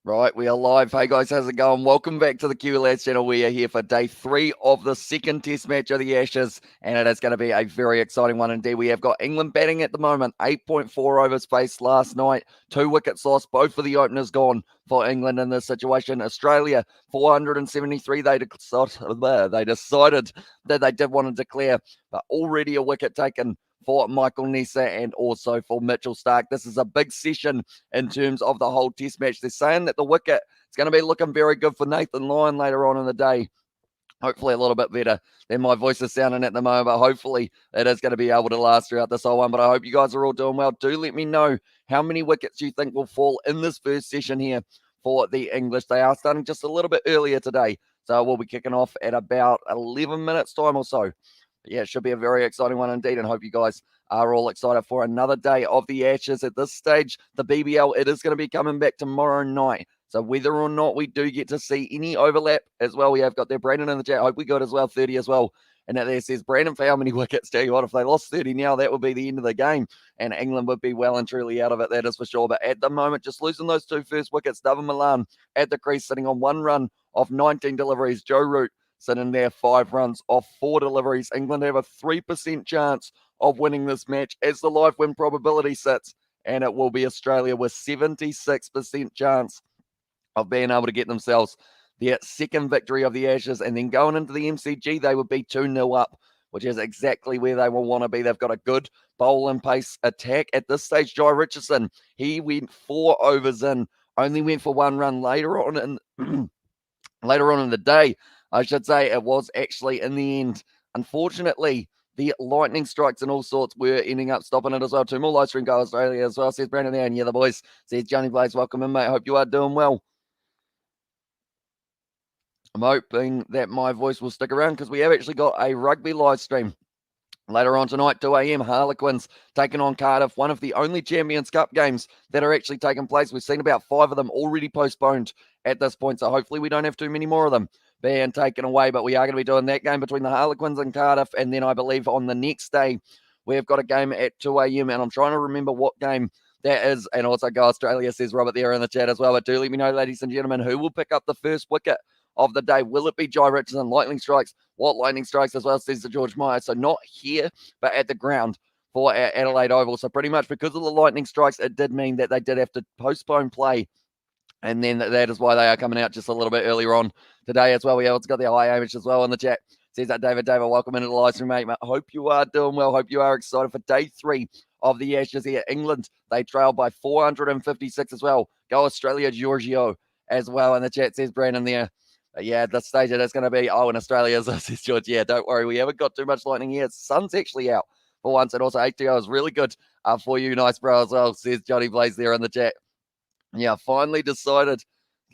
Right, we are live. Hey guys, how's it going? Welcome back to the Q Lads channel. We are here for day 3 of the second test match of the Ashes, and it is going to be a very exciting one indeed. We have got England batting at the moment, 8.4 overs faced last night, 2 wickets lost, both of the openers gone for England in this situation. Australia, 473, they decided that they did want to declare, but already a wicket taken for Michael Nessa and also for Mitchell Starc. This is a big session in terms of the whole test match. They're saying that the wicket is going to be looking very good for Nathan Lyon later on in the day. Hopefully a little bit better than my voice is sounding at the moment, but hopefully it is going to be able to last throughout this whole one. But I hope you guys are all doing well. Do let me know how many wickets you think will fall in this first session here for the English. They are starting just a little bit earlier today, so we'll be kicking off at about 11 minutes time or so. Yeah, it should be a very exciting one indeed, and hope you guys are all excited for another day of the Ashes. At this stage, the BBL, it is going to be coming back tomorrow night. So whether or not we do get to see any overlap as well, we have got there Brandon in the chat. Hope we got as well 30 as well. And that there says, Brandon, for how many wickets? Tell you what, if they lost 30 now, that would be the end of the game. And England would be well and truly out of it, that is for sure. But at the moment, just losing those 2 first wickets, David Milan at the crease, sitting on 1 run off 19 deliveries. Joe Root sitting there 5 runs off 4 deliveries. England have a 3% chance of winning this match as the live win probability sits. And it will be Australia with 76% chance of being able to get themselves their second victory of the Ashes. And then going into the MCG, they would be 2-0 up, which is exactly where they will want to be. They've got a good bowl and pace attack. At this stage, Richardson, he went 4 overs in, only went for 1 run later on in later on in the day. I should say it was actually in the end. Unfortunately, the lightning strikes and all sorts were ending up stopping it as well. 2 more live stream go Australia as well, says Brandon there. And yeah, the boys, says Johnny Blaze, welcome in, mate. Hope you are doing well. I'm hoping that my voice will stick around because we have actually got a rugby live stream later on tonight, 2 a.m. Harlequins taking on Cardiff, one of the only Champions Cup games that are actually taking place. We've seen about 5 of them already postponed at this point, so hopefully we don't have too many more of them being taken away. But we are going to be doing that game between the Harlequins and Cardiff, and then I believe on the next day we've got a game at 2 a.m. and I'm trying to remember what game that is. And also Go Australia, says Robert there in the chat as well. But do let me know, ladies and gentlemen, who will pick up the first wicket of the day. Will it be Jai Richardson? Lightning strikes. What lightning strikes as well, says the George Meyer. So not here, but at the ground for Adelaide Oval. So pretty much because of the lightning strikes, it did mean that they did have to postpone play. And then that is why they are coming out just a little bit earlier on today as well. We also got the high image as well in the chat. Says that David, welcome into the live stream, mate. Hope you are doing well. Hope you are excited for day 3 of the Ashes here. England, they trail by 456 as well. Go Australia, Giorgio as well in the chat, says Brandon there. Yeah, at this stage it is going to be, in Australia, says George. Yeah, don't worry. We haven't got too much lightning here. The sun's actually out for once. And also HTO is really good for you. Nice, bro, as well, says Johnny Blaze there in the chat. Yeah, finally decided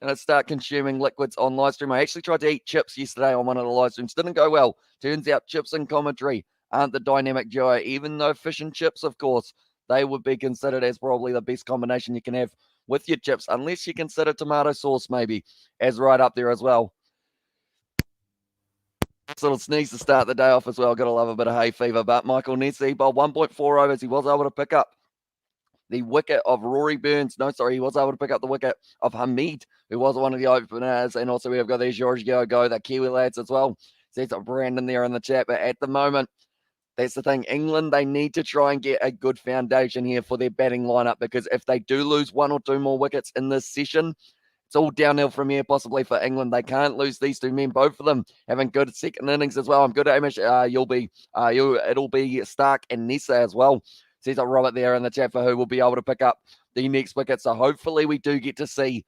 going to start consuming liquids on live stream. I actually tried to eat chips yesterday on one of the live streams. Didn't go well. Turns out chips and commentary aren't the dynamic duo, even though fish and chips, of course, they would be considered as probably the best combination you can have with your chips, unless you consider tomato sauce maybe as right up there as well. Little sneeze to start the day off as well. Got to love a bit of hay fever. But Michael Nessa, he bowled 1.4 overs. He was able to pick up the wicket of Rory Burns. No, sorry, he was able to pick up the wicket of Hamid, who was one of the openers. And also we have got these Giorgio Go, the Kiwi lads as well. Says Brandon there in the chat. But at the moment, that's the thing. England, they need to try and get a good foundation here for their batting lineup, because if they do lose 1 or 2 more wickets in this session, it's all downhill from here, possibly for England. They can't lose these 2 men, both of them having good second innings as well. I'm good, Hamish. It'll be Starc and Nessa as well. Says Robert there in the chat for who will be able to pick up the next wicket. So hopefully we do get to see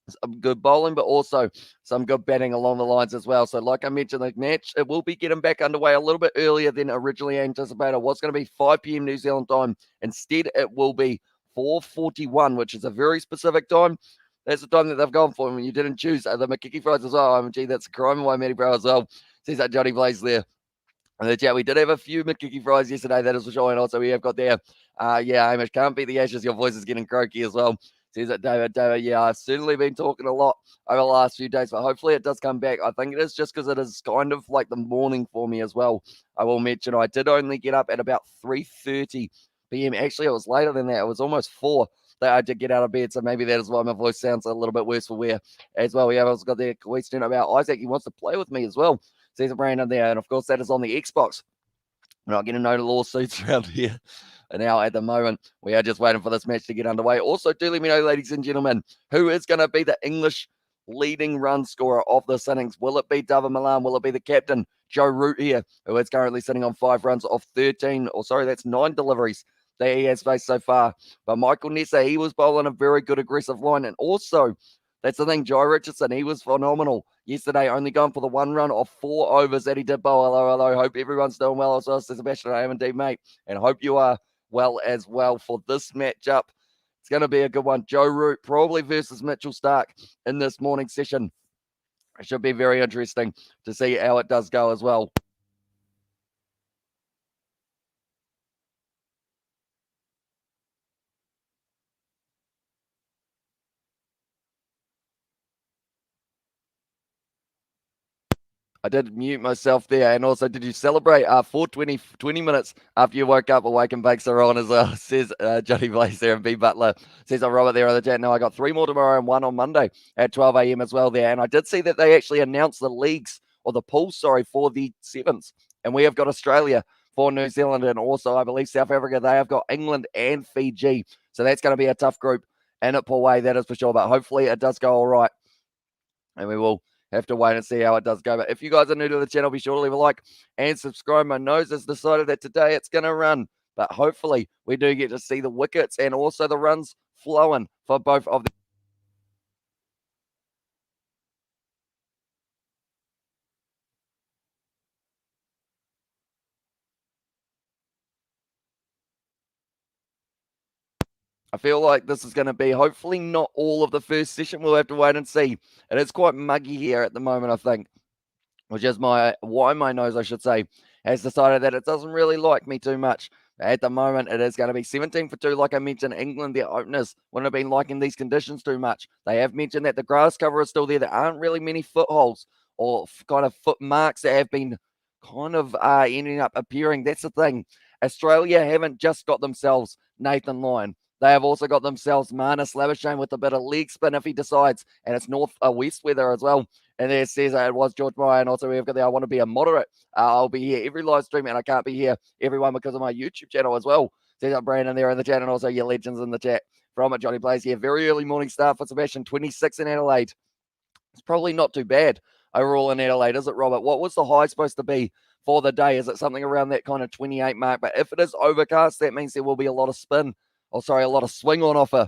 some good bowling, but also some good batting along the lines as well. So like I mentioned, the match, it will be getting back underway a little bit earlier than originally anticipated. It was going to be 5 p.m. New Zealand time. Instead, it will be 4:41, which is a very specific time. That's the time that they've gone for when you didn't choose the Makiki fries as well. Gee, that's a crime. Why, Matty Bro as well. Says that Johnny Blaze there. And yeah, we did have a few Makiki fries yesterday, that is for sure. And also we have got there, Hamish, can't beat the Ashes. Your voice is getting croaky as well. Says that David, yeah, I've certainly been talking a lot over the last few days, but hopefully it does come back. I think it is just because it is kind of like the morning for me as well. I will mention I did only get up at about 3:30 p.m. Actually, it was later than that. It was almost 4 that I did get out of bed, so maybe that is why my voice sounds a little bit worse for wear as well. We have also got the question about Isaac. He wants to play with me as well. Says Brandon there, and of course that is on the Xbox. We're not getting no lawsuits around here. And now at the moment, we are just waiting for this match to get underway. Also, do let me know, ladies and gentlemen, who is going to be the English leading run scorer of this innings? Will it be David Milan? Will it be the captain, Joe Root here, who is currently sitting on 5 runs off 9 deliveries that he has faced so far. But Michael Nessa, he was bowling a very good aggressive line. And also, that's the thing, Joe Richardson, he was phenomenal yesterday, only going for the 1 run of 4 overs that he did bowl. Hello. Hope everyone's doing well as well. Says Sebastian, I am indeed, mate. And hope you are well as well for this matchup. It's going to be a good one. Joe Root probably versus Mitchell Starc in this morning session. It should be very interesting to see how it does go as well. I did mute myself there. And also, did you celebrate 20 minutes after you woke up? Awake and Bakes are on as well, says Johnny Blaze there. And B Butler says, I'm Robert there on the chat. No, I got 3 more tomorrow and 1 on Monday at 12 a.m. as well there. And I did see that they actually announced the leagues, or the pool, for the 7s. And we have got Australia for New Zealand. And also, I believe South Africa, they have got England and Fiji. So that's going to be a tough group in it, Paul Way, that is for sure. But hopefully it does go all right. And we will have to wait and see how it does go. But if you guys are new to the channel, be sure to leave a like and subscribe. My nose has decided that today it's going to run. But hopefully we do get to see the wickets and also the runs flowing for both of them. I feel like this is going to be hopefully not all of the first session. We'll have to wait and see. It is quite muggy here at the moment, I think. Which is why my nose, I should say, has decided that it doesn't really like me too much. At the moment, it is going to be 17 for 2. Like I mentioned, England, their openers, wouldn't have been liking these conditions too much. They have mentioned that the grass cover is still there. There aren't really many footholds or kind of foot marks that have been kind of ending up appearing. That's the thing. Australia haven't just got themselves Nathan Lyon. They have also got themselves Marnus Labuschagne with a bit of leg spin if he decides. And it's west weather as well. And there it says it was George Moore. And also we've got the I want to be a moderate. I'll be here every live stream and I can't be here, everyone, because of my YouTube channel as well. Says up Brandon there in the chat and also your legends in the chat. From it, Johnny Blaze here. Very early morning start for Sebastian, 26 in Adelaide. It's probably not too bad overall in Adelaide, is it, Robert? What was the high supposed to be for the day? Is it something around that kind of 28 mark? But if it is overcast, that means there will be a lot of a lot of swing on offer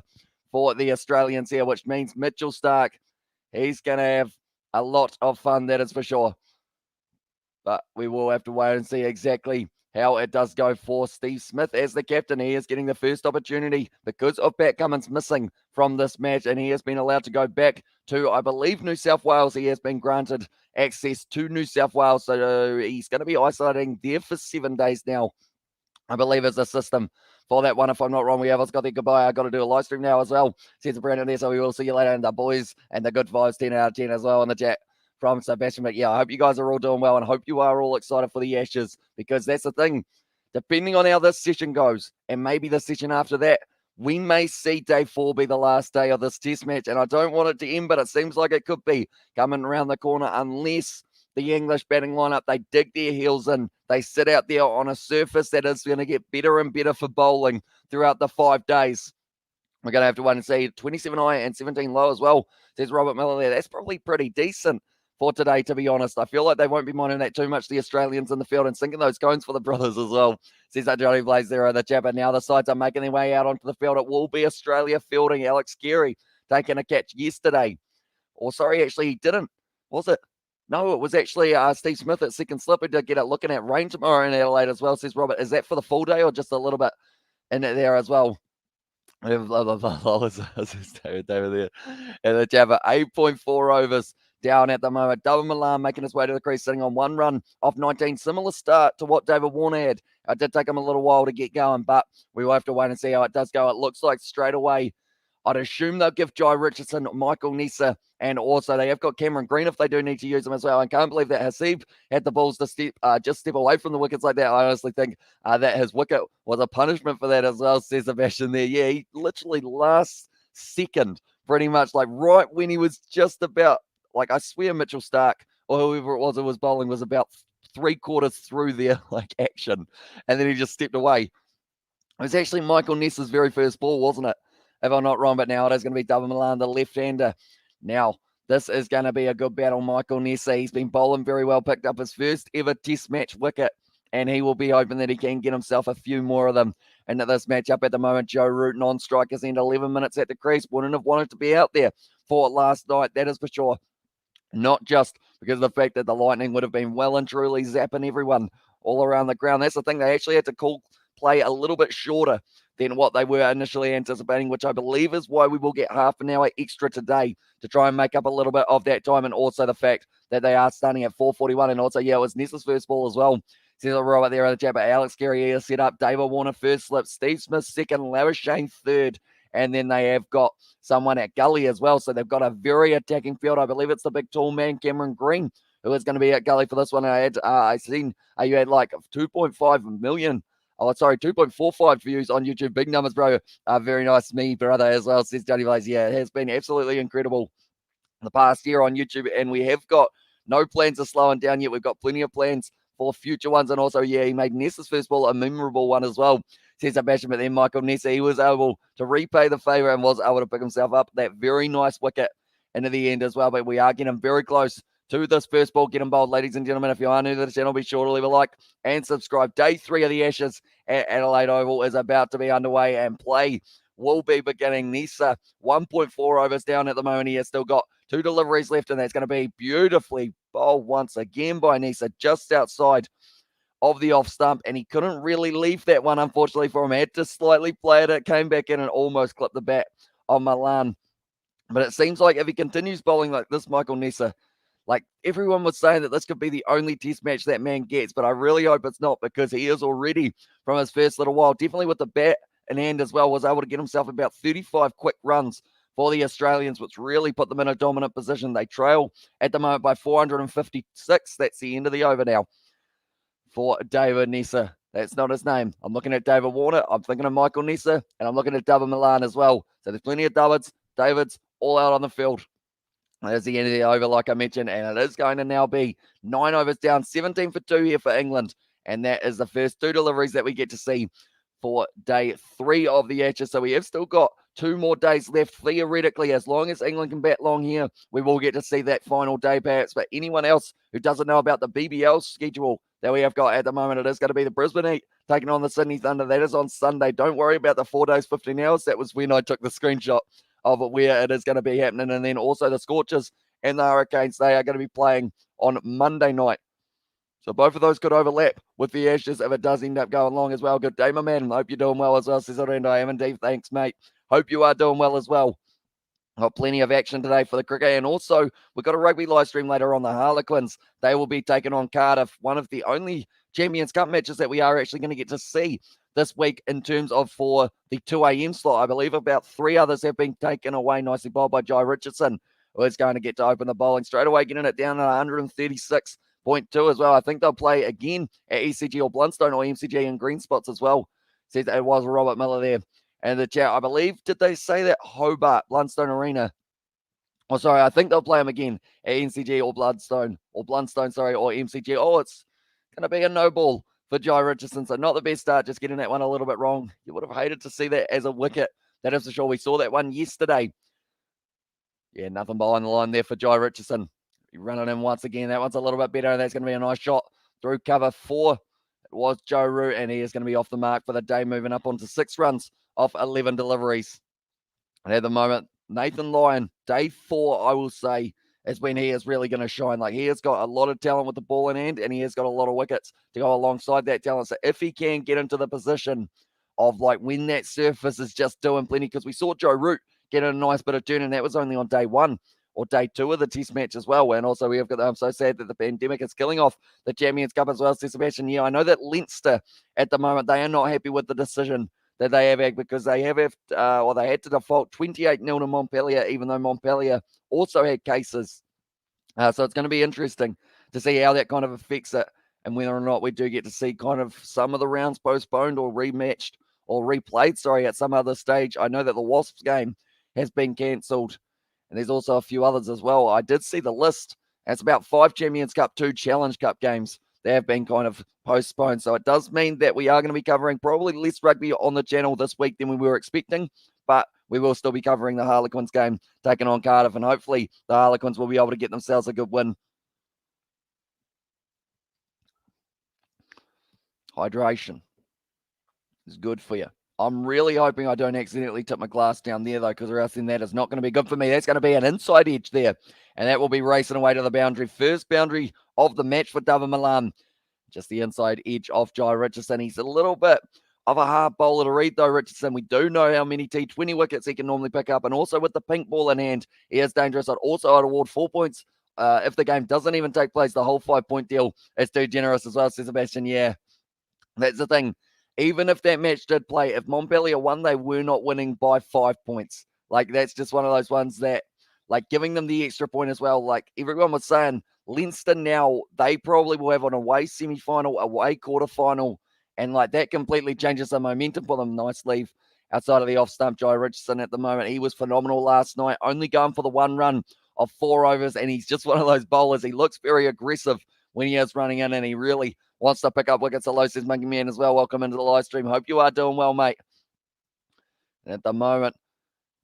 for the Australians here, which means Mitchell Starc, he's going to have a lot of fun, that is for sure. But we will have to wait and see exactly how it does go for Steve Smith as the captain. He is getting the first opportunity because of Pat Cummins missing from this match, and he has been allowed to go back to, I believe, New South Wales. He has been granted access to New South Wales, so he's going to be isolating there for 7 days now, I believe, is the system for that one. If I'm not wrong, we have also got the goodbye. I got to do a live stream now as well. Says Brandon there, so we will see you later. And the boys and the good vibes, 10 out of 10 as well in the chat from Sebastian. But yeah, I hope you guys are all doing well and hope you are all excited for the Ashes, because that's the thing. Depending on how this session goes, and maybe the session after that, we may see day 4 be the last day of this test match. And I don't want it to end, but it seems like it could be coming around the corner unless the English batting lineup, they dig their heels in. They sit out there on a surface that is going to get better and better for bowling throughout the 5 days. We're going to have to wait and see. 27 high and 17 low as well, says Robert Miller there. That's probably pretty decent for today, to be honest. I feel like they won't be minding that too much, the Australians in the field, and sinking those cones for the brothers as well, says that Johnny Blaze there in the chat. But now the sides are making their way out onto the field. It will be Australia fielding. Alex Carey taking a catch yesterday. Or sorry, actually he didn't. Was it? No, it was actually Steve Smith at second slip who did get it. Looking at rain tomorrow in Adelaide as well, says Robert. Is that for the full day or just a little bit in it there as well? David there. And the Java, 8.4 overs down at the moment. David Milan making his way to the crease, sitting on 1 run off 19. Similar start to what David Warner had. It did take him a little while to get going, but we will have to wait and see how it does go. It looks like straight away I'd assume they'll give Jai Richardson, Michael Nisa, and also they have got Cameron Green if they do need to use him as well. I can't believe that Hasib had the balls to just step away from the wickets like that. I honestly think that his wicket was a punishment for that as well, says Sebastian there. Yeah, he literally last second, pretty much like right when he was just about, like I swear Mitchell Stark or whoever it was bowling was about 3/4 through their like action, and then he just stepped away. It was actually Michael Ness's very first ball, wasn't it? If I'm not wrong, but now it is going to be David Milan, the left-hander. Now, this is going to be a good battle. Michael Nessa, he's been bowling very well, picked up his first ever test match wicket, and he will be hoping that he can get himself a few more of them into this matchup at the moment. Joe Root non-strikers end 11 minutes at the crease. Wouldn't have wanted to be out there for last night, that is for sure. Not just because of the fact that the Lightning would have been well and truly zapping everyone all around the ground. That's the thing. They actually had to call play a little bit shorter than what they were initially anticipating, which I believe is why we will get half an hour extra today to try and make up a little bit of that time. And also the fact that they are starting at 4:41. And also, yeah, it was Nessa's first ball as well. Says right there in the chat, but Alex Carey here set up. David Warner first slip. Steve Smith second. Labuschagne third. And then they have got someone at Gully as well. So they've got a very attacking field. I believe it's the big tall man, Cameron Green, who is going to be at Gully for this one. I seen you had like 2.5 million. Oh, sorry, 2.45 views on YouTube. Big numbers, bro. Very nice, me, brother, as well, says Johnny Blaze. Yeah, it has been absolutely incredible the past year on YouTube, and we have got no plans of slowing down yet. We've got plenty of plans for future ones, and also, yeah, he made Nessa's first ball a memorable one as well. Says Sebastian, but then Michael Nessa, he was able to repay the favour and was able to pick himself up that very nice wicket into the end as well. But we are getting very close to this first ball getting bowled, ladies and gentlemen. If you are new to the channel, be sure to leave a like and subscribe. Day 3 of the Ashes at Adelaide Oval is about to be underway, and play will be beginning. Nessa 1.4 overs down at the moment. He has still got 2 deliveries left, and that's going to be beautifully bowled once again by Nessa just outside of the off stump, and he couldn't really leave that one, unfortunately, for him. He had to slightly play it came back in and almost clipped the bat of Milan. But it seems like if he continues bowling like this, Michael Nessa, like everyone was saying that this could be the only test match that man gets, but I really hope it's not, because he is already, from his first little while, definitely with the bat in hand as well, was able to get himself about 35 quick runs for the Australians, which really put them in a dominant position. They trail at the moment by 456. That's the end of the over now for David Nessa. That's not his name. I'm looking at David Warner. I'm thinking of Michael Nessa, and I'm looking at David Milan as well. So there's plenty of Davids all out on the field. There's the end of the over, like I mentioned, and it is going to now be 9 overs down, 17 for 2 here for England. And that is the first 2 deliveries that we get to see for day 3 of the Ashes. So we have still got 2 more days left. Theoretically, as long as England can bat long here, we will get to see that final day perhaps. But anyone else who doesn't know about the BBL schedule that we have got at the moment, it is going to be the Brisbane Heat taking on the Sydney Thunder. That is on Sunday. Don't worry about the 4 days, 15 hours. That was when I took the screenshot of it, where it is going to be happening. And then also the Scorchers and the Hurricanes, they are going to be playing on Monday night. So both of those could overlap with the Ashes if it does end up going long as well. Good day, my man. Hope you're doing well as well, says Orlando. I am indeed. Thanks, mate. Hope you are doing well as well. Got plenty of action today for the cricket. And also, we've got a rugby live stream later on. The Harlequins, they will be taking on Cardiff, one of the only Champions Cup matches that we are actually going to get to see this week in terms of for the 2 a.m. slot. I believe about 3 others have been taken away, nicely bowled by Jai Richardson, who is going to get to open the bowling straight away, getting it down at 136.2 as well. I think they'll play again at ECG or Blundstone or MCG in green spots as well. Says it was Robert Miller there. And the chat, I believe, did they say that Hobart, Blundstone Arena? Oh, sorry, I think they'll play them again at NCG or Blundstone, or MCG. Oh, it's going to be a no ball for Jai Richardson. So not the best start, just getting that one a little bit wrong. You would have hated to see that as a wicket. That is for sure. We saw that one yesterday. Yeah, nothing behind the line there for Jai Richardson. Running in once again. That one's a little bit better. That's going to be a nice shot through cover 4. It was Joe Root, and he is going to be off the mark for the day, moving up onto 6 runs off 11 deliveries. And at the moment, Nathan Lyon, day 4, I will say, is when he is really going to shine. Like, he has got a lot of talent with the ball in hand, and he has got a lot of wickets to go alongside that talent. So if he can get into the position of, like, when that surface is just doing plenty, because we saw Joe Root get a nice bit of turn, and that was only on day 1 or day 2 of the test match as well. And also, we have got, I'm so sad that the pandemic is killing off the Champions Cup as well, says Sebastian. Yeah, I know that Leinster at the moment, they are not happy with the decision that they have had, because they have they had to default 28-0 to Montpellier, even though Montpellier also had cases. So it's going to be interesting to see how that kind of affects it, and whether or not we do get to see kind of some of the rounds postponed or rematched or replayed, at some other stage. I know that the Wasps game has been cancelled, and there's also a few others as well. I did see the list. It's about 5 Champions Cup, 2 Challenge Cup games. They have been kind of postponed. So it does mean that we are going to be covering probably less rugby on the channel this week than we were expecting. But we will still be covering the Harlequins game taking on Cardiff. And hopefully the Harlequins will be able to get themselves a good win. Hydration is good for you. I'm really hoping I don't accidentally tip my glass down there, though, because or else then that is not going to be good for me. That's going to be an inside edge there, and that will be racing away to the boundary. First boundary of the match for Dava Milan. Just the inside edge off Jai Richardson. He's a little bit of a hard bowler to read, though, Richardson. We do know how many T20 wickets he can normally pick up, and also with the pink ball in hand, he is dangerous. I'd award 4 points if the game doesn't even take place. The whole 5-point deal is too generous as well, says Sebastian. Yeah, that's the thing. Even if that match did play, if Montpellier won, they were not winning by 5 points. Like, that's just one of those ones that, like, giving them the extra point as well. Like, everyone was saying, Leinster now, they probably will have an away semi-final, away quarter-final, and, like, that completely changes the momentum for them. Nice leave outside of the off-stump. Jai Richardson at the moment, he was phenomenal last night, only going for the 1 run of 4 overs, and he's just one of those bowlers. He looks very aggressive when he is running in, and he really wants to pick up wickets. Hello, says Monkey Man as well. Welcome into the live stream. Hope you are doing well, mate. And at the moment,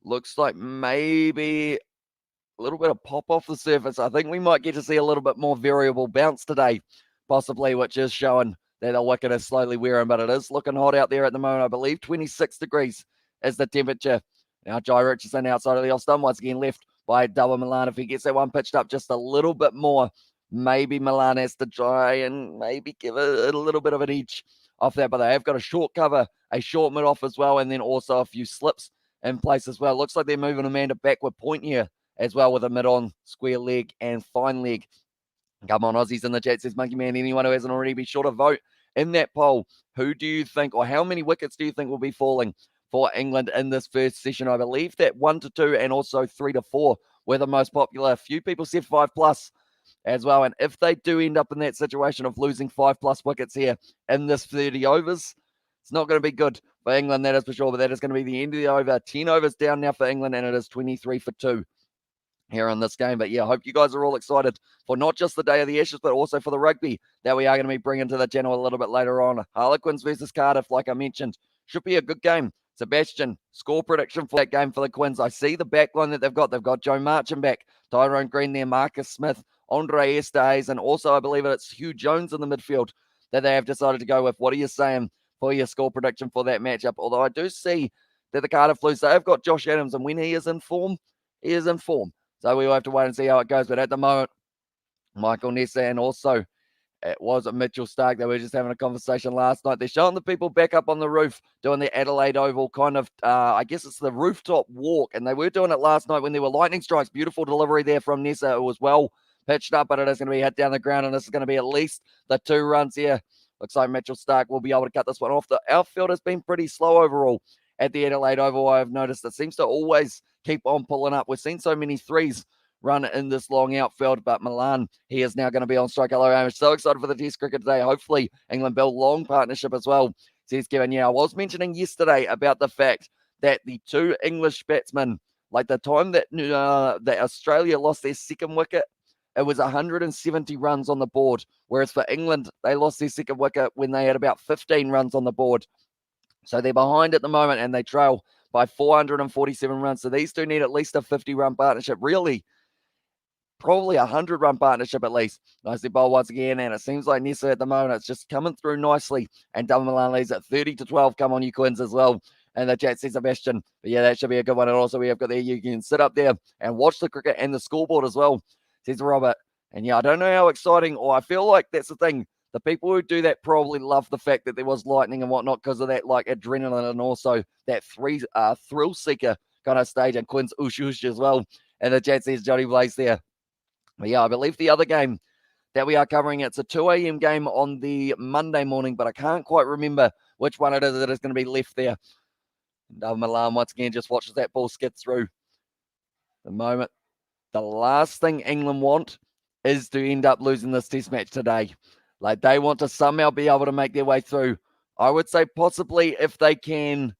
looks like maybe a little bit of pop off the surface. I think we might get to see a little bit more variable bounce today, possibly, which is showing that the wicket is slowly wearing, but it is looking hot out there at the moment. I believe 26 degrees is the temperature. Now, Jai Richardson outside of the off stump, once again left by Dava Milan. If he gets that one pitched up just a little bit more, maybe Milan has to try and maybe give it a little bit of an edge off that, but they have got a short cover, a short mid off as well, and then also a few slips in place as well. Looks like they're moving Amanda backward point here as well, with a mid on, square leg, and fine leg. Come on, Aussies in the chat, says Monkey Man. Anyone who hasn't already, be sure to vote in that poll. Who do you think, or how many wickets do you think will be falling for England in this first session? I believe that 1 to 2 and also 3 to 4 were the most popular. A few people said 5+ as well. And if they do end up in that situation of losing 5+ wickets here in this 30 overs, it's not going to be good for England, that is for sure. But that is going to be the end of the over. 10 overs down now for England, and it is 23 for 2 here in this game. But yeah, I hope you guys are all excited for not just the Day of the Ashes, but also for the rugby that we are going to be bringing to the channel a little bit later on. Harlequins versus Cardiff, like I mentioned, should be a good game. Sebastian, score prediction for that game for the Quins. I see the backline that they've got. They've got Joe Marchand back, Tyrone Green there, Marcus Smith, Andre Estes, and also I believe it's Hugh Jones in the midfield that they have decided to go with. What are you saying for your score prediction for that matchup? Although I do see that the Cardiff Blues, they have got Josh Adams, and when he is in form, he is in form. So we will have to wait and see how it goes. But at the moment, Michael Nessa and also it was Mitchell Stark. They were just having a conversation last night. They're showing the people back up on the roof doing the Adelaide Oval kind of, I guess it's the rooftop walk. And they were doing it last night when there were lightning strikes. Beautiful delivery there from Nessa. It was well pitched up, but it is going to be hit down the ground. And this is going to be at least the 2 runs here. Looks like Mitchell Stark will be able to cut this one off. The outfield has been pretty slow overall at the Adelaide Oval. I've noticed it seems to always keep on pulling up. We've seen so many threes run in this long outfield, but Milan, he is now going to be on strike. Hello, I'm so excited for the Test cricket today. Hopefully, England build long partnership as well, says Kevin. Yeah, I was mentioning yesterday about the fact that the 2 English batsmen, like the time that Australia lost their second wicket, it was 170 runs on the board, whereas for England, they lost their second wicket when they had about 15 runs on the board. So they're behind at the moment, and they trail by 447 runs. So these two need at least a 50-run partnership. Really, probably a 100-run partnership at least. Nicely bowled once again, and it seems like Nessa at the moment, it's just coming through nicely. And Dava Milan leads at 30 to 12. Come on, you Quins as well. And the chat says Sebastian. But yeah, that should be a good one. And also we have got there, you can sit up there and watch the cricket and the scoreboard as well, says Robert. And yeah, I don't know how exciting, or I feel like that's the thing. The people who do that probably love the fact that there was lightning and whatnot because of that like adrenaline and also that thrill seeker kind of stage. And Quinn's oosh as well. And the chat says Johnny Blaze there. But yeah, I believe the other game that we are covering, it's a 2 a.m. game on the Monday morning, but I can't quite remember which one it is that is going to be left there. Milan once again just watches that ball skid through. The moment, the last thing England want is to end up losing this test match today. Like, they want to somehow be able to make their way through. I would say possibly if they can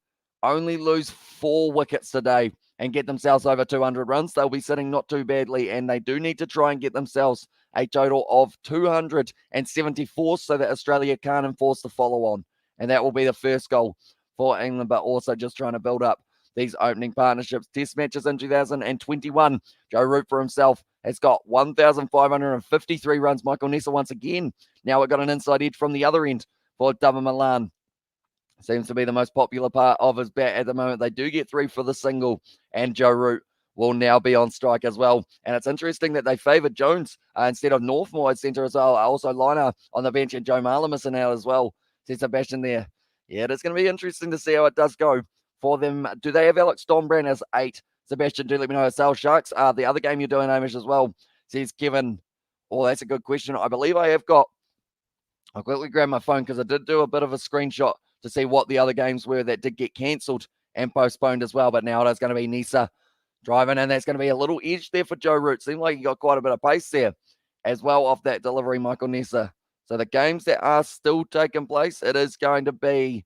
only lose 4 wickets today and get themselves over 200 runs, they'll be sitting not too badly, and they do need to try and get themselves a total of 274 so that Australia can't enforce the follow-on, and that will be the first goal for England, but also just trying to build up these opening partnerships. Test matches in 2021, Joe Root for himself has got 1,553 runs. Michael Nessa once again. Now we've got an inside edge from the other end for Dava Milan. Seems to be the most popular part of his bat at the moment. They do get 3 for the single, and Joe Root will now be on strike as well. And it's interesting that they favoured Jones instead of Northmore at centre as well. Also Lyon on the bench and Joe Marler missing out as well. See Sebastian there. Yeah, it's going to be interesting to see how it does go for them. Do they have Alex Dombrand as 8? Sebastian, do let me know. Sale Sharks are the other game you're doing, Amish, as well. Says Kevin. Oh, that's a good question. I believe I have got. I'll quickly grab my phone because I did do a bit of a screenshot to see what the other games were that did get cancelled and postponed as well. But now it's going to be Nisa driving, and that's going to be a little edge there for Joe Root. Seemed like he got quite a bit of pace there as well off that delivery, Michael Nessa. So the games that are still taking place, it is going to be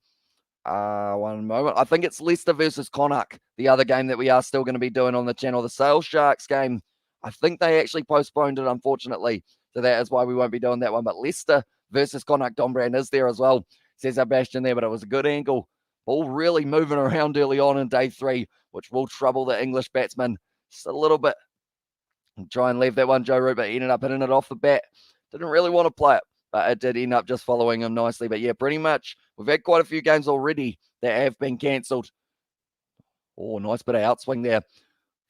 one moment. I think it's Leicester versus Connacht, the other game that we are still going to be doing on the channel. The Sale Sharks game, I think they actually postponed it, unfortunately. So that is why we won't be doing that one. But Leicester versus Connacht, Dombrand is there as well. Says Sebastian there, but it was a good angle. Ball really moving around early on in day 3, which will trouble the English batsman just a little bit. Try and leave that one, Joe Root, but ended up hitting it off the bat. Didn't really want to play it, but it did end up just following him nicely. But yeah, pretty much we've had quite a few games already that have been cancelled. Oh, nice bit of outswing there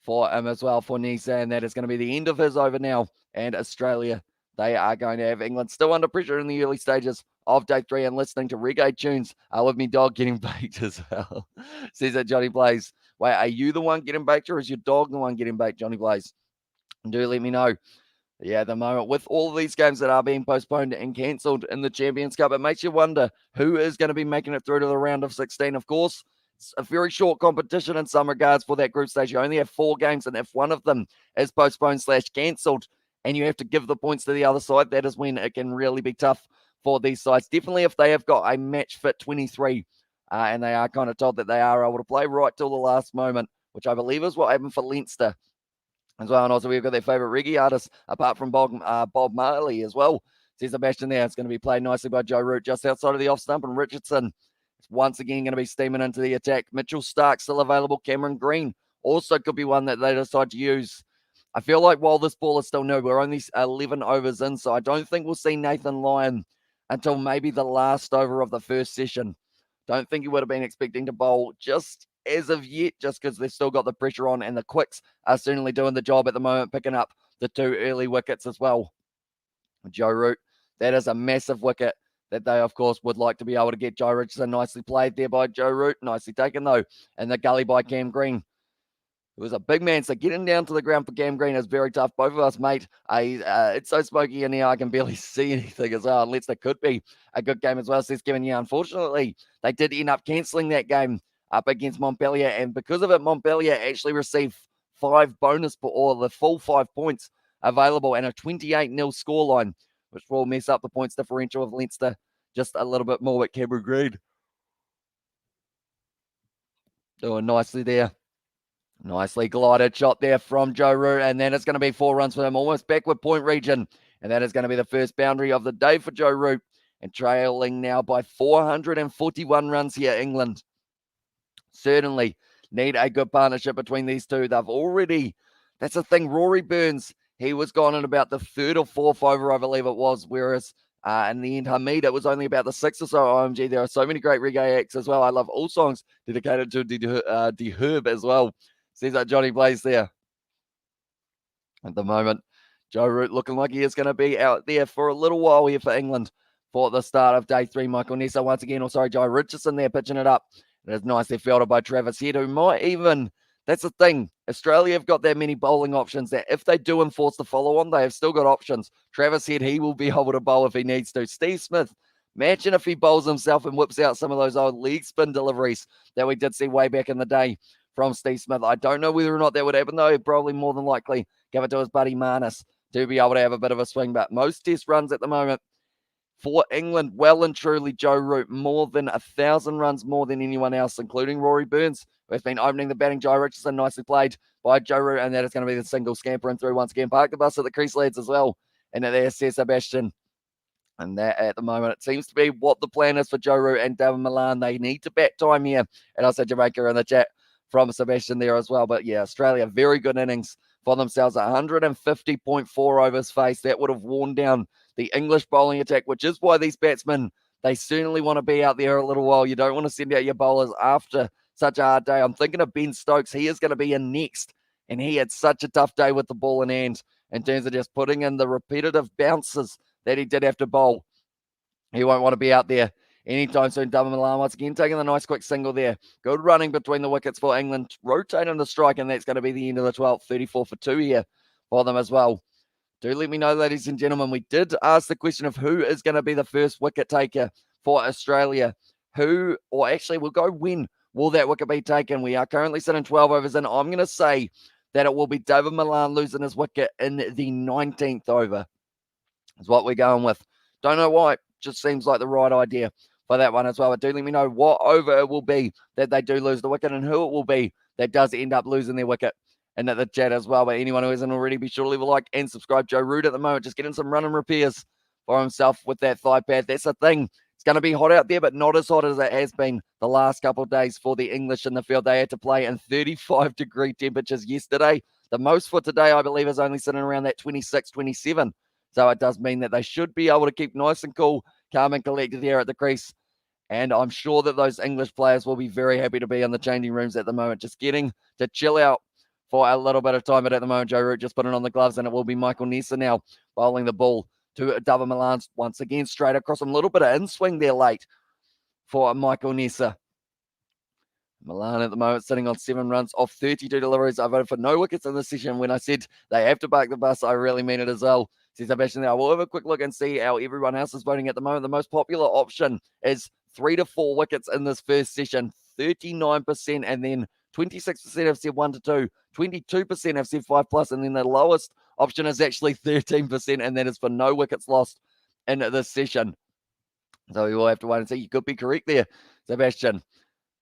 for him as well for Nisa, and that is going to be the end of his over now. And Australia, they are going to have England still under pressure in the early stages of day 3 and listening to reggae tunes with me dog getting baked as well. Says that Johnny Blaze. Wait, are you the one getting baked or is your dog the one getting baked, Johnny Blaze? Do let me know. Yeah, at the moment, with all of these games that are being postponed and cancelled in the Champions Cup, it makes you wonder who is going to be making it through to the round of 16. Of course, it's a very short competition in some regards for that group stage. You only have 4 games, and if one of them is postponed/cancelled and you have to give the points to the other side, that is when it can really be tough for these sides. Definitely if they have got a match fit 23 and they are kind of told that they are able to play right till the last moment, which I believe is what happened for Leinster as well. And also we've got their favourite reggae artist, apart from Bob Marley as well. Says Sebastian there. It's going to be played nicely by Joe Root just outside of the off stump, and Richardson is once again going to be steaming into the attack. Mitchell Stark still available. Cameron Green also could be one that they decide to use. I feel like while this ball is still new, we're only 11 overs in, so I don't think we'll see Nathan Lyon until maybe the last over of the first session. Don't think he would have been expecting to bowl just as of yet, just because they've still got the pressure on, and the quicks are certainly doing the job at the moment, picking up the 2 early wickets as well. Joe Root, that is a massive wicket that they, of course, would like to be able to get. Joe Richardson nicely played there by Joe Root, nicely taken though, and the gully by Cam Green. It was a big man, so getting down to the ground for Cam Green is very tough. Both of us, mate, it's so smoky in here, I can barely see anything as well, unless there could be a good game as well, says Kevin. Yeah, unfortunately, they did end up cancelling that game up against Montpellier, and because of it, Montpellier actually received 5 bonus, or the full 5 points available, and a 28-0 scoreline, which will mess up the points differential of Leinster just a little bit more. With Cameron Green doing nicely there. Nicely glided shot there from Joe Root, and then it's going to be 4 runs for him, almost backward point region, and that is going to be the first boundary of the day for Joe Root, and trailing now by 441 runs here, England. Certainly need a good partnership between these two. They've already, that's the thing, Rory Burns, he was gone in about the 3rd or 4th over, I believe it was, whereas in the end, Hamid, it was only about the 6th or so. OMG, there are so many great reggae acts as well. I love all songs dedicated to the Herb as well. Seems like Johnny Blaze there at the moment. Joe Root looking like he is going to be out there for a little while here for England for the start of day 3. Michael Nessa once again, Joe Richardson there pitching it up. It is nicely fielded by Travis Head, who might even, that's the thing, Australia have got that many bowling options that if they do enforce the follow-on, they have still got options. Travis Head, he will be able to bowl if he needs to. Steve Smith Imagine if he bowls himself and whips out some of those old leg spin deliveries that we did see way back in the day from Steve Smith. I don't know whether or not that would happen, though. He'd probably more than likely give it to his buddy Marnus to be able to have a bit of a swing. But most test runs at the moment for England, well and truly Joe Root, more than 1,000 runs more than anyone else, including Rory Burns, who has been opening the batting. Jai Richardson, nicely played by Joe Root, and that is going to be the single scampering through once again. Park the bus at the crease, lads, as well. And there, Sebastian. And that at the moment, it seems to be what the plan is for Joe Root and David Milan. They need to bat time here. And also Jamaica in the chat from Sebastian there as well. But yeah, Australia, very good innings for themselves. 150.4 overs faced. That would have worn down the English bowling attack, which is why these batsmen, they certainly want to be out there a little while. You don't want to send out your bowlers after such a hard day. I'm thinking of Ben Stokes. He is going to be in next. And he had such a tough day with the ball in hand in terms of just putting in the repetitive bounces that he did have to bowl. He won't want to be out there anytime soon. David Milan once again taking the nice quick single there. Good running between the wickets for England. Rotating the strike, and that's going to be the end of the 12th. 34 for 2 here for them as well. Do let me know, ladies and gentlemen. We did ask the question of who is going to be the first wicket taker for Australia. Who, or actually, we'll go when will that wicket be taken? We are currently sitting 12 overs in. I'm going to say that it will be David Milan losing his wicket in the 19th over. Is what we're going with. Don't know why. Just seems like the right idea for that one as well. But do let me know what over it will be that they do lose the wicket and who it will be that does end up losing their wicket in the chat as well. But anyone who hasn't already, be sure to leave a like and subscribe. Joe Root at the moment just getting some run and repairs for himself with that thigh pad. That's the thing. It's going to be hot out there, but not as hot as it has been the last couple of days for the English in the field. They had to play in 35-degree temperatures yesterday. The most for today, I believe, is only sitting around that 26, 27. So it does mean that they should be able to keep nice and cool, calm and collected here at the crease. And I'm sure that those English players will be very happy to be in the changing rooms at the moment, just getting to chill out for a little bit of time. But at the moment, Joe Root just putting on the gloves, and it will be Michael Nessa now bowling the ball to David Milan once again, straight across him. A little bit of in-swing there late for Michael Nessa. Milan at the moment sitting on 7 runs off 32 deliveries. I voted for no wickets in this session. When I said they have to park the bus, I really mean it as well. Says Sebastian there. We'll have a quick look and see how everyone else is voting at the moment. The most popular option is 3 to 4 wickets in this first session. 39%, and then 26% have said 1 to 2. 22% have said 5+, and then the lowest option is actually 13%, and that is for no wickets lost in this session. So we will have to wait and see. You could be correct there, Sebastian.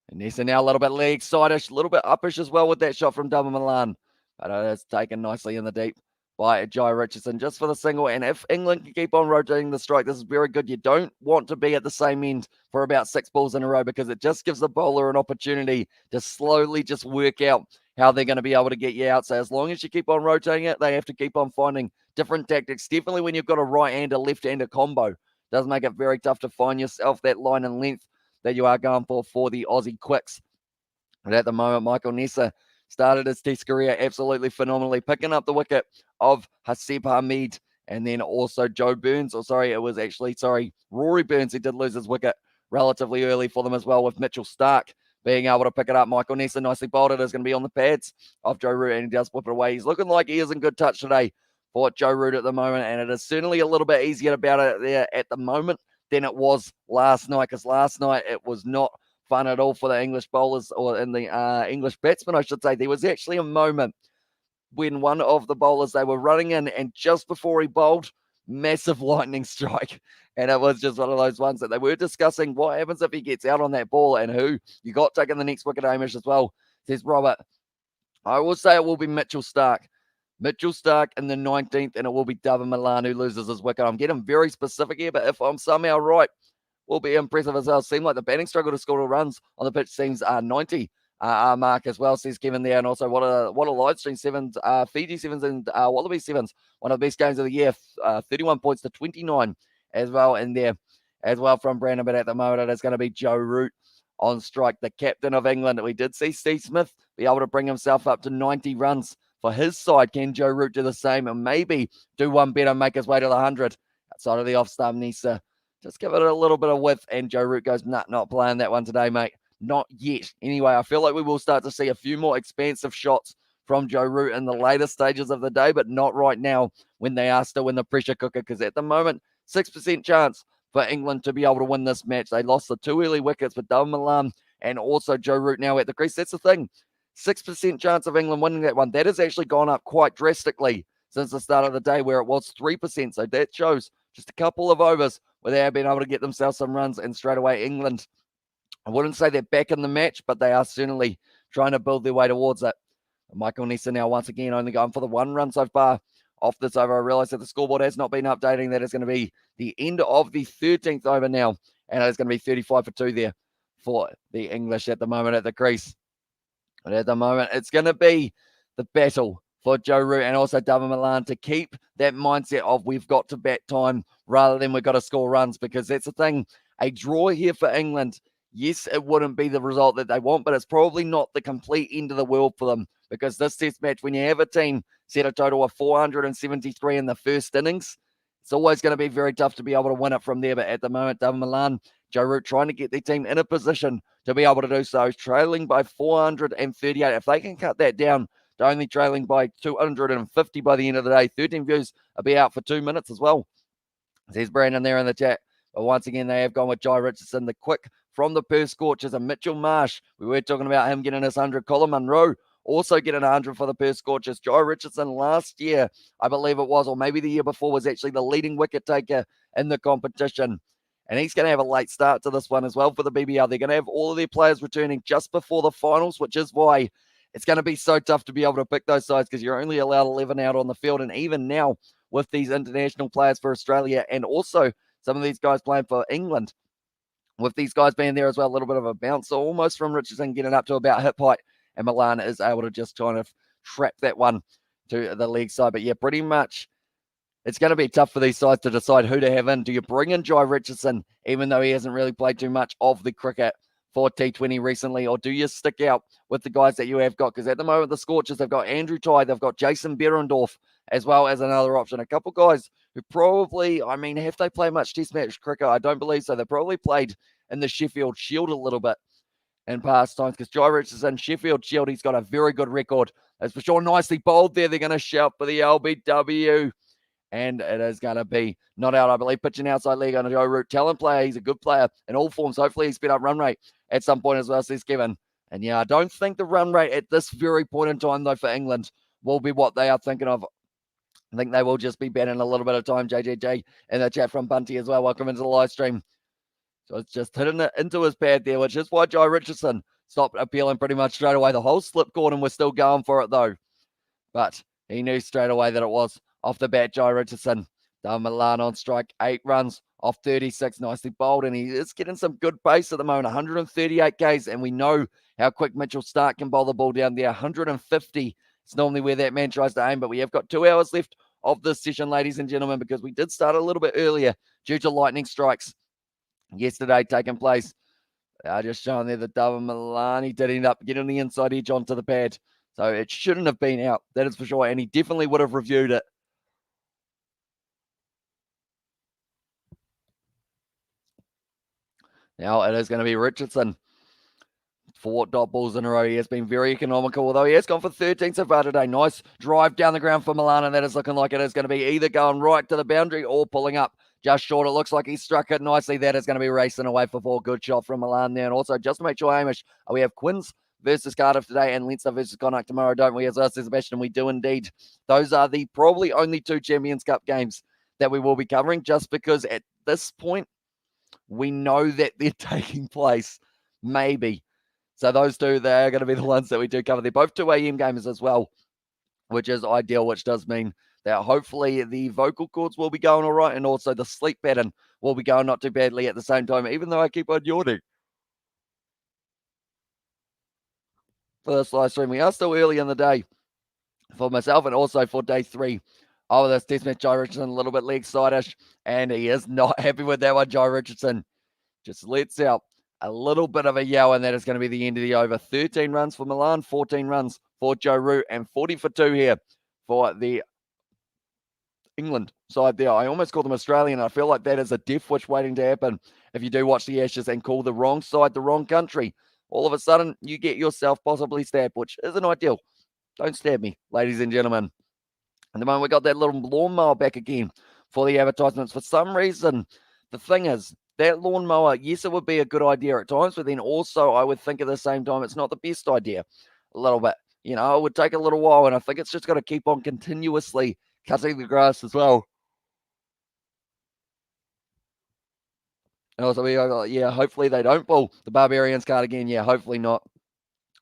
And Nessa now a little bit leg side-ish, a little bit uppish as well with that shot from David Milan. But it's taken nicely in the deep by Jai Richardson just for the single. And if England can keep on rotating the strike, this is very good. You don't want to be at the same end for about 6 balls in a row, because it just gives the bowler an opportunity to slowly just work out how they're going to be able to get you out. So as long as you keep on rotating it, they have to keep on finding different tactics. Definitely when you've got a right-hander, left-hander combo, it does make it very tough to find yourself that line and length that you are going for the Aussie quicks. And at the moment, Michael Nessa started his test career absolutely phenomenally, picking up the wicket of Hasib Hamid, and then also Rory Burns. Rory Burns, who did lose his wicket relatively early for them as well, with Mitchell Starc being able to pick it up. Michael Nessa nicely bowled it, is going to be on the pads of Joe Root, and he does whip it away. He's looking like he is in good touch today for Joe Root at the moment, and it is certainly a little bit easier about it there at the moment than it was last night, because last night it was not fun at all for the English bowlers, or in the English batsmen, I should say. There was actually a moment when one of the bowlers, they were running in, and just before he bowled, massive lightning strike. And it was just one of those ones that they were discussing what happens if he gets out on that ball, and who you got taking the next wicket, Hamish, as well, says Robert. I will say it will be Mitchell Starc. Mitchell Starc in the 19th, and it will be David Milan who loses his wicket. I'm getting very specific here, but if I'm somehow right, will be impressive as well. Seemed like the batting struggle to score runs on the pitch seems 90 mark as well, says Kevin there. And also what a live stream sevens, Fiji sevens and Wallaby sevens, one of the best games of the year, 31 points to 29 as well in there as well from Brandon. But at the moment, it is going to be Joe Root on strike, the captain of England. We did see Steve Smith be able to bring himself up to 90 runs for his side. Can Joe Root do the same, and maybe do one better, make his way to the 100 outside of the off-stump? Nessa just give it a little bit of width, and Joe Root goes, nah, not playing that one today, mate. Not yet. Anyway, I feel like we will start to see a few more expansive shots from Joe Root in the later stages of the day, but not right now when they are still in the pressure cooker, because at the moment, 6% chance for England to be able to win this match. They lost the 2 early wickets with David Milan and also Joe Root now at the crease. That's the thing. 6% chance of England winning that one. That has actually gone up quite drastically since the start of the day, where it was 3%. So that shows just a couple of overs where they have been able to get themselves some runs, and straight away England, I wouldn't say they're back in the match, but they are certainly trying to build their way towards it. Michael Nessa now once again only going for the 1 run so far off this over. I realise that the scoreboard has not been updating. That is going to be the end of the 13th over now, and it's going to be 35 for 2 there for the English at the moment at the crease. But at the moment, it's going to be the battle for Joe Root and also David Milan to keep that mindset of we've got to bat time rather than we've got to score runs, because that's the thing. A draw here for England, yes, it wouldn't be the result that they want, but it's probably not the complete end of the world for them, because this test match, when you have a team set a total of 473 in the first innings, it's always going to be very tough to be able to win it from there. But at the moment, David Milan, Joe Root trying to get their team in a position to be able to do so, trailing by 438. If they can cut that down to only trailing by 250 by the end of the day, 13 views will be out for 2 minutes as well. There's Brandon there in the chat. But once again, they have gone with Jai Richardson, the quick from the Perth Scorchers, and Mitchell Marsh. We were talking about him getting his 100. Colin Munro also getting 100 for the Perth Scorchers. Jai Richardson last year, I believe it was, or maybe the year before, was actually the leading wicket taker in the competition. And he's going to have a late start to this one as well for the BBL. They're going to have all of their players returning just before the finals, which is why it's going to be so tough to be able to pick those sides, because you're only allowed 11 out on the field. And even now, with these international players for Australia and also some of these guys playing for England, with these guys being there as well, a little bit of a bounce, so almost from Richardson getting up to about hip height, and Milan is able to just kind of trap that one to the leg side. But yeah, pretty much it's going to be tough for these sides to decide who to have in. Do you bring in Jai Richardson, even though he hasn't really played too much of the cricket for T20 recently, or do you stick out with the guys that you have got? Because at the moment, the Scorchers, they've got Andrew Tye, they've got Jason Behrendorff as well as another option. A couple guys who probably, I mean, have they played much test match cricket? I don't believe so. They probably played in the Sheffield Shield a little bit in past times, because Jai Richardson, Sheffield Shield, he's got a very good record. That's for sure. Nicely bowled there. They're going to shout for the LBW. And it is going to be not out, I believe. Pitching outside leg on a Joe Root. Talent player. He's a good player in all forms. Hopefully he sped up run rate at some point as well, says Kevin. And yeah, I don't think the run rate at this very point in time, though, for England will be what they are thinking of. I think they will just be batting a little bit of time. JJJ in the chat from Bunty as well. Welcome into the live stream. So it's just hitting it into his pad there, which is why Jai Richardson stopped appealing pretty much straight away. The whole slip caught and we're still going for it, though. But he knew straight away that it was off the bat. Jai Richardson, David Milan on strike, 8 runs off 36, nicely bowled, and he is getting some good pace at the moment, 138 Ks, and we know how quick Mitchell Starc can bowl the ball down there. 150 is normally where that man tries to aim, but we have got 2 hours left of this session, ladies and gentlemen, because we did start a little bit earlier due to lightning strikes yesterday taking place. Just showing there that David Milan, he did end up getting the inside edge onto the pad. So it shouldn't have been out, that is for sure, and he definitely would have reviewed it. Now it is going to be Richardson. 4 dot balls in a row. He has been very economical, although he has gone for 13 so far today. Nice drive down the ground for Milan, and that is looking like it is going to be either going right to the boundary or pulling up just short. It looks like he struck it nicely. That is going to be racing away for 4. Good shot from Milan there. And also, just to make sure, Hamish, we have Quins versus Cardiff today and Leinster versus Connacht tomorrow, don't we? As I said, Sebastian, we do indeed. Those are the probably only 2 Champions Cup games that we will be covering, just because at this point, we know that they're taking place, maybe. So those 2, they are going to be the ones that we do cover. They're both 2 AM gamers as well, which is ideal, which does mean that hopefully the vocal cords will be going all right, and also the sleep pattern will be going not too badly at the same time, even though I keep on yawning for this live stream. We are still early in the day for myself and also for day 3 of this test match. Jai Richardson a little bit leg side-ish, and he is not happy with that one. Jai Richardson just lets out a little bit of a yell, and that is going to be the end of the over. 13 runs for Milan, 14 runs for Joe Root, and 40 for 2 here for the England side there. I almost call them Australian. I feel like that is a death wish waiting to happen if you do watch the Ashes and call the wrong side the wrong country. All of a sudden, you get yourself possibly stabbed, which isn't ideal. Don't stab me, ladies and gentlemen. At the moment, we got that little lawnmower back again for the advertisements. For some reason, the thing is, that lawnmower, yes, it would be a good idea at times, but then also I would think at the same time it's not the best idea a little bit. It would take a little while, and I think it's just got to keep on continuously cutting the grass as well. And also, hopefully they don't pull the Barbarians card again. Yeah, hopefully not.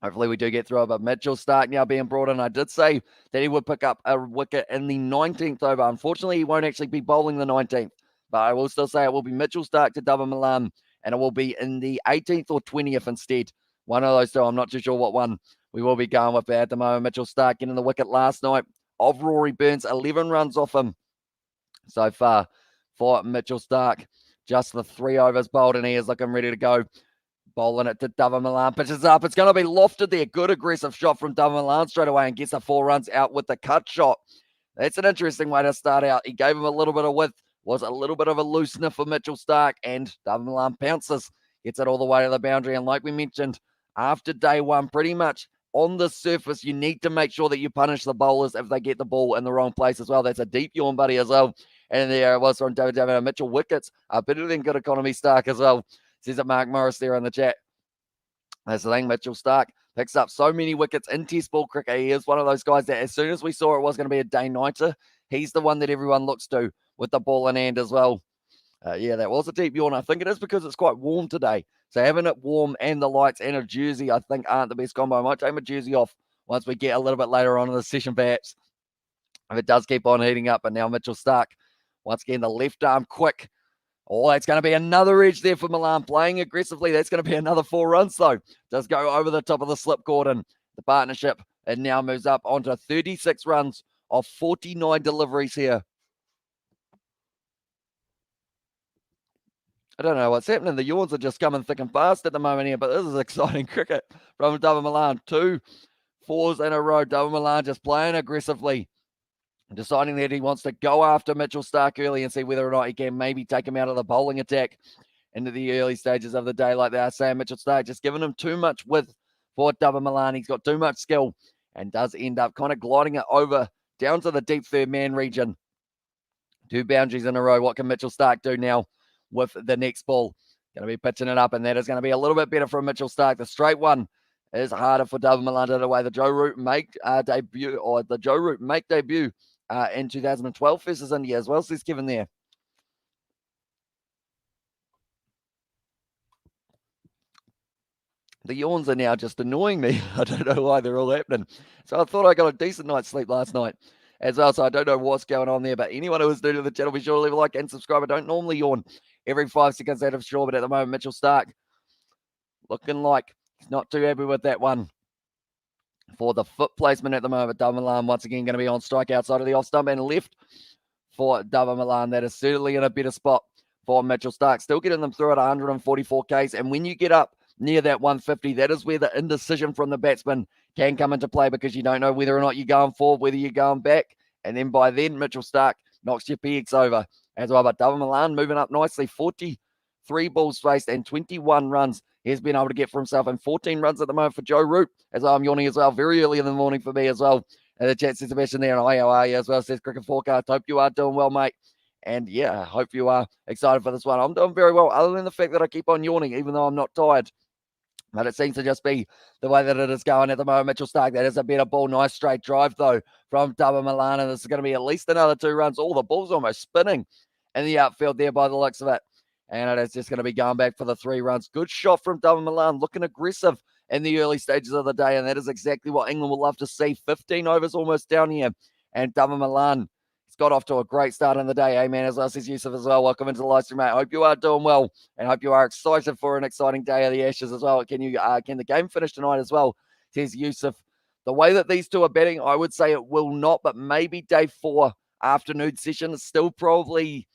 Hopefully we do get through it. But Mitchell Stark now being brought in. I did say that he would pick up a wicket in the 19th over. Unfortunately, he won't actually be bowling the 19th. But I will still say it will be Mitchell Stark to Dava Milan, and it will be in the 18th or 20th instead. One of those two. I'm not too sure what one we will be going with. But at the moment, Mitchell Stark getting the wicket last night of Rory Burns. 11 runs off him so far for Mitchell Stark. Just the 3 overs bowled, and he is looking ready to go. Bowling it to Dava Milan. Pitches up. It's going to be lofted there. Good aggressive shot from Dava Milan straight away and gets the 4 runs out with the cut shot. That's an interesting way to start out. He gave him a little bit of width. Was a little bit of a loosener for Mitchell Stark, and Dava Milan pounces. Gets it all the way to the boundary. And like we mentioned, after day one, pretty much on the surface, you need to make sure that you punish the bowlers if they get the ball in the wrong place as well. That's a deep yawn, buddy, as well. And there it was from David Mitchell. Wickets are better than good economy Stark as well. Says it Mark Morris there in the chat. That's the thing. Mitchell Stark picks up so many wickets in Test ball cricket. He is one of those guys that as soon as we saw it was going to be a day-nighter, he's the one that everyone looks to with the ball in hand as well. That was a deep yawn. I think it is because it's quite warm today. So having it warm and the lights and a jersey, I think, aren't the best combo. I might take my jersey off once we get a little bit later on in the session, perhaps, if it does keep on heating up. And now Mitchell Stark, once again, the left arm quick. Oh, that's going to be another edge there for Milan, playing aggressively. That's going to be another 4 runs, though. Does go over the top of the slip cordon. The partnership, it now moves up onto 36 runs of 49 deliveries here. I don't know what's happening. The yawns are just coming thick and fast at the moment here, but this is exciting cricket from Dava Milan. 2 4s in a row. Dava Milan just playing aggressively, deciding that he wants to go after Mitchell Stark early and see whether or not he can maybe take him out of the bowling attack into the early stages of the day, like they are saying. Mitchell Stark just giving him too much width for Dava Milan. He's got too much skill and does end up kind of gliding it over down to the deep third man region. 2 boundaries in a row. What can Mitchell Stark do now with the next ball? Going to be pitching it up, and that is going to be a little bit better from Mitchell Stark. The straight one is harder for Dava Milan to away. The Joe Root make debut in 2012 versus India as well, says Kevin there. The yawns are now just annoying me. I don't know why they're all happening. So I thought I got a decent night's sleep last night as well, so I don't know what's going on there. But anyone who is new to the channel, be sure to leave a like and subscribe. I don't normally yawn every 5 seconds out of sure, but at the moment, Mitchell Stark looking like he's not too happy with that one. For the foot placement at the moment, Dava Milan once again going to be on strike outside of the off stump and left for Dava Milan. That is certainly in a better spot for Mitchell Stark. Still getting them through at 144 Ks. And when you get up near that 150, that is where the indecision from the batsman can come into play, because you don't know whether or not you're going forward, whether you're going back. And then by then, Mitchell Stark knocks your PX over as well. But Dava Milan moving up nicely, 43 balls faced and 21 runs he's been able to get for himself, and 14 runs at the moment for Joe Root, as I'm yawning as well, very early in the morning for me as well. And the chat says Sebastian there, and hi, how are you as well, says Cricket Forecast. Hope you are doing well, mate. And yeah, I hope you are excited for this one. I'm doing very well, other than the fact that I keep on yawning, even though I'm not tired. But it seems to just be the way that it is going at the moment. Mitchell Stark, that is a better ball. Nice straight drive, though, from Dava Milan. And this is going to be at least another 2 runs. Oh, the ball's almost spinning in the outfield there by the looks of it. And it is just going to be going back for the 3 runs. Good shot from Dava Milan, looking aggressive in the early stages of the day. And that is exactly what England will love to see. 15 overs almost down here. And Dava Milan has got off to a great start in the day. Hey, man, as well says Yusuf as well. Welcome into the live stream, mate. I hope you are doing well. And hope you are excited for an exciting day of the Ashes as well. Can the game finish tonight as well? Says Yusuf. The way that these two are betting, I would say it will not. But maybe day 4 afternoon session is still probably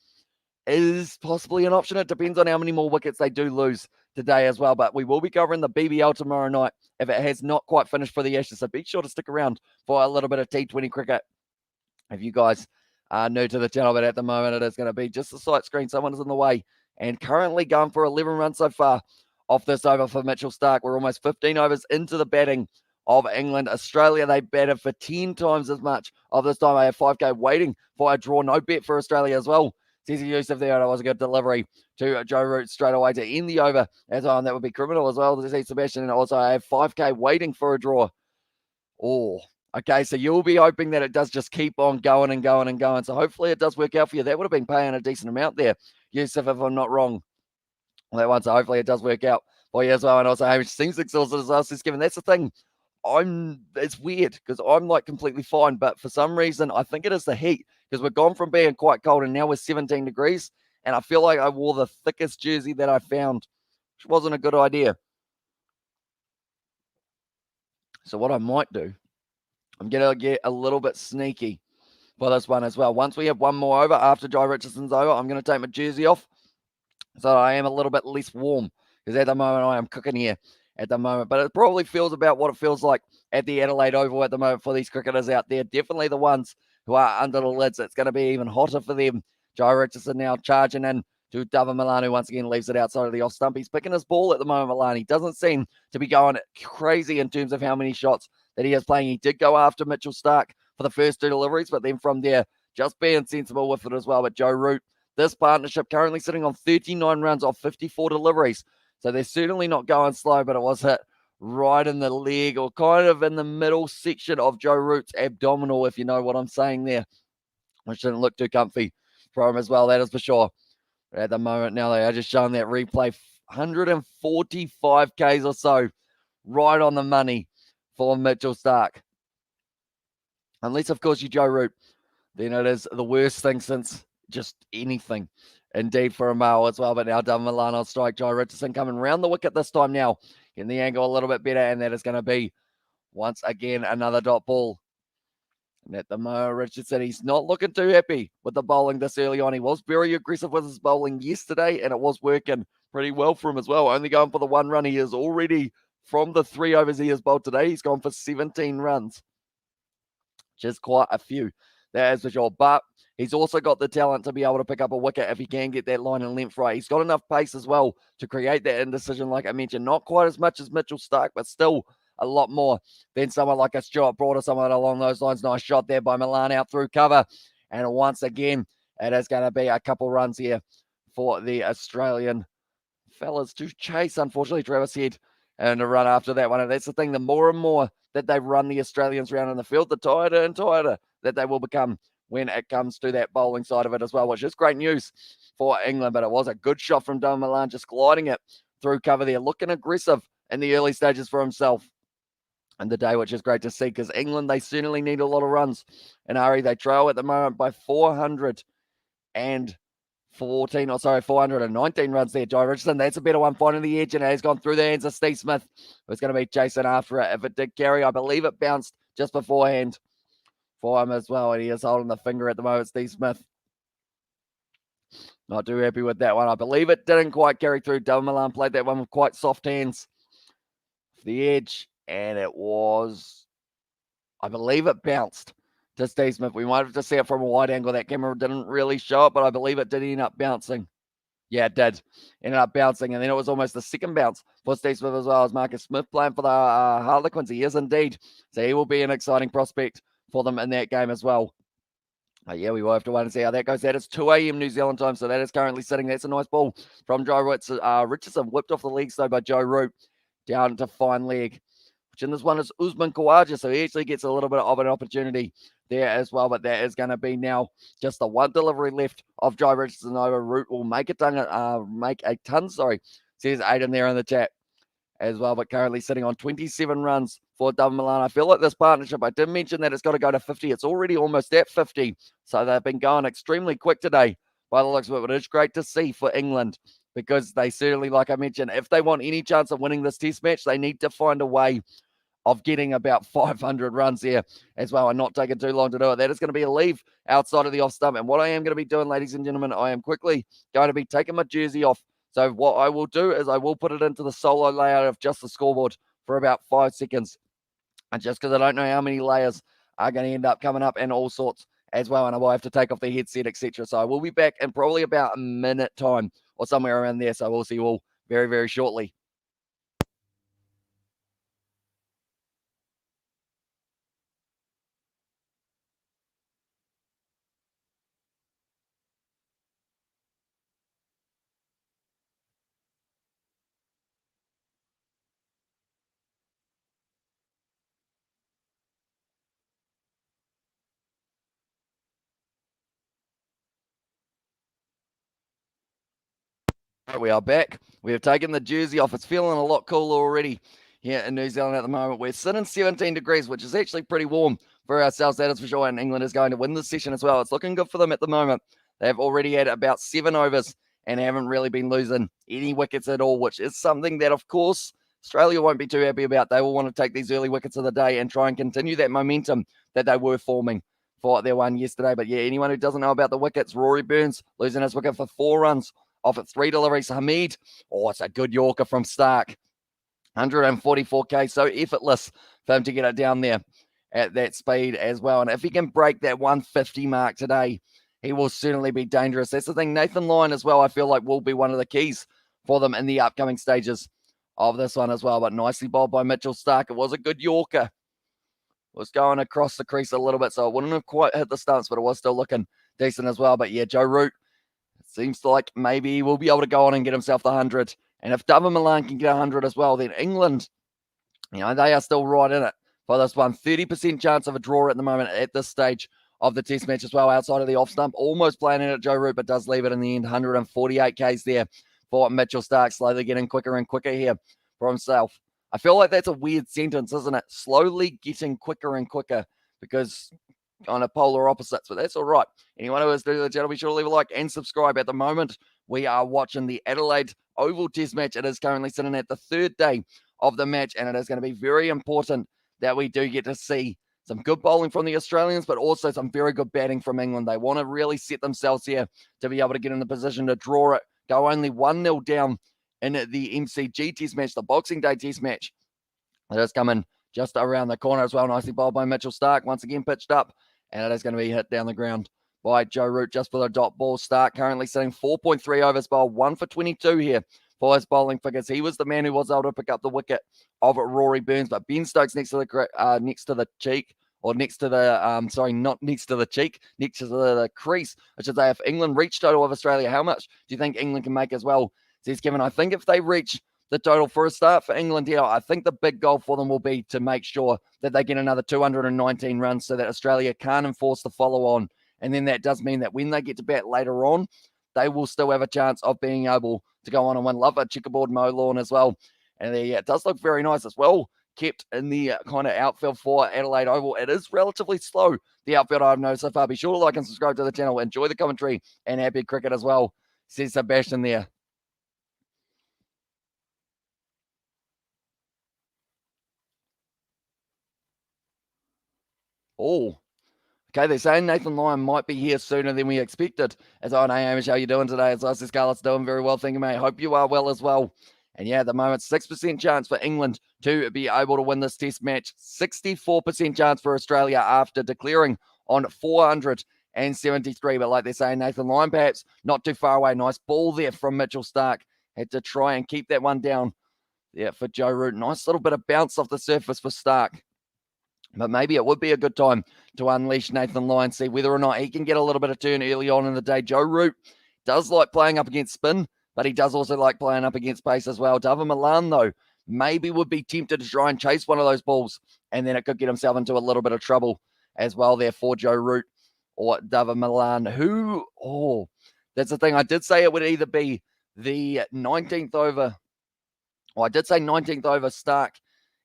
is possibly an option. It depends on how many more wickets they do lose today as well. But we will be covering the BBL tomorrow night if it has not quite finished for the Ashes. So be sure to stick around for a little bit of T20 cricket if you guys are new to the channel. But at the moment, it is going to be just a sight screen. Someone is in the way, and currently going for 11 runs so far off this over for Mitchell Stark. We're almost 15 overs into the batting of England. Australia, they batted for 10 times as much of this time. I have 5K waiting for a draw. No bet for Australia as well, Cesar Yusuf there, and it was a good delivery to Joe Root straight away to end the over as well, and that would be criminal as well to see Sebastian, and also I have 5K waiting for a draw. Oh, okay, so you'll be hoping that it does just keep on going and going and going, so hopefully it does work out for you. That would have been paying a decent amount there, Yusuf, if I'm not wrong, that one, so hopefully it does work out for you as well, and also Hamish seems exhausted as well, so Kevin, that's the thing. It's weird because I'm like completely fine, but for some reason I think it is the heat because we've gone from being quite cold and now we're 17 degrees, and I feel like I wore the thickest jersey that I found, which wasn't a good idea. So what I might do, I'm gonna get a little bit sneaky for this one as well. Once we have one more over after Jai Richardson's over, I'm gonna take my jersey off so I am a little bit less warm because at the moment I am cooking here at the moment, but it probably feels about what it feels like at the Adelaide Oval at the moment for these cricketers out there. Definitely the ones who are under the lids. It's going to be even hotter for them. Jai Richardson now charging in to Dava Milano, once again leaves it outside of the off stump. He's picking his ball at the moment, Milano. He doesn't seem to be going crazy in terms of how many shots that he is playing. He did go after Mitchell Starc for the first two deliveries, but then from there, just being sensible with it as well. But Joe Root, this partnership currently sitting on 39 runs off 54 deliveries. So they're certainly not going slow, but it was hit right in the leg or kind of in the middle section of Joe Root's abdominal, if you know what I'm saying there, which didn't look too comfy for him as well, that is for sure. But at the moment now, they are just showing that replay 145 Ks or so, right on the money for Mitchell Starc. Unless, of course, you Joe Root, then it is the worst thing since just anything, indeed, for a male as well. But now Dava Milano on strike. Jai Richardson coming round the wicket this time now, getting the angle a little bit better, and that is going to be, once again, another dot ball. And at the moment, Richardson, he's not looking too happy with the bowling this early on. He was very aggressive with his bowling yesterday, and it was working pretty well for him as well. Only going for the 1 run. He is already, from the 3 overs he has bowled today, he's gone for 17 runs, which is quite a few. That is for sure. But he's also got the talent to be able to pick up a wicket if he can get that line and length right. He's got enough pace as well to create that indecision, like I mentioned. Not quite as much as Mitchell Starc, but still a lot more than someone like a Stuart Broad or someone along those lines. Nice shot there by Milan out through cover. And once again, it is going to be a couple runs here for the Australian fellas to chase, unfortunately, Travis Head, and to run after that one. And that's the thing, the more and more that they run the Australians around in the field, the tighter and tighter that they will become when it comes to that bowling side of it as well, which is great news for England. But it was a good shot from Dava Milano, just gliding it through cover there, looking aggressive in the early stages for himself in the day, which is great to see because England, they certainly need a lot of runs. And Ari, they trail at the moment by 419 runs there. Jai Richardson, that's a better one, finding the edge, and it has gone through the hands of Steve Smith, who's going to be chasing after it. If it did carry, I believe it bounced just beforehand for him as well, and he is holding the finger at the moment, Steve Smith. Not too happy with that one. I believe it didn't quite carry through. Dava Milano played that one with quite soft hands for the edge, and it was, I believe it bounced to Steve Smith. We might have to see it from a wide angle. That camera didn't really show it, but I believe it did end up bouncing. Yeah, it did. Ended up bouncing, and then it was almost the second bounce for Steve Smith as well as Marcus Smith playing for the Harlequins. He is indeed. So he will be an exciting prospect for them in that game as well. Yeah, we will have to wait and see how that goes. That is 2 a.m. New Zealand time, so that is currently sitting. That's a nice ball from Joe Richardson, whipped off the legs, though, by Joe Root, down to fine leg. Which in this one is Usman Khawaja, so he actually gets a little bit of an opportunity there as well, but that is going to be now just the one delivery left of Joe Richardson over. Root will make a ton, says Aiden there in the chat as well, but currently sitting on 27 runs for Dava Milano. I feel like this partnership, I did mention that it's got to go to 50. It's already almost at 50, so they've been going extremely quick today by the looks of it, but it's great to see for England because they certainly, like I mentioned, if they want any chance of winning this test match, they need to find a way of getting about 500 runs here as well and not taking too long to do it. That is going to be a leave outside of the off stump. And what I am going to be doing, ladies and gentlemen, I am quickly going to be taking my jersey off. So what I will do is I will put it into the solo layout of just the scoreboard for about 5 seconds. And just because I don't know how many layers are going to end up coming up and all sorts as well. And I will have to take off the headset, etc. So I will be back in probably about a minute time or somewhere around there. So we'll see you all very, very shortly. We are back. We have taken the jersey off. It's feeling a lot cooler already here in New Zealand at the moment. We're sitting 17 degrees, which is actually pretty warm for ourselves, that is for sure. And England is going to win this session as well. It's looking good for them at the moment. They've already had about 7 overs and haven't really been losing any wickets at all, which is something that, of course, Australia won't be too happy about. They will want to take these early wickets of the day and try and continue that momentum that they were forming for their one yesterday. But yeah, anyone who doesn't know about the wickets, Rory Burns losing his wicket for 4 runs off at 3 deliveries. Hamid, it's a good Yorker from Stark. 144k, so effortless for him to get it down there at that speed as well. And if he can break that 150 mark today, he will certainly be dangerous. That's the thing. Nathan Lyon as well, I feel like will be one of the keys for them in the upcoming stages of this one as well. But nicely bowled by Mitchell Stark. It was a good Yorker. It was going across the crease a little bit, so it wouldn't have quite hit the stumps, but it was still looking decent as well. But yeah, Joe Root, it seems like maybe he will be able to go on and get himself the 100. And if Dava Milan can get 100 as well, then England, they are still right in it for this one. 30% chance of a draw at the moment at this stage of the test match as well, outside of the off stump. Almost playing in at Joe Root, but does leave it in the end. 148 Ks there for Mitchell Stark, slowly getting quicker and quicker here for himself. I feel like that's a weird sentence, isn't it? Slowly getting quicker and quicker, because kind of polar opposites, but that's all right. Anyone who is new to the channel, be sure to leave a like and subscribe. At the moment, we are watching the Adelaide Oval Test match. It is currently sitting at the 3rd day of the match, and it is going to be very important that we do get to see some good bowling from the Australians, but also some very good batting from England. They want to really set themselves here to be able to get in the position to draw it, go only 1-0 down in the MCG Test match, the Boxing Day Test match. It is coming just around the corner as well. Nicely bowled by Mitchell Stark, once again pitched up, and it is going to be hit down the ground by Joe Root just for the dot ball. Stark currently sitting 4.3 overs bowled, 1 for 22 here for his bowling figures. He was the man who was able to pick up the wicket of Rory Burns, but Ben Stokes next to the cheek, or next to the, not next to the cheek, next to the crease, I should say. If England reach total of Australia, how much do you think England can make as well? Says Kevin, I think if they reach the total for a start for England here, I think the big goal for them will be to make sure that they get another 219 runs so that Australia can't enforce the follow-on. And then that does mean that when they get to bat later on, they will still have a chance of being able to go on and win. Love a checkerboard Mo lawn as well. And it does look very nice as well, kept in the kind of outfield for Adelaide Oval. It is relatively slow, the outfield I've noticed so far. Be sure to like and subscribe to the channel. Enjoy the commentary and happy cricket as well, says Sebastian there. Oh, okay, they're saying Nathan Lyon might be here sooner than we expected. As I know, Hamish, how you doing today? As I said, Scarlett's doing very well, thank you, mate. Hope you are well as well. And yeah, at the moment, 6% chance for England to be able to win this test match. 64% chance for Australia after declaring on 473. But like they're saying, Nathan Lyon perhaps not too far away. Nice ball there from Mitchell Stark. Had to try and keep that one down. Yeah, for Joe Root. Nice little bit of bounce off the surface for Stark. But maybe it would be a good time to unleash Nathan Lyon, see whether or not he can get a little bit of turn early on in the day. Joe Root does like playing up against spin, but he does also like playing up against pace as well. Dava Milan, though, maybe would be tempted to try and chase one of those balls, and then it could get himself into a little bit of trouble as well there for Joe Root or Dava Milan, who, that's the thing. I did say it would either be the 19th over, I did say 19th over Stark,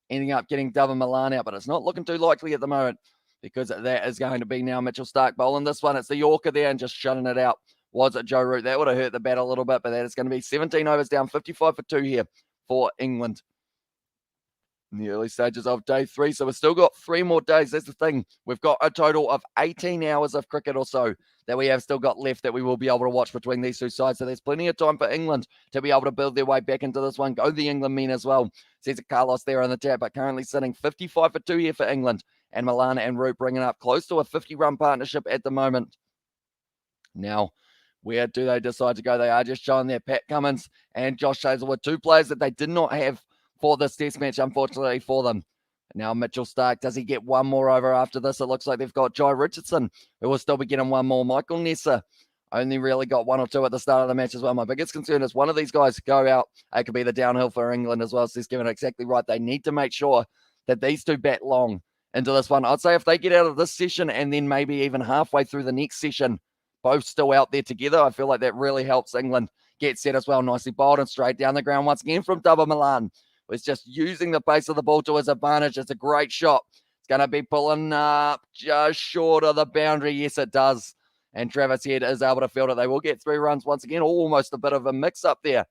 ending up getting Dava Milan out, but it's not looking too likely at the moment because that is going to be now Mitchell Stark bowling this one. It's the Yorker there and just shutting it out. Was it Joe Root? That would have hurt the bat a little bit, but that is going to be 17 overs down, 55 for 2 here for England in the early stages of day 3. So we've still got 3 more days. That's the thing. We've got a total of 18 hours of cricket or so that we have still got left that we will be able to watch between these two sides. So there's plenty of time for England to be able to build their way back into this one. Go the England men as well. Says Carlos there on the tab, but currently sitting 55 for 2 here for England. And Milan and Root bringing up close to a 50-run partnership at the moment. Now, where do they decide to go? They are just showing there Pat Cummins and Josh Hazlewood, 2 players that they did not have for this test match, unfortunately for them. Now Mitchell Stark, does he get one more over after this? It looks like they've got Jai Richardson, who will still be getting one more. Michael Nessa only really got 1 or 2 at the start of the match as well. My biggest concern is one of these guys go out. It could be the downhill for England as well. So he's given it exactly right. They need to make sure that these 2 bat long into this one. I'd say if they get out of this session and then maybe even halfway through the next session, both still out there together, I feel like that really helps England get set as well. Nicely bowled and straight down the ground once again from Double Milan. Was just using the pace of the ball to his advantage. It's a great shot. It's going to be pulling up just short of the boundary. Yes, it does. And Travis Head is able to field it. They will get 3 runs once again. Almost a bit of a mix-up there.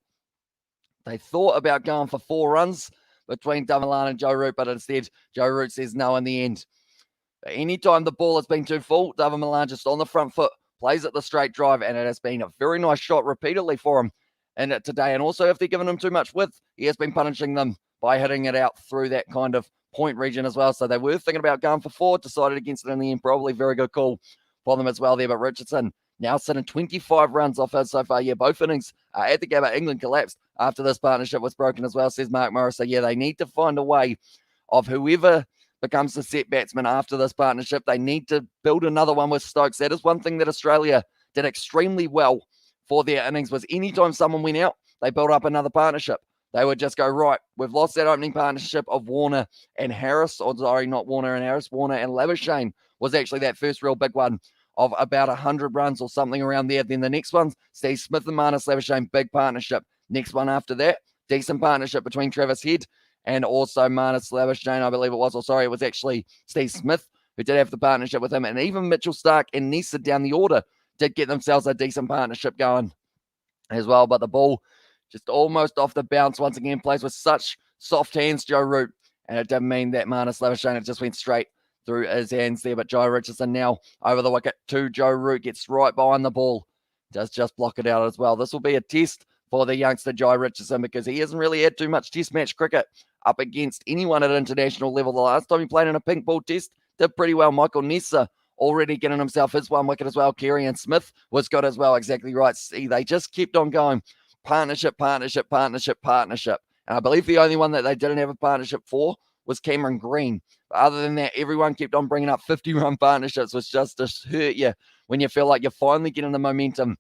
They thought about going for 4 runs between Damalan and Joe Root, but instead Joe Root says no in the end. But anytime the ball has been too full, Damalan just on the front foot plays at the straight drive, and it has been a very nice shot repeatedly for him in it today. And also, if they're giving him too much width, he has been punishing them by hitting it out through that kind of point region as well. So they were thinking about going for 4, decided against it in the end. Probably very good call for them as well there. But Richardson now sitting 25 runs off his so far. Yeah, both innings at the Gabba. England collapsed after this partnership was broken as well, says Mark Morris. So yeah, they need to find a way of whoever becomes the set batsman after this partnership. They need to build another one with Stokes. That is one thing that Australia did extremely well for their innings, was anytime someone went out, they built up another partnership. They would just go, right, we've lost that opening partnership of Warner and Harris, or sorry, not Warner and Harris, Warner and Labuschagne was actually that first real big one of about 100 runs or something around there. Then the next one, Steve Smith and Marnus Labuschagne, big partnership. Next one after that, decent partnership between Travis Head and also Marnus Labuschagne, I believe it was. Or sorry, it was actually Steve Smith who did have the partnership with him. And even Mitchell Starc and Nessa down the order did get themselves a decent partnership going as well. But the ball just almost off the bounce once again, plays with such soft hands, Joe Root. And it didn't mean that Marnus Labuschagne, it just went straight through his hands there. But Joe Richardson now over the wicket to Joe Root, gets right behind the ball, does just block it out as well. This will be a test for the youngster Joe Richardson, because he hasn't really had too much test match cricket up against anyone at international level. The last time he played in a pink ball test, did pretty well. Michael Nessa already getting himself his 1 wicket as well. Kerry and Smith was good as well. Exactly right. See, they just kept on going. Partnership, partnership, partnership, partnership. And I believe the only one that they didn't have a partnership for was Cameron Green. But other than that, everyone kept on bringing up 50-run partnerships, which just hurt you when you feel like you're finally getting the momentum.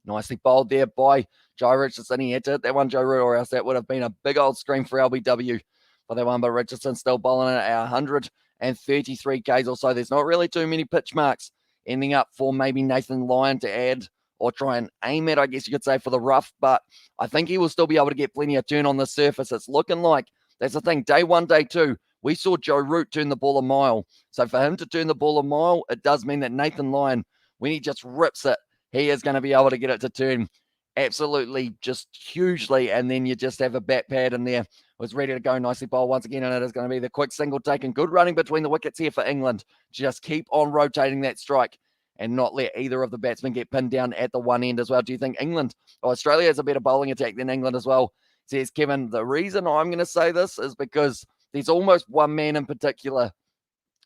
Nicely bowled there by Joe Richardson. He had to hit that one, Joe Root, or else that would have been a big old scream for LBW for that one. But Richardson still bowling it at 133 Ks or so. There's not really too many pitch marks ending up for maybe Nathan Lyon to add or try and aim at, I guess you could say, for the rough. But I think he will still be able to get plenty of turn on the surface. It's looking like, that's the thing, day 1, day 2, we saw Joe Root turn the ball a mile. So for him to turn the ball a mile, it does mean that Nathan Lyon, when he just rips it, he is going to be able to get it to turn absolutely just hugely. And then you just have a bat pad in there. Was ready to go. Nicely bowled once again. And it is going to be the quick single taken. Good running between the wickets here for England. Just keep on rotating that strike and not let either of the batsmen get pinned down at the one end as well. Do you think England or Australia has a better bowling attack than England as well? Says Kevin. The reason I'm going to say this is because there's almost one man in particular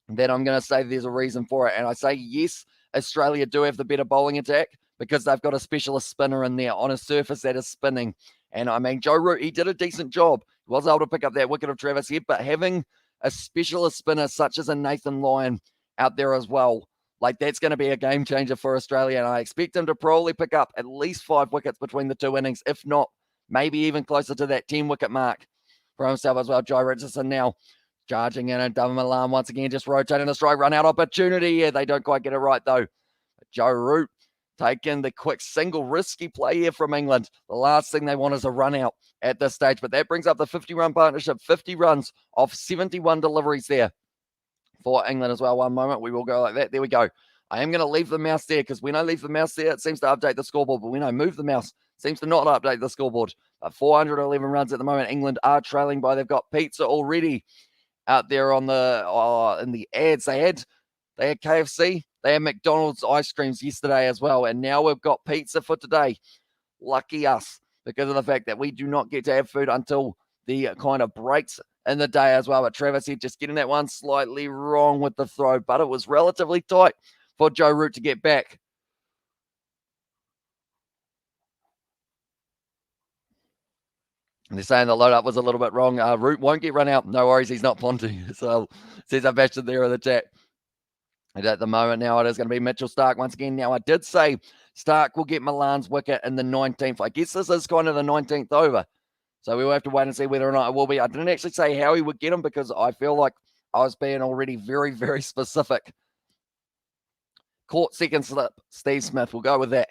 that I'm going to say there's a reason for it. And I say, yes, Australia do have the better bowling attack because they've got a specialist spinner in there on a surface that is spinning. And I mean, Joe Root, he did a decent job. He was able to pick up that wicket of Travis Head, but having a specialist spinner such as a Nathan Lyon out there as well, like that's going to be a game changer for Australia. And I expect him to probably pick up at least 5 wickets between the 2 innings, if not, maybe even closer to that 10-wicket mark for himself as well. Joe Richardson now charging in, and Double Milan once again just rotating the strike, run out opportunity. Yeah, they don't quite get it right though. Joe Root taking the quick single, risky play here from England. The last thing they want is a run out at this stage, but that brings up the 50-run partnership, 50 runs off 71 deliveries there for England as well. One moment, we will go like that. There we go. I am going to leave the mouse there because when I leave the mouse there, it seems to update the scoreboard, but when I move the mouse, it seems to not update the scoreboard. 411 runs at the moment. England are trailing by, they've got pizza already out there on the in the ads. They had KFC, they had McDonald's ice creams yesterday as well, and now we've got pizza for today. Lucky us, because of the fact that we do not get to have food until the kind of breaks in the day as well. But Travis Head just getting that one slightly wrong with the throw, but it was relatively tight for Joe Root to get back. And they're saying the load up was a little bit wrong. Root won't get run out. No worries, he's not Ponty. So says I bashed it there in the chat. And at the moment now, it is going to be Mitchell Starc once again. Now, I did say Starc will get Milan's wicket in the 19th. I guess this is kind of the 19th over. So we will have to wait and see whether or not it will be. I didn't actually say how he would get him because I feel like I was being already very, very specific. Caught second slip, Steve Smith. We'll go with that.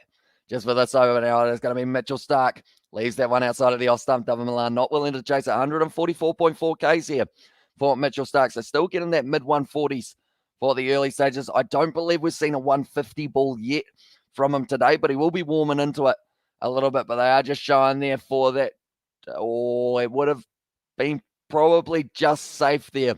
just for this over now. It's going to be Mitchell Starc. Leaves that one outside of the off stump. Double Milan not willing to chase 144.4 Ks here for Mitchell Starc. So still getting that mid 140s for the early stages. I don't believe we've seen a 150 ball yet from him today, but he will be warming into it a little bit. But they are just showing there for that. Oh, it would have been probably just safe there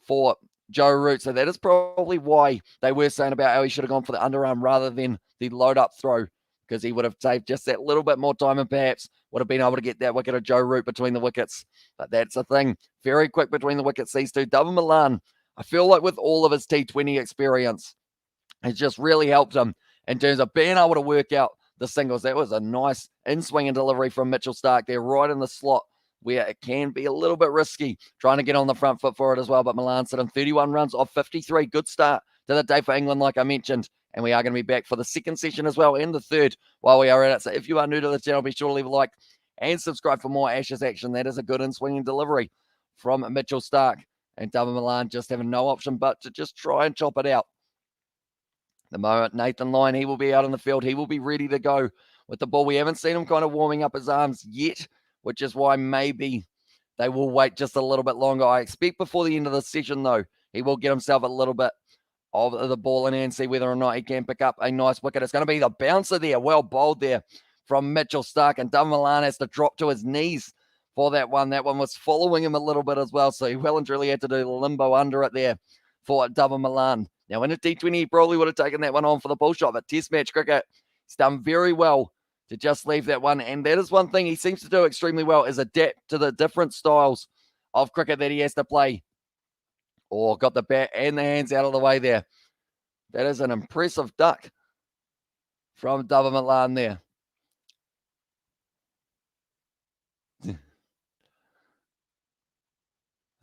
for Joe Root. So that is probably why they were saying about how he should have gone for the underarm rather than the load up throw, because he would have saved just that little bit more time and perhaps would have been able to get that wicket of Joe Root between the wickets. But that's the thing. Very quick between the wickets, these two. Double Milan, I feel like with all of his T20 experience, it's just really helped him in terms of being able to work out the singles. That was a nice in-swing and delivery from Mitchell Starc there, right in the slot where it can be a little bit risky trying to get on the front foot for it as well. But Milan sitting 31 runs off 53. Good start to the day for England, like I mentioned. And we are going to be back for the second session as well and the third while we are at it. So if you are new to the channel, be sure to leave a like and subscribe for more Ashes action. That is a good in-swing and delivery from Mitchell Starc. And Double Milan just having no option but to just try and chop it out. The moment Nathan Lyon, he will be out on the field. He will be ready to go with the ball. We haven't seen him kind of warming up his arms yet, which is why maybe they will wait just a little bit longer. I expect before the end of the session, though, he will get himself a little bit of the ball in hand, see whether or not he can pick up a nice wicket. It's going to be the bouncer there. Well bowled there from Mitchell Starc, and Double Milan has to drop to his knees for that one. That one was following him a little bit as well, so he well and truly had to do the limbo under it there for Double Milan. Now, in a T20, he probably would have taken that one on for the pull shot, but Test match cricket, he's done very well to just leave that one. And that is one thing he seems to do extremely well, is adapt to the different styles of cricket that he has to play. Oh, got the bat and the hands out of the way there. That is an impressive duck from Double Milan there.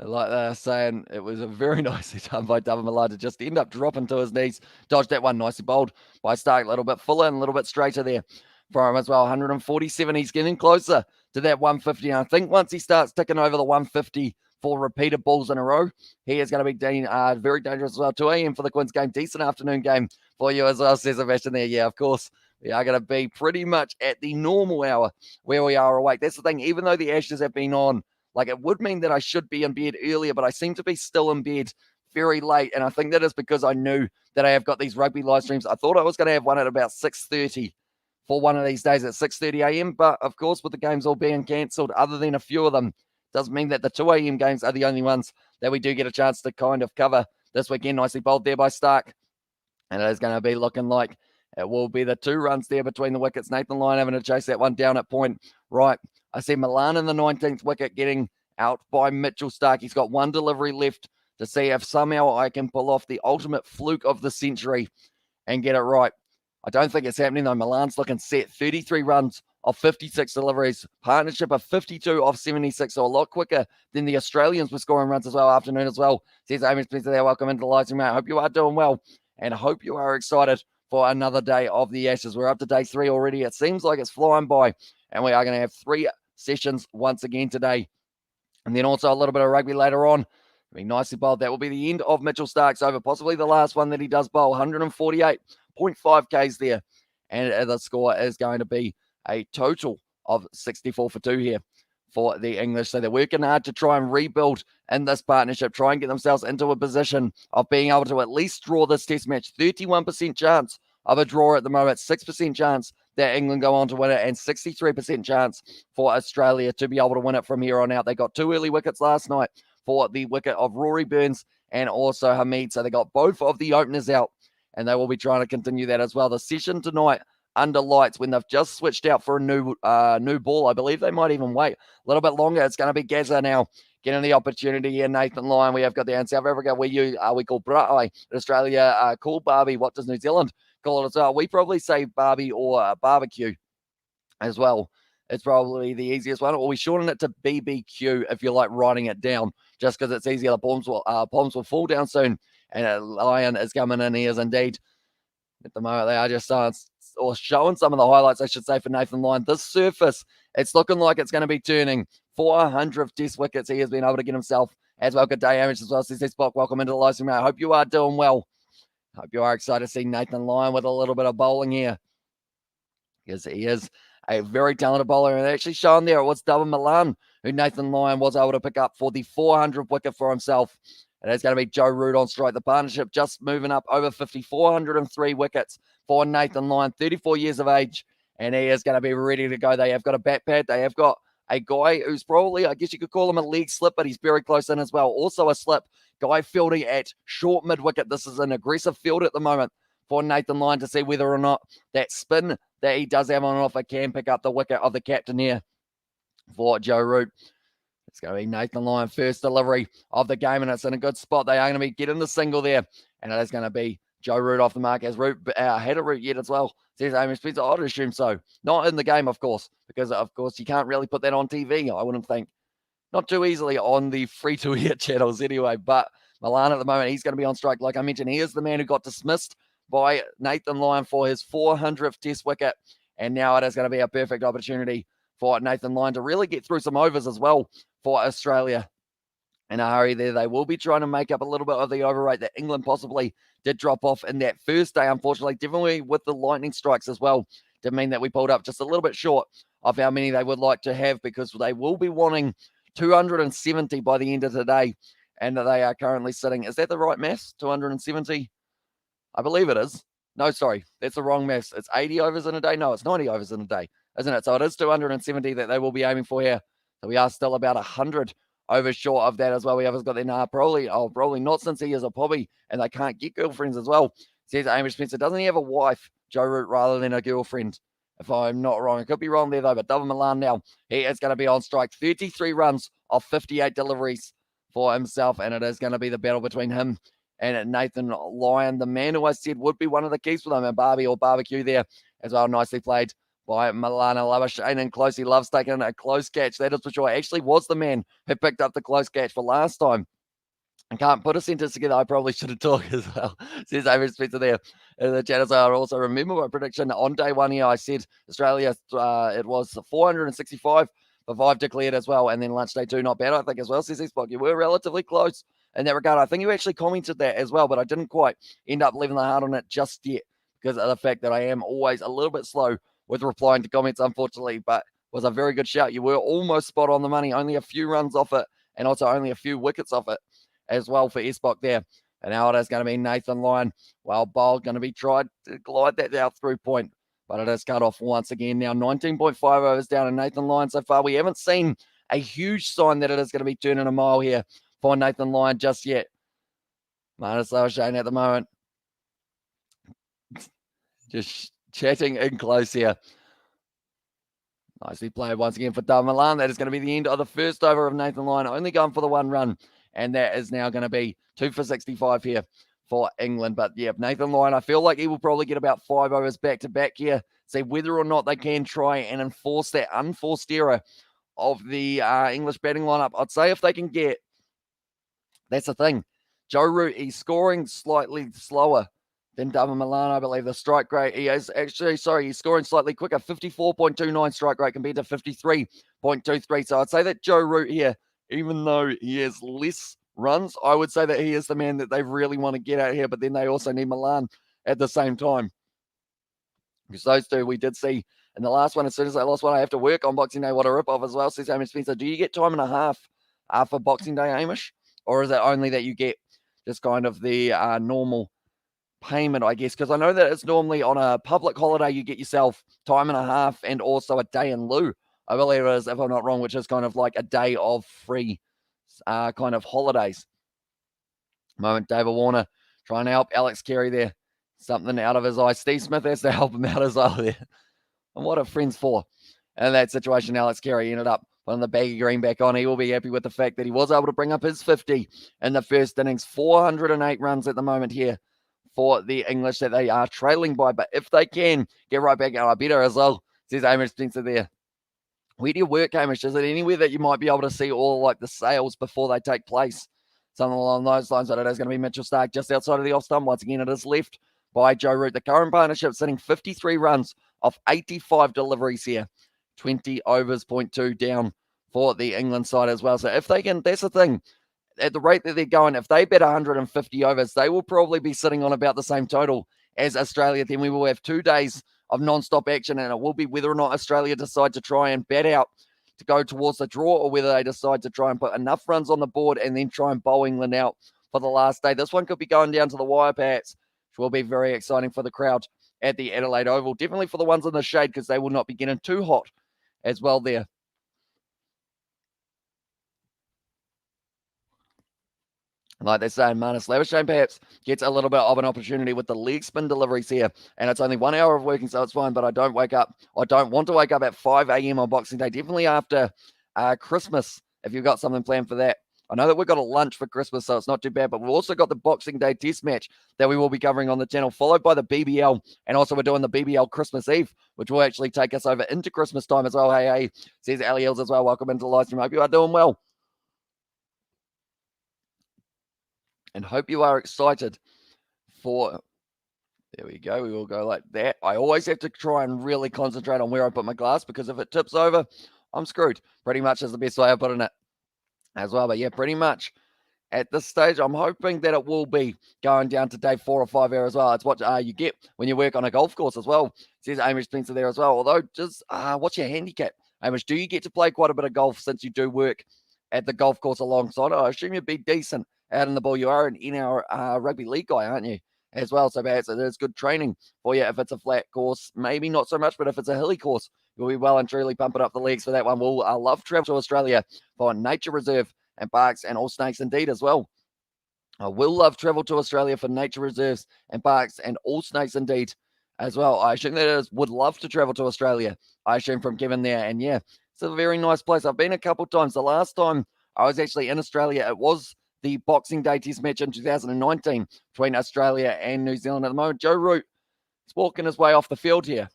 Like they're saying, it was a very nicely done by Double Milan to just end up dropping to his knees. Dodged that one nicely bowled by Starc. A little bit fuller and a little bit straighter there for him as well. 147. He's getting closer to that 150. And I think once he starts ticking over the 150 for repeated balls in a row, he is going to be very dangerous as well. 2 a.m. for the Quins game. Decent afternoon game for you as well, says Sebastian there. Yeah, of course. We are going to be pretty much at the normal hour where we are awake. That's the thing. Even though the Ashes have been on, like, it would mean that I should be in bed earlier, but I seem to be still in bed very late. And I think that is because I knew that I have got these rugby live streams. I thought I was going to have one at about 6:30 for one of these days at 6:30 a.m. But of course, with the games all being cancelled, other than a few of them, doesn't mean that the 2 a.m. games are the only ones that we do get a chance to kind of cover this weekend. Nicely bowled there by Starc. And it is going to be looking like it will be the 2 runs there between the wickets. Nathan Lyon having to chase that one down at point. Right. I see Milan in the 19th wicket getting out by Mitchell Starc. He's got 1 delivery left to see if somehow I can pull off the ultimate fluke of the century and get it right. I don't think it's happening though. Milan's looking set. 33 runs of 56 deliveries. Partnership of 52 off 76. So a lot quicker than the Australians were scoring runs as well. Afternoon as well. Says Amy Spencer there. Welcome into the live stream, mate. I hope you are doing well and I hope you are excited for another day of the Ashes. We're up to day 3 already. It seems like it's flying by and we are going to have 3 sessions once again today. And then also a little bit of rugby later on. Be nicely bowled. That will be the end of Mitchell Starc's over. Possibly the last one that he does bowl. 148.5 Ks there. And the score is going to be a total of 64 for 2 here for the English. So they're working hard to try and rebuild in this partnership. Try and get themselves into a position of being able to at least draw this test match. 31% chance of a draw at the moment. 6% chance that England go on to win it, and 63% chance for Australia to be able to win it from here on out. They got 2 early wickets last night for the wicket of Rory Burns and also Hamid. So they got both of the openers out, and they will be trying to continue that as well. The session tonight under lights, when they've just switched out for a new ball. I believe they might even wait a little bit longer. It's going to be Gaza now getting the opportunity here. Nathan Lyon, we have got there in South Africa. We call Braai. In Australia, call Barbie. What does New Zealand call it as well? We probably say Barbie or barbecue as well. It's probably the easiest one. Or we shorten it to BBQ if you like writing it down, just because it's easier. The bombs will fall down soon. And Lyon is coming in here indeed. At the moment, they are just showing some of the highlights, I should say, for Nathan Lyon. This surface, it's looking like it's going to be turning 400th test wickets. He has been able to get himself as well. Good day, Amish, as well. Says Spock, welcome into the live stream. I hope you are doing well. Hope you are excited to see Nathan Lyon with a little bit of bowling here. because he is a very talented bowler. And actually shown there, it was Double Milan who Nathan Lyon was able to pick up for the 400 wicket for himself. And it's going to be Joe Root on strike. The partnership just moving up over 50, 403 wickets for Nathan Lyon, 34 years of age. And he is going to be ready to go. They have got a bat pad. They have got a guy who's probably, I guess you could call him a leg slip, but he's very close in as well. Also a slip. Guy fielding at short mid-wicket. This is an aggressive field at the moment for Nathan Lyon to see whether or not that spin that he does have on and offer can pick up the wicket of the captain here for Joe Root. It's going to be Nathan Lyon first delivery of the game, and it's in a good spot. They are going to be getting the single there, and it is going to be Joe Root off the mark. As Root had a Root yet as well, says Amy Spencer. I'd assume so. Not in the game, of course, because of course you can't really put that on TV, I wouldn't think. Not too easily on the free-to-air channels anyway, but Milan at the moment, he's going to be on strike. Like I mentioned, he is the man who got dismissed by Nathan Lyon for his 400th test wicket, and now it is going to be a perfect opportunity for Nathan Lyon to really get through some overs as well for Australia. In a hurry there, they will be trying to make up a little bit of the over rate that England possibly did drop off in that first day, unfortunately, definitely with the lightning strikes as well. Did mean that we pulled up just a little bit short of how many they would like to have, because they will be wanting 270 by the end of today, and they are currently sitting, is that the right maths? 270? I believe it is. No, sorry, that's the wrong maths. It's 80 overs in a day. No, it's 90 overs in a day, isn't it? So it is 270 that they will be aiming for here. So we are still about 100 overs short of that as well. We haven't got there. Probably not, since he is a pobby and they can't get girlfriends as well. Says Amy Spencer. Doesn't he have a wife, Joe Root, rather than a girlfriend? If I'm not wrong. I could be wrong there though, but Double Milan now, he is going to be on strike. 33 runs off 58 deliveries for himself, and it is going to be the battle between him and Nathan Lyon, the man who I said would be one of the keys for them, and Barbie or barbecue there as well. Nicely played by Milana Labuschagne, and close. He loves taking a close catch. That is for sure. Actually was the man who picked up the close catch for last time. I can't put a sentence together. I probably should have talked as well. Says Amy Spencer there in the chat as well. I also remember my prediction on day one here. I said Australia, it was 465 for 5 declared as well. And then lunch day 2, not bad, I think, as well. Says Xbox, you were relatively close in that regard. I think you actually commented that as well, but I didn't quite end up leaving the heart on it just yet, because of the fact that I am always a little bit slow with replying to comments, unfortunately. But it was a very good shout. You were almost spot on the money. Only a few runs off it, and also only a few wickets off it as well for Esbok there. And now it is going to be Nathan Lyon. Well, Bowl going to be tried to glide that out through point, but it is cut off once again. Now 19.5 overs down in Nathan Lyon so far. We haven't seen a huge sign that it is going to be turning a mile here for Nathan Lyon just yet. Milestones Shane at the moment. Just chatting in close here. Nicely played once again for Double Milan. That is going to be the end of the first over of Nathan Lyon, only going for the 1 run. And that is now going to be 2 for 65 here for England. But yeah, Nathan Lyon, I feel like he will probably get about 5 overs back-to-back here. See whether or not they can try and enforce that unforced error of the English batting lineup. I'd say if they can get, that's the thing. Joe Root, he's scoring slightly slower than Double Milan, I believe. The strike rate, he's scoring slightly quicker, 54.29 strike rate compared to 53.23. So I'd say that Joe Root here, even though he has less runs, I would say that he is the man that they really want to get out here, but then they also need Milan at the same time. Because those two we did see in the last one. As soon as they lost one, I have to work on Boxing Day. What a rip-off as well, says Hamish Spencer. Do you get time and a half for Boxing Day, Hamish? Or is it only that you get just kind of the normal payment, I guess? Because I know that it's normally on a public holiday, you get yourself time and a half and also a day in lieu, I believe it is, if I'm not wrong, which is kind of like a day of free kind of holidays. Moment, David Warner trying to help Alex Carey there. Something out of his eye. Steve Smith has to help him out as well there. And what are friends for? And in that situation, Alex Carey ended up putting the baggy green back on. He will be happy with the fact that he was able to bring up his 50 in the first innings. 408 runs at the moment here for the English that they are trailing by. But if they can get right back out, I better as well, says Hamish Spencer there. Where do you work, Hamish? Is it anywhere that you might be able to see all like the sales before they take place? Something along those lines. But it is going to be Mitchell Stark just outside of the off stump. Once again, it is left by Joe Root. The current partnership sitting 53 runs off 85 deliveries here. 20 overs, 0.2 down for the England side as well. So if they can, that's the thing. At the rate that they're going, if they bet 150 overs, they will probably be sitting on about the same total as Australia. Then we will have 2 days of non-stop action, and it will be whether or not Australia decide to try and bat out to go towards the draw, or whether they decide to try and put enough runs on the board and then try and bowl England out for the last day. This one could be going down to the wire, perhaps, which will be very exciting for the crowd at the Adelaide Oval. Definitely for the ones in the shade, because they will not be getting too hot as well there. Like they say, Marnus Labuschagne perhaps gets a little bit of an opportunity with the leg spin deliveries here. And it's only 1 hour of working, so it's fine. But I don't want to wake up at 5 a.m. on Boxing Day. Definitely after Christmas, if you've got something planned for that. I know that we've got a lunch for Christmas, so it's not too bad. But we've also got the Boxing Day test match that we will be covering on the channel, followed by the BBL. And also we're doing the BBL Christmas Eve, which will actually take us over into Christmas time as well. Hey, says Ali Hills as well. Welcome into the live stream. Hope you are doing well. And hope you are excited for, there we go, we will go like that. I always have to try and really concentrate on where I put my glass, because if it tips over, I'm screwed. Pretty much is the best way of putting it as well. But yeah, pretty much at this stage, I'm hoping that it will be going down to day 4 or 5 here as well. It's what you get when you work on a golf course as well. Says Amish Spencer there as well. Although, just what's your handicap? Amish, do you get to play quite a bit of golf since you do work at the golf course alongside? I assume you'd be decent out in the ball. You are an NR rugby league guy, aren't you? As well, so perhaps it is good training for you if it's a flat course. Maybe not so much, but if it's a hilly course, you'll be well and truly pumping up the legs for that one. We'll love travel to Australia for nature reserve and parks and all snakes indeed as well. I will love travel to Australia for nature reserves and parks and all snakes indeed as well. I assume that is would love to travel to Australia. I assume from Kevin there. And yeah, it's a very nice place. I've been a couple times. The last time I was actually in Australia, it was the Boxing Day test match in 2019 between Australia and New Zealand. At the moment, Joe Root is walking his way off the field here.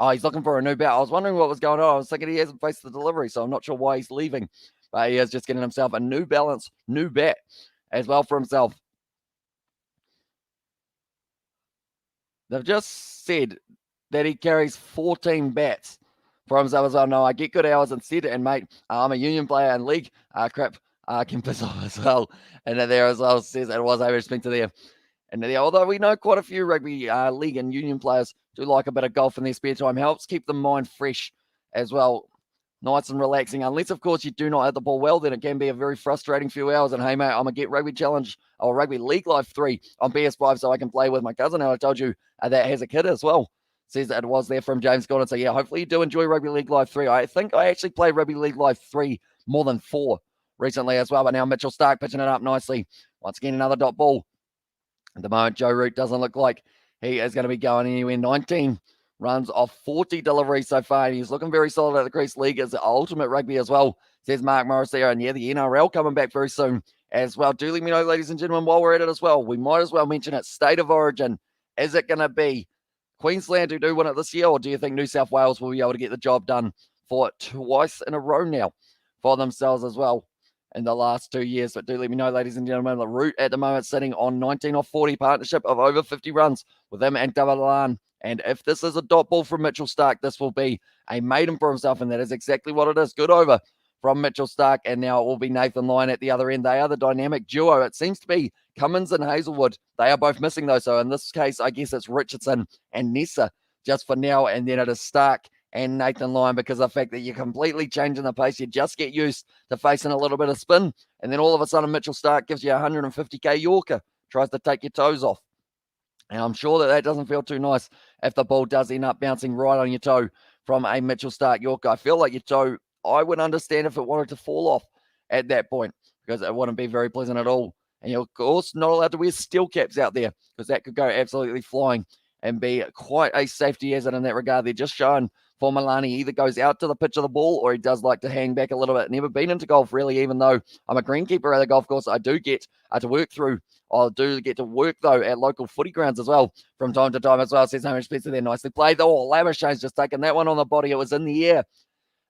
Oh, he's looking for a new bat. I was wondering what was going on. I was thinking he hasn't faced the delivery, so I'm not sure why he's leaving. But he is just getting himself a new balance, new bat as well for himself. They've just said that he carries 14 bats for himself as well. No, I get good hours instead. And mate, I'm a union player in league. Crap. Can piss off as well. And there as well says it was Irish Spencer there. And there, although we know quite a few rugby league and union players do like a bit of golf in their spare time, helps keep the mind fresh as well. Nice and relaxing. Unless, of course, you do not hit the ball well, then it can be a very frustrating few hours. And hey, mate, I'm going to get Rugby Challenge or Rugby League Live 3 on PS5 so I can play with my cousin. And I told you that has a kid as well. Says that it was there from James Gordon. So yeah, hopefully you do enjoy Rugby League Live 3. I think I actually played Rugby League Live 3 more than 4 recently as well. But now Mitchell Starc pitching it up nicely. Once again, another dot ball. At the moment, Joe Root doesn't look like he is going to be going anywhere. 19 runs off 40 deliveries so far, and he's looking very solid at the crease. League is the ultimate rugby as well, says Mark Morris there. And yeah, the NRL coming back very soon as well. Do let me know, ladies and gentlemen, while we're at it as well. We might as well mention it. State of origin. Is it going to be Queensland who do win it this year, or do you think New South Wales will be able to get the job done for twice in a row now for themselves as well in the last 2 years? But do let me know, ladies and gentlemen. The Root at the moment sitting on 19 off 40 partnership of over 50 runs with him and Lyon. And if this is a dot ball from Mitchell Starc, this will be a maiden for himself, and that is exactly what it is. Good over from Mitchell Starc, and now it will be Nathan Lyon at the other end. They are the dynamic duo. It seems to be Cummins and Hazelwood. They are both missing, though. So in this case, I guess it's Richardson and Nessa just for now, and then it is Starc and Nathan Lyon, because of the fact that you're completely changing the pace. You just get used to facing a little bit of spin, and then all of a sudden Mitchell Starc gives you a 150k Yorker, tries to take your toes off. And I'm sure that doesn't feel too nice if the ball does end up bouncing right on your toe from a Mitchell Starc Yorker. I feel like your toe, I would understand if it wanted to fall off at that point, because it wouldn't be very pleasant at all. And you're, of course, not allowed to wear steel caps out there, because that could go absolutely flying and be quite a safety hazard in that regard. They're just showing for Milani, he either goes out to the pitch of the ball or he does like to hang back a little bit. Never been into golf really, even though I'm a greenkeeper at the golf course. I do get to work through. I do get to work, though, at local footy grounds as well from time to time as well. Says Hamish Spencer there. Nicely played. Oh, Labuschagne's just taken that one on the body. It was in the air.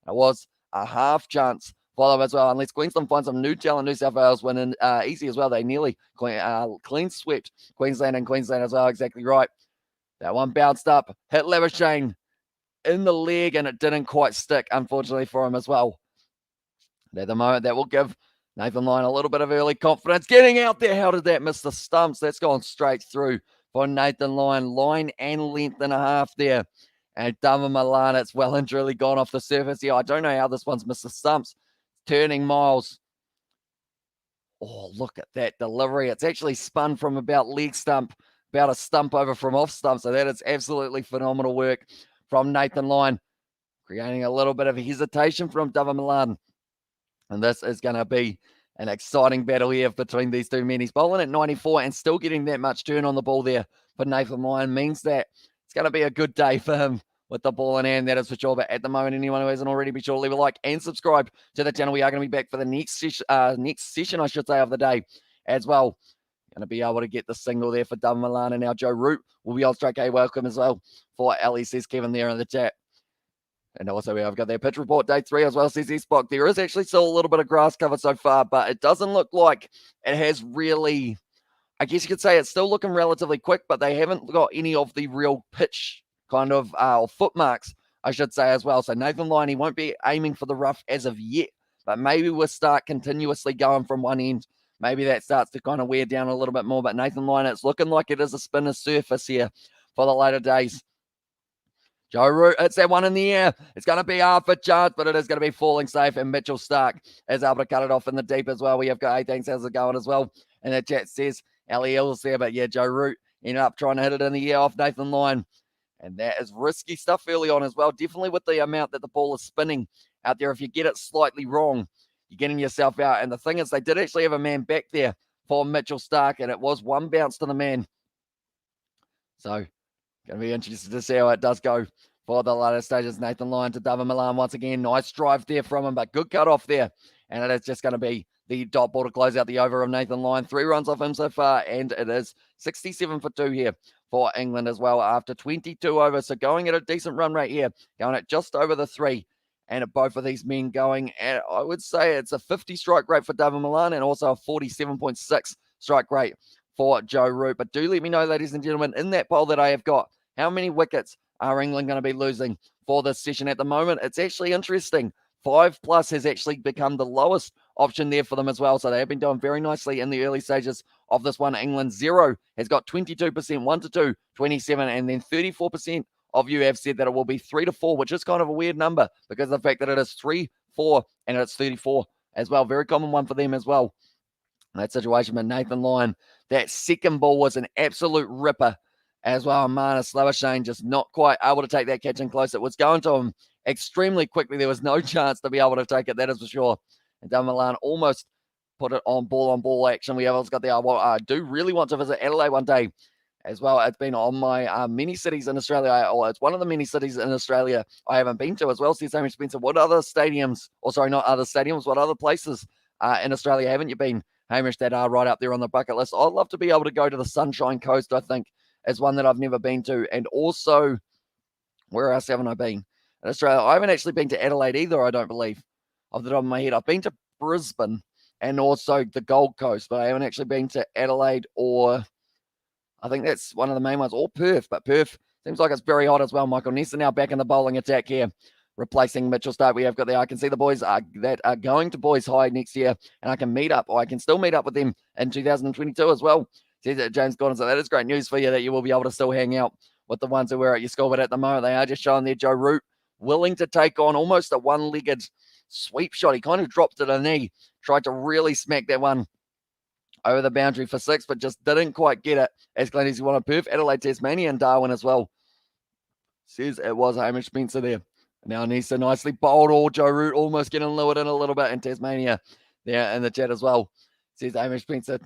It was a half chance for them as well, unless Queensland finds some new talent. New South Wales winning easy as well. They nearly clean swept Queensland as well. Exactly right. That one bounced up, hit Labuschagne in the leg, and it didn't quite stick, unfortunately, for him as well. At the moment, that will give Nathan Lyon a little bit of early confidence. Getting out there. How did that miss the stumps? That's gone straight through for Nathan Lyon. Line and length and a half there And Dama Milan, it's well and truly gone off the surface here. I don't know how this one's missed the stumps. Turning Miles. Oh, look at that delivery. It's actually spun from about leg stump, about a stump over from off stump. So that is absolutely phenomenal work from Nathan Lyon, creating a little bit of hesitation from Dama Milan. And this is going to be an exciting battle here between these two men. He's bowling at 94 and still getting that much turn on the ball there for Nathan Lyon means that it's going to be a good day for him with the ball in hand, that is for sure. But at the moment, anyone who hasn't already, be sure to leave a like and subscribe to the channel. We are going to be back for the next session, I should say, of the day as well. Going to be able to get the single there for Dama Milan, and now Joe Root will be on strike. Welcome as well for Ali, says Kevin there in the chat. And also, I've got their pitch report, day 3 as well, says Spock. There is actually still a little bit of grass cover so far, but it doesn't look like it has really, I guess you could say it's still looking relatively quick, but they haven't got any of the real pitch kind of foot marks, I should say, as well. So Nathan Lyon, he won't be aiming for the rough as of yet, but maybe we'll start continuously going from one end. Maybe that starts to kind of wear down a little bit more, but Nathan Lyon, it's looking like it is a spinner surface here for the later days. Joe Root, it's that one in the air. It's going to be half a chance, but it is going to be falling safe. And Mitchell Stark is able to cut it off in the deep as well. We have got, hey, thanks, how's it going as well? And the chat says, Ellie Hills there, but yeah, Joe Root ended up trying to hit it in the air off Nathan Lyon. And that is risky stuff early on as well. Definitely with the amount that the ball is spinning out there. If you get it slightly wrong, you're getting yourself out. And the thing is, they did actually have a man back there for Mitchell Stark, and it was one bounce to the man. So, going to be interested to see how it does go for the latter stages. Nathan Lyon to Dama Milan once again. Nice drive there from him, but good cut off there. And it is just going to be the dot ball to close out the over of Nathan Lyon. 3 runs off him so far, and it is 67 for 2 here for England as well after 22 overs. So going at a decent run rate here, going at just over the 3. And both of these men going at, I would say it's a 50 strike rate for Dama Milan and also a 47.6 strike rate for Joe Root. But do let me know, ladies and gentlemen, in that poll that I have got, how many wickets are England going to be losing for this session at the moment? It's actually interesting. 5+ has actually become the lowest option there for them as well. So they have been doing very nicely in the early stages of this one. England 0 has got 22%, 1 to 2, 27, and then 34% of you have said that it will be 3 to 4, which is kind of a weird number because of the fact that it is 3, 4, and it's 34 as well. Very common one for them as well. That situation, but Nathan Lyon, that second ball was an absolute ripper as well. Mana Slowashane just not quite able to take that catch in close. It was going to him extremely quickly. There was no chance to be able to take it, that is for sure. And Dama Milan almost put it on ball action. We have also got the, I do really want to visit Adelaide one day as well. It's been on my many cities in Australia, or it's one of the many cities in Australia I haven't been to as well. Says Hamish Spencer, what other stadiums, or sorry, not other stadiums, what other places in Australia haven't you been, Hamish, that are right up there on the bucket list? I'd love to be able to go to the Sunshine Coast, I think, is one that I've never been to. And also, where else haven't I been in Australia? I haven't actually been to Adelaide either, I don't believe, off the top of my head. I've been to Brisbane and also the Gold Coast, but I haven't actually been to Adelaide, or I think that's one of the main ones, or Perth. But Perth seems like it's very hot as well. Michael Nesta now back in the bowling attack here, replacing Mitchell Stark. We have got there. I can see the boys that are going to Boys High next year, and I can meet up, or I can still meet up with them in 2022 as well. Says that James Gordon. So that is great news for you, that you will be able to still hang out with the ones who are at your school. But at the moment, they are just showing their Joe Root willing to take on almost a one-legged sweep shot. He kind of dropped it a knee, tried to really smack that one over the boundary for 6, but just didn't quite get it as clean as he wanted. Perth, Adelaide, Tasmania, and Darwin as well. Says it was Hamish Spencer there. Now Nisa nicely bowled all. Joe Root almost getting lured in a little bit, and Tasmania there in the chat as well. Says Hamish Spencer.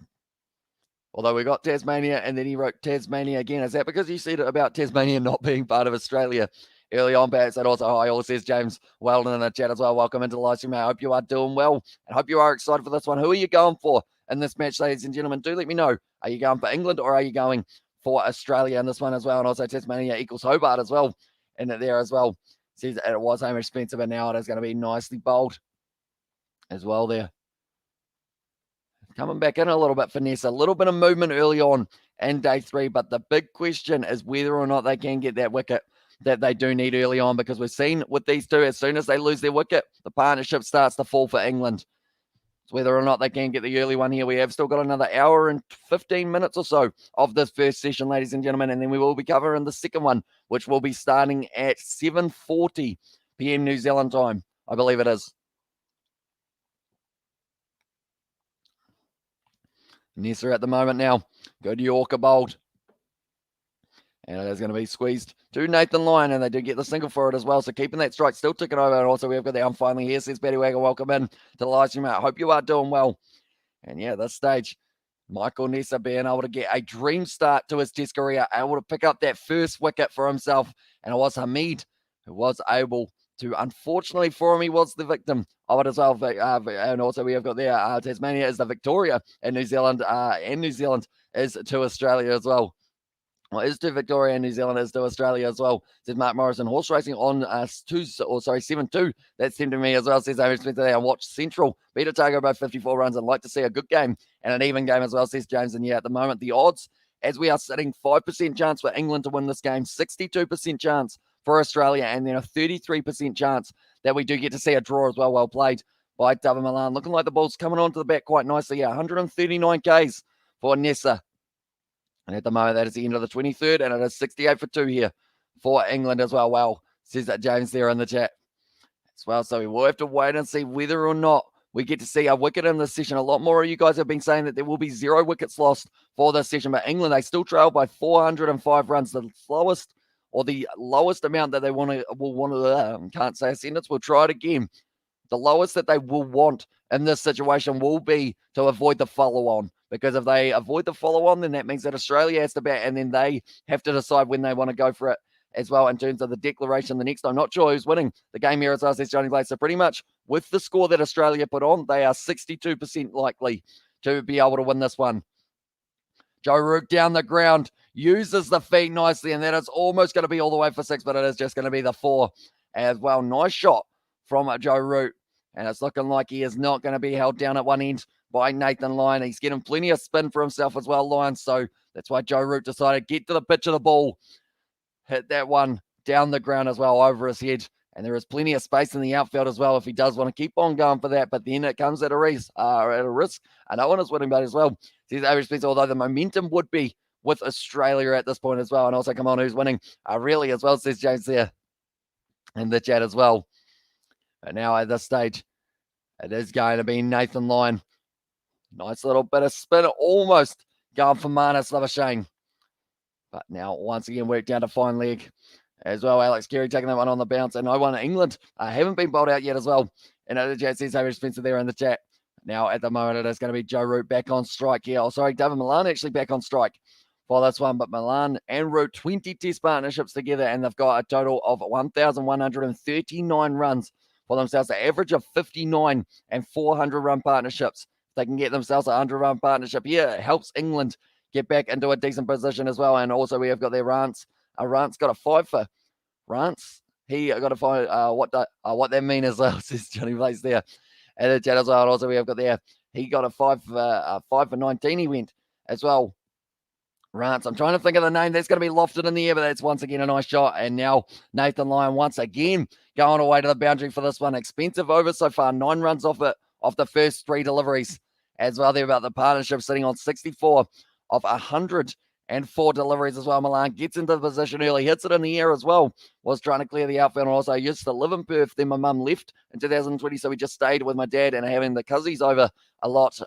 Although we got Tasmania, and then he wrote Tasmania again. Is that because you said about Tasmania not being part of Australia early on? Perhaps that also hi, all says James Weldon in the chat as well. Welcome into the live stream. I hope you are doing well, and hope you are excited for this one. Who are you going for in this match, ladies and gentlemen? Do let me know. Are you going for England, or are you going for Australia in this one as well? And also Tasmania equals Hobart as well in it there as well. Says it was Hamish Spencer, but now it is going to be nicely bowled as well there. Coming back in a little bit, Finesse, a little bit of movement early on in day 3, but the big question is whether or not they can get that wicket that they do need early on, because we've seen with these two, as soon as they lose their wicket, the partnership starts to fall for England. It's whether or not they can get the early one here. We have still got another hour and 15 minutes or so of this first session, ladies and gentlemen, and then we will be covering the second one, which will be starting at 7:40 p.m. New Zealand time. I believe it is. Nessa at the moment now. Good Yorker bowled. And it is going to be squeezed to Nathan Lyon, and they do get the single for it as well. So keeping that strike still ticking over. And also we've got the finally here, says Betty Wagger. Welcome in to the live stream. I hope you are doing well. And yeah, this stage, Michael Nessa being able to get a dream start to his test career, able to pick up that first wicket for himself. And it was Hamid who was able to, unfortunately for him, he was the victim of it as well. And also we have got there, Tasmania is the Victoria in New Zealand, and New Zealand is to Australia as well. Well, is to Victoria and New Zealand, is to Australia as well. Says Mark Morrison. Horse racing on 7-2. That seemed to me as well. Says Amy Smith today. I watched Central beat Otago by 54 runs and like to see a good game and an even game as well, says James. And yeah, at the moment, the odds, as we are sitting, 5% chance for England to win this game, 62% chance for Australia, and then a 33% chance that we do get to see a draw as well. Well played by David Milan. Looking like the ball's coming onto the bat quite nicely. Yeah, 139 Ks for Nessa. And at the moment, that is the end of the 23rd, and it is 68 for 2 here for England as well. Well, says that James there in the chat as well. So we will have to wait and see whether or not we get to see a wicket in this session. A lot more of you guys have been saying that there will be 0 wickets lost for this session, but England, they still trail by 405 runs. The slowest or the lowest amount that they will want to, can't say a sentence, we'll try it again. The lowest that they will want in this situation will be to avoid the follow-on. Because if they avoid the follow-on, then that means that Australia has to bat, and then they have to decide when they want to go for it as well in terms of the declaration the next time. Not sure who's winning the game here as well, says Johnny Blade. So pretty much with the score that Australia put on, they are 62% likely to be able to win this one. Joe Root down the ground, uses the feet nicely, and that is almost going to be all the way for 6, but it is just going to be the 4 as well. Nice shot from Joe Root, and it's looking like he is not going to be held down at one end by Nathan Lyon. He's getting plenty of spin for himself as well, Lyon. So that's why Joe Root decided get to the pitch of the ball, hit that one down the ground as well over his head. And there is plenty of space in the outfield as well if he does want to keep on going for that. But then it comes at a risk. And no one is winning, but as well, says average speed, although the momentum would be with Australia at this point as well. And also, come on, who's winning? Really as well, says James there in the chat as well. But now at this stage, it is going to be Nathan Lyon. Nice little bit of spin, almost going for Marnus Labuschagne. But now, once again, worked down to fine leg as well. Alex Carey taking that one on the bounce. And no one in England haven't been bowled out yet as well. And the chat says Harry Spencer there in the chat. Now, at the moment, it is going to be Joe Root back on strike here. Oh, sorry, David Milan actually back on strike for this one. But Milan and Root, 20 test partnerships together, and they've got a total of 1,139 runs for themselves. An average of 59 and 400-run partnerships. If they can get themselves a 100-run partnership here, it helps England get back into a decent position as well. And also, we have got their Rance. Rance got a 5 for Rance. He got a 5. What that mean is, says Johnny Blaze there. And the chat as well. And also, we have got there. He got a 5 for 19. He went as well. Rance. I'm trying to think of the name. That's going to be lofted in the air, but that's once again a nice shot. And now Nathan Lyon once again going away to the boundary for this one. Expensive over so far. 9 runs off it, off the first 3 deliveries as well. There about the partnership sitting on 64 of 104 deliveries as well. Milan gets into the position early, hits it in the air as well. Was trying to clear the outfield, and also I used to live in Perth. Then my mum left in 2020, so we just stayed with my dad and having the cousins over a lot,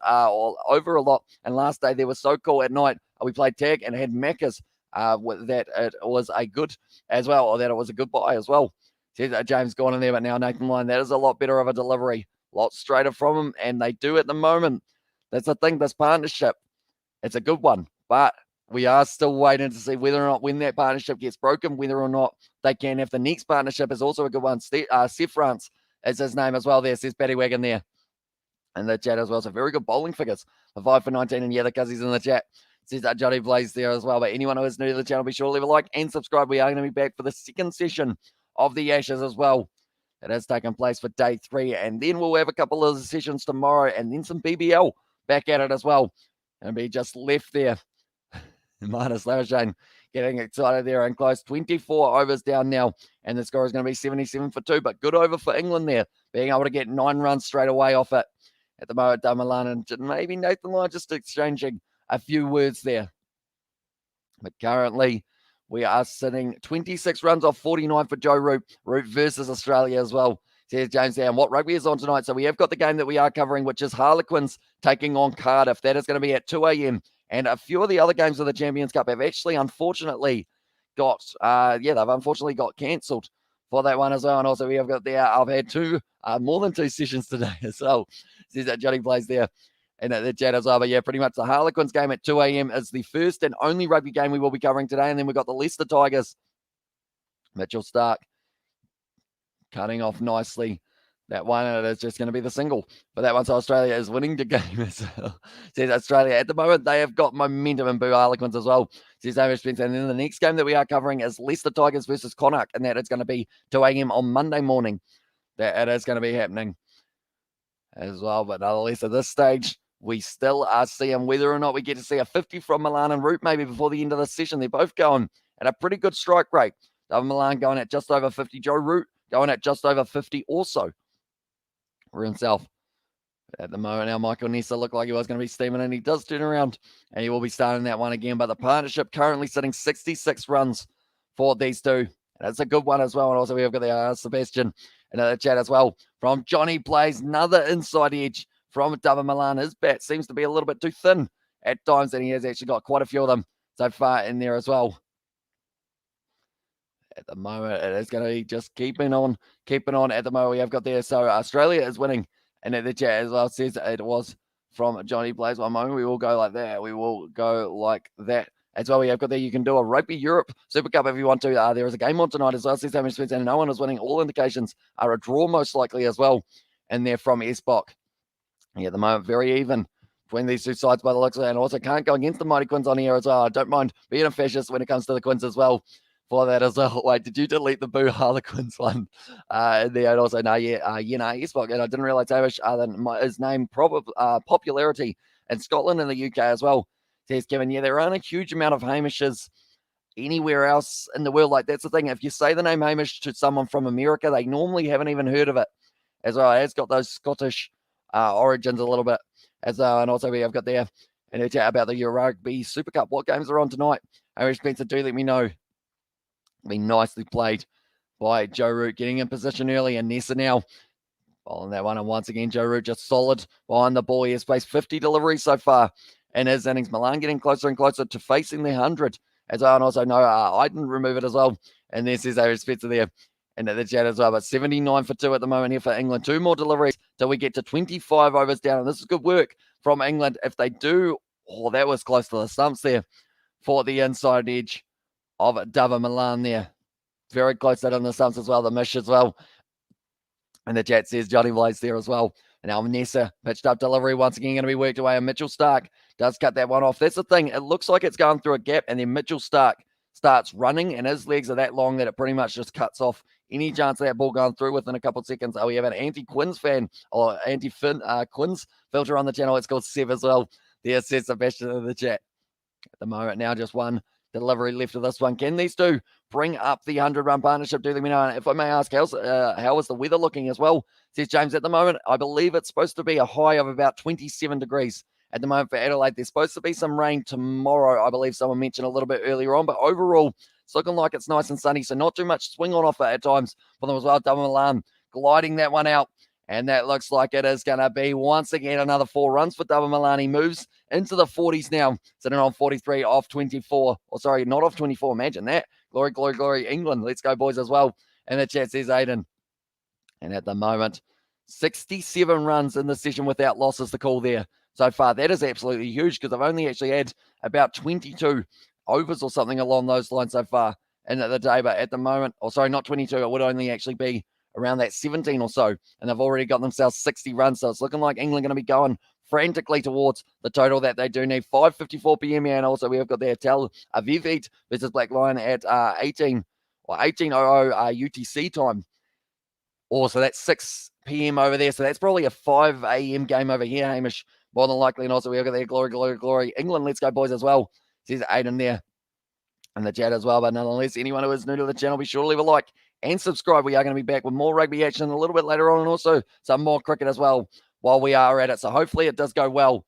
And last day they were so cool at night. We played tag and had Macca's. That it was a good as well, or that it was a good buy as well. James gone in there, but now Nathan Lyon, that is a lot better of a delivery, a lot straighter from him, and they do at the moment. That's the thing. This partnership, it's a good one, but we are still waiting to see whether or not when that partnership gets broken, whether or not they can have the next partnership is also a good one. Seth France is his name as well there, says Paddy Wagon there in the chat as well. So very good bowling figures. A 5 for 19, and yeah, the cousins in the chat. Says that Johnny Blaze there as well. But anyone who is new to the channel, be sure to leave a like and subscribe. We are going to be back for the second session of the Ashes as well. It has taken place for day 3, and then we'll have a couple of sessions tomorrow, and then some BBL back at it as well. And be just left there. Marnus Labuschagne getting excited there and close. 24 overs down now, and the score is going to be 77 for 2. But good over for England there, being able to get 9 runs straight away off it. at the moment. Milan and maybe Nathan Lyon just exchanging a few words there. But currently, we are sitting 26 runs off 49 for Joe Root versus Australia as well. Says James there. And what rugby is on tonight? So we have got the game that we are covering, which is Harlequins taking on Cardiff. That is going to be at 2 a.m. And a few of the other games of the Champions Cup have actually, unfortunately, got cancelled for that one as well. And also we have got there. I've had more than two sessions today as well. Says that Johnny plays there. And the chat as well. But yeah, pretty much the Harlequins game at 2 a.m. is the first and only rugby game we will be covering today. And then we've got the Leicester Tigers. Mitchell Stark cutting off nicely. That one, it is just going to be the single. But that one, so Australia is winning the game as well. Says Australia at the moment, they have got momentum in Boo Harlequins as well. Says David Spencer. And then the next game that we are covering is Leicester Tigers versus Connacht. And that is going to be 2 a.m. on Monday morning. That it is going to be happening as well. But nonetheless, at this stage, we still are seeing whether or not we get to see a 50 from Milan and Root maybe before the end of the session. They're both going at a pretty good strike rate. Milan going at just over 50. Joe Root going at just over 50 also for himself. At the moment, now Michael Nessa looked like he was going to be steaming, and he does turn around, and he will be starting that one again. But the partnership currently sitting 66 runs for these two. And that's a good one as well. And also we have got the Sebastian in the chat as well. From Johnny plays another inside edge from Dava Milan. His bat seems to be a little bit too thin at times, and he has actually got quite a few of them so far in there as well. At the moment, it is going to be just keeping on. At the moment, we have got there. So Australia is winning, and at the chat as well says it was from Johnny Blaze. One moment, we will go like that. As well, we have got there. You can do a Rugby Europe Super Cup if you want to. There is a game on tonight as well. Says Hamish Spence, and no one is winning. All indications are a draw most likely as well. And they're from SBOC. Yeah, at the moment, very even between these two sides by the looks of it. And also can't go against the Mighty Quins on here as well. I don't mind being a fascist when it comes to the Quins as well. For that as well. Wait, did you delete the Boo Harlequins one? And also, SBOC. And I didn't realize Hamish, his name, popularity in Scotland and the UK as well. Says Kevin, yeah, there aren't a huge amount of Hamishes anywhere else in the world. Like, that's the thing. If you say the name Hamish to someone from America, they normally haven't even heard of it as well. It's got those Scottish origins a little bit as well. And also we have got there and it's about the Rugby Super Cup. What games are on tonight? Hamish Spencer, do let me know. Been nicely played by Joe Root, getting in position early, and Nessa now following that one. And once again, Joe Root just solid behind the ball. He has faced 50 deliveries so far in his innings. Milan getting closer and closer to facing the 100 as well. And also, no, I didn't remove it as well. And there says Aaron Spencer there into the chat as well. But 79 for 2 at the moment here for England. 2 more deliveries till we get to 25 overs down. And this is good work from England. If they do, that was close to the stumps there for the inside edge of Dava Milan there. Very close to on the stumps as well. The mish as well. And the chat says Johnny Blaze there as well. And now Nessa pitched up delivery once again going to be worked away. And Mitchell Stark does cut that one off. That's the thing. It looks like it's going through a gap. And then Mitchell Stark starts running. And his legs are that long that it pretty much just cuts off any chance of that ball going through within a couple of seconds. Oh, we have an anti-Quins fan or anti-Quins filter on the channel. It's called Sev as well. There says Sebastian in the chat. At the moment now, just one delivery left of this one. Can these two bring up the 100-run partnership? Do let me know. And if I may ask, how is the weather looking as well? Says James, at the moment, I believe it's supposed to be a high of about 27 degrees at the moment for Adelaide. There's supposed to be some rain tomorrow. I believe someone mentioned a little bit earlier on, but overall, it's looking like it's nice and sunny, so not too much swing on offer at times for them as well. Dava Milan gliding that one out. And that looks like it is going to be, once again, another 4 runs for Dava Milan. He moves into the 40s now, sitting on 43 off 24. Or sorry, not off 24. Imagine that. Glory, glory, glory. England. Let's go, boys, as well. And the chat says Aiden. And at the moment, 67 runs in the session without losses to call there so far. That is absolutely huge because I've only actually had about 22 overs or something along those lines so far in the day. But at the moment, not 22. It would only actually be around that 17 or so, and they've already got themselves 60 runs, so it's looking like England going to be going frantically towards the total that they do need. 5:54 p.m. here, and also we have got their Tel Aviv versus Black Lion at 1800 UTC time. So that's 6 p.m. over there, so that's probably a 5 a.m. game over here, Hamish, more than likely. And also we have got their glory, glory, glory. England, let's go, boys, as well. Says Aiden there in the chat as well. But nonetheless, anyone who is new to the channel, be sure to leave a like and subscribe. We are going to be back with more rugby action a little bit later on, and also some more cricket as well while we are at it. So hopefully it does go well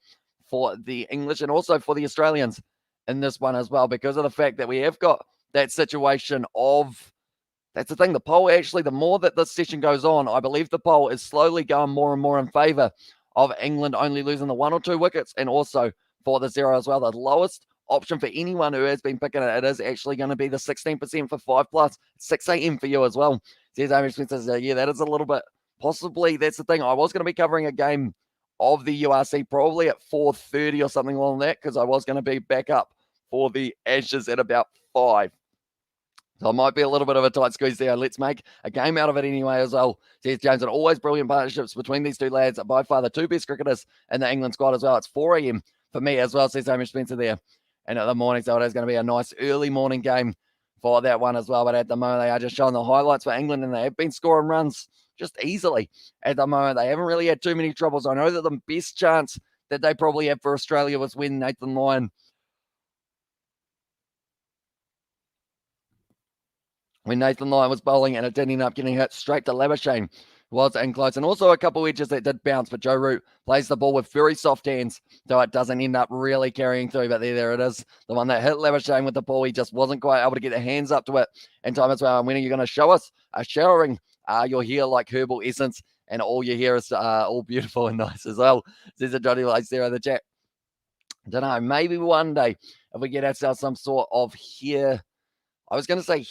for the English and also for the Australians in this one as well, because of the fact that we have got that situation of, that's the thing, the poll actually, the more that this session goes on, I believe the poll is slowly going more and more in favour of England only losing the 1 or 2 wickets, and also for the 0 as well. The lowest option for anyone who has been picking it is actually going to be the 16% for 5+, 6 a.m. for you as well. Says Amy Spencer, yeah, that is a little bit, possibly, that's the thing. I was going to be covering a game of the URC probably at 4:30 or something along that, because I was going to be back up for the Ashes at about 5. So it might be a little bit of a tight squeeze there. Let's make a game out of it anyway as well. Says James, and always brilliant partnerships between these two lads. By far the two best cricketers in the England squad as well. It's 4 a.m. for me as well, says Hamish Spencer there. And at the morning, so it is going to be a nice early morning game for that one as well. But at the moment, they are just showing the highlights for England, and they have been scoring runs just easily at the moment. They haven't really had too many troubles. I know that the best chance that they probably had for Australia was when Nathan Lyon was bowling, and it did end up getting hit straight to Labuschagne, was in close. And also a couple edges that did bounce, but Joe Root plays the ball with very soft hands, so it doesn't end up really carrying through. But there it is. The one that hit Labuschagne with the ball, he just wasn't quite able to get the hands up to it in time as well. And when are you going to show us a showering your hair like herbal essence, and all your hair is all beautiful and nice as well? Says a Johnny Lights there in the chat. I don't know, maybe one day if we get ourselves some sort of hair, I was going to say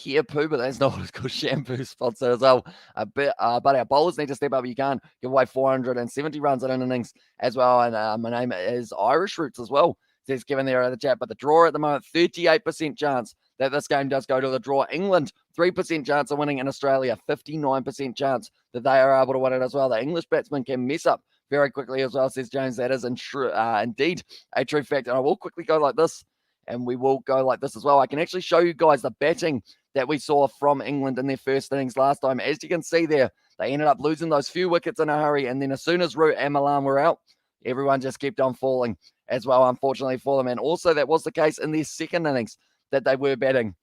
hair poo, but that's not what it's called, shampoo sponsor as well. But our bowlers need to step up. You can't give away 470 runs in an innings as well. And my name is Irish Roots as well. Says Kevin there in the chat. But the draw at the moment, 38% chance that this game does go to the draw. England, 3% chance of winning in Australia, 59% chance that they are able to win it as well. The English batsmen can mess up very quickly as well, says James. That is indeed a true fact. And I will quickly go like this, and we will go like this as well. I can actually show you guys the batting that we saw from England in their first innings last time. As you can see there, they ended up losing those few wickets in a hurry, and then as soon as Root and Milan were out, everyone just kept on falling as well, unfortunately for them. And also that was the case in their second innings that they were batting.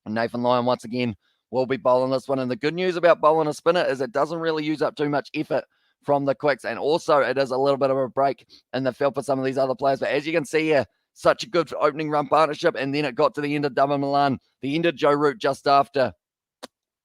And Nathan Lyon, once again, will be bowling this one. And the good news about bowling a spinner is it doesn't really use up too much effort from the quicks. And also it is a little bit of a break in the field for some of these other players. But as you can see here, such a good opening run partnership. And then it got to the end of Dubbo Milan, the end of Joe Root just after.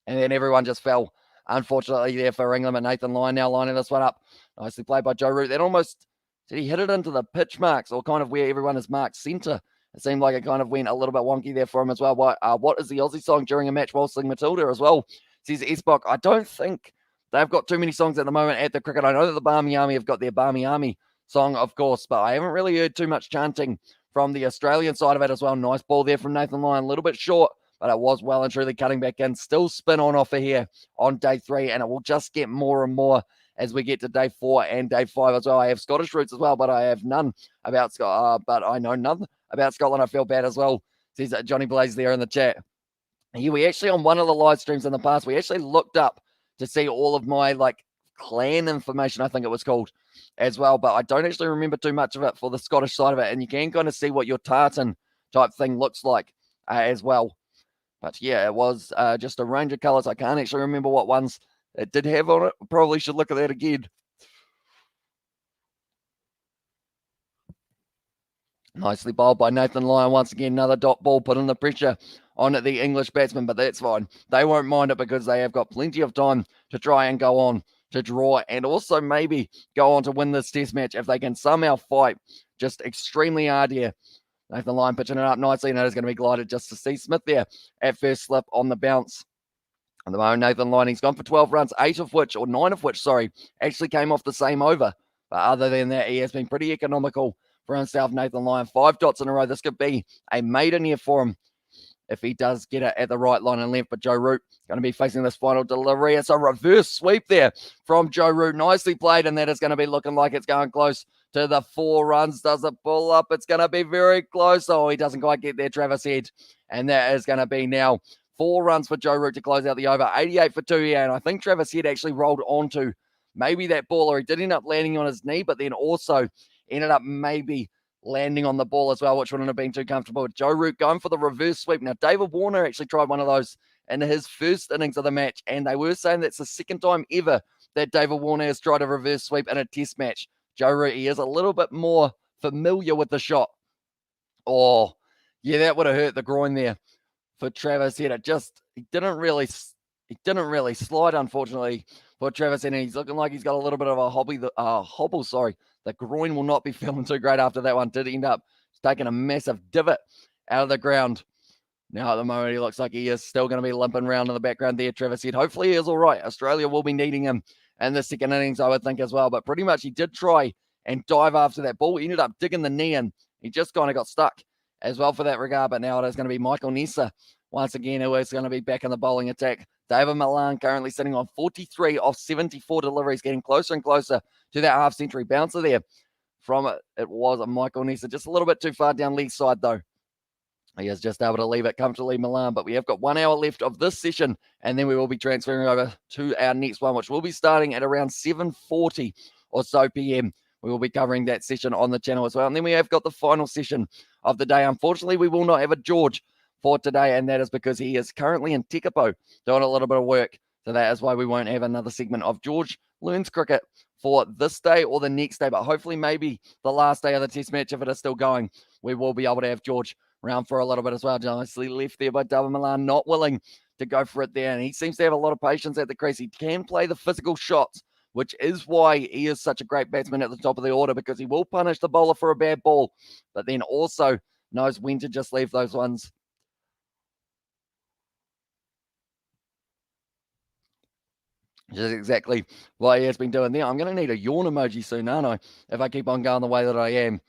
And then everyone just fell, unfortunately, there for England. But Nathan Lyon now lining this one up. Nicely played by Joe Root. That almost, did he hit it into the pitch marks, or kind of where everyone is marked centre? It seemed like it kind of went a little bit wonky there for him as well. What is the Aussie song during a match while singing Matilda as well? Says Esbok. I don't think they've got too many songs at the moment at the cricket. I know that the Barmy Army have got their Barmy Army song, of course, but I haven't really heard too much chanting from the Australian side of it as well. Nice ball there from Nathan Lyon. A little bit short, but it was well and truly cutting back in. Still spin on offer here on day 3, and it will just get more and more as we get to day 4 and day 5 as well. I have Scottish roots as well, but I have none about Scotland. But I know none about Scotland. I feel bad as well, says Johnny Blaze there in the chat. Here, we actually, on one of the live streams in the past, we actually looked up to see all of my clan information, I think it was called, as well. But I don't actually remember too much of it for the Scottish side of it. And you can kind of see what your tartan type thing looks like as well. But yeah, it was just a range of colours. I can't actually remember what ones it did have on it. Probably should look at that again. Nicely bowled by Nathan Lyon. Once again, another dot ball, putting the pressure on the English batsmen, but that's fine. They won't mind it because they have got plenty of time to try and go on to draw and also maybe go on to win this test match if they can somehow fight just extremely hard here. Nathan Lyon pitching it up nicely, and it is going to be glided just to see Smith there at first slip on the bounce. At the moment, Nathan Lyon, he's gone for 12 runs, 9 of which, actually came off the same over. But other than that, he has been pretty economical for himself, Nathan Lyon. 5 dots in a row. This could be a maiden year for him if he does get it at the right line and length. But Joe Root going to be facing this final delivery. It's a reverse sweep there from Joe Root. Nicely played, and that is going to be looking like it's going close to the 4 runs. Does it pull up? It's going to be very close. Oh, he doesn't quite get there, Travis Head. And that is going to be now 4 runs for Joe Root to close out the over. 88 for 2 here. And I think Travis Head actually rolled onto maybe that ball, or he did end up landing on his knee, but then also ended up maybe landing on the ball as well, which wouldn't have been too comfortable. Joe Root going for the reverse sweep. Now, David Warner actually tried one of those in his first innings of the match, and they were saying that's the second time ever that David Warner has tried a reverse sweep in a test match. Joe Root, he is a little bit more familiar with the shot. Oh, yeah, that would have hurt the groin there for Travis Head. He didn't really slide, unfortunately, for Travis Head. He's looking like he's got a little bit of a hobble. The groin will not be feeling too great after that one. Did end up taking a massive divot out of the ground. Now, at the moment, he looks like he is still going to be limping around in the background there, Travis Head. Hopefully, he is all right. Australia will be needing him in the second innings, I would think, as well. But pretty much, he did try and dive after that ball. He ended up digging the knee in. He just kind of got stuck as well for that regard. But now it is going to be Michael Nessa once again, who is going to be back in the bowling attack. David Milan currently sitting on 43 off 74 deliveries, getting closer and closer to that half-century bouncer there. From it was a Michael Nessa, just a little bit too far down leg side, though. He is just able to leave it comfortably, Milan. But we have got 1 hour left of this session, and then we will be transferring over to our next one, which will be starting at around 7:40 or so p.m. We will be covering that session on the channel as well. And then we have got the final session of the day. Unfortunately, we will not have a George for today, and that is because he is currently in Tekapo doing a little bit of work. So that is why we won't have another segment of George Learns Cricket for this day or the next day. But hopefully maybe the last day of the test match, if it is still going, we will be able to have George around for a little bit as well. Nicely left there by David Milan, not willing to go for it there. And he seems to have a lot of patience at the crease. He can play the physical shots, which is why he is such a great batsman at the top of the order, because he will punish the bowler for a bad ball, but then also knows when to just leave those ones. Just exactly what he has been doing there. I'm going to need a yawn emoji soon, aren't I? If I keep on going the way that I am.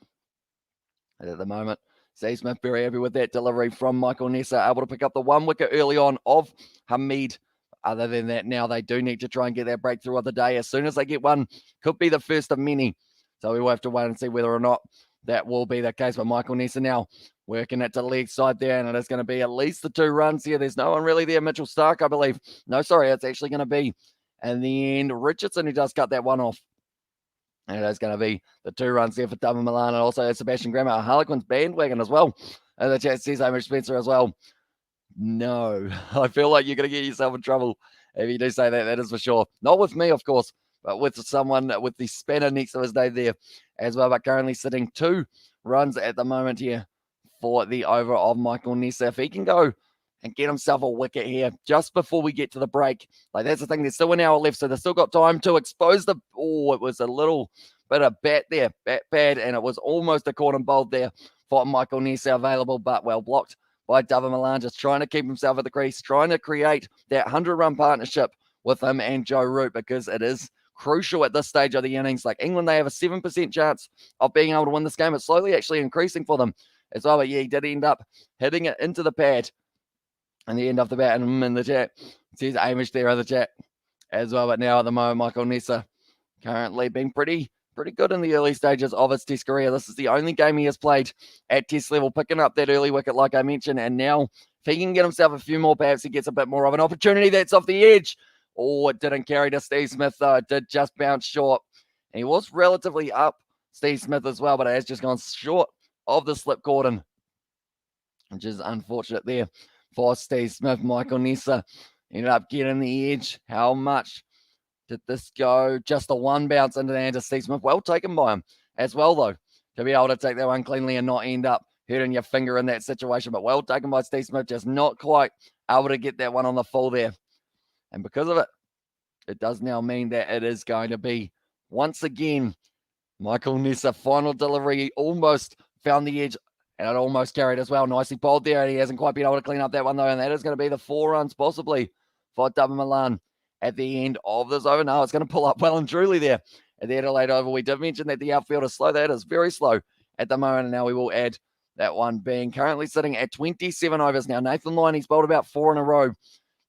And at the moment, Steve Smith very happy with that delivery from Michael Nessa, able to pick up the 1 wicket early on of Hamid. Other than that, now they do need to try and get that breakthrough of the day. As soon as they get one, could be the first of many. So we will have to wait and see whether or not that will be the case. But Michael Nessa now working it to leg side there, and it is going to be at least the 2 runs here. There's no one really there. Mitchell Stark, I believe. No, sorry, it's actually going to be, in the end, Richardson who does cut that one off. And it is going to be the 2 runs there for David Milan, and also Sebastian Grammer, Harlequin's bandwagon as well. And the chat says Hamish Spencer as well. No, I feel like you're going to get yourself in trouble if you do say that. That is for sure. Not with me, of course, but with someone with the spanner next to his name there as well. But currently sitting 2 runs at the moment here for the over of Michael Nessa. If he can go and get himself a wicket here just before we get to the break. Like, that's the thing. There's still 1 hour left, so they've still got time to expose the... Oh, it was a little bit of bat there, bat pad, and it was almost a caught and bowled there for Michael Nessa available, but well blocked by David Milan, just trying to keep himself at the crease, trying to create that 100-run partnership with him and Joe Root, because it is crucial at this stage of the innings. Like, England, they have a 7% chance of being able to win this game. It's slowly actually increasing for them as well, but yeah, he did end up hitting it into the pad. And the end of the bat, and in the chat, says Amish there in the chat as well. But now at the moment, Michael Nessa currently being pretty good in the early stages of his test career. This is the only game he has played at test level, picking up that early wicket like I mentioned. And now, if he can get himself a few more, perhaps he gets a bit more of an opportunity. That's off the edge. Oh, it didn't carry to Steve Smith, though. It did just bounce short. And he was relatively up, Steve Smith, as well, but it has just gone short of the slip cordon, which is unfortunate there for Steve Smith. Michael Nessa ended up getting the edge. How much did this go? Just a 1 bounce into the hand of Steve Smith. Well taken by him as well, though, to be able to take that one cleanly and not end up hurting your finger in that situation. But well taken by Steve Smith, just not quite able to get that one on the full there. And because of it, it does now mean that it is going to be, once again, Michael Nessa final delivery. Almost found the edge, and it almost carried as well. Nicely bowled there, and he hasn't quite been able to clean up that one, though. And that is going to be the 4 runs, possibly, for David Milan at the end of this over. No, it's going to pull up well and truly there at the Adelaide Oval. We did mention that the outfield is slow. That is very slow at the moment. And now we will add that one being currently sitting at 27 overs. Now, Nathan Lyon, he's bowled about 4 in a row.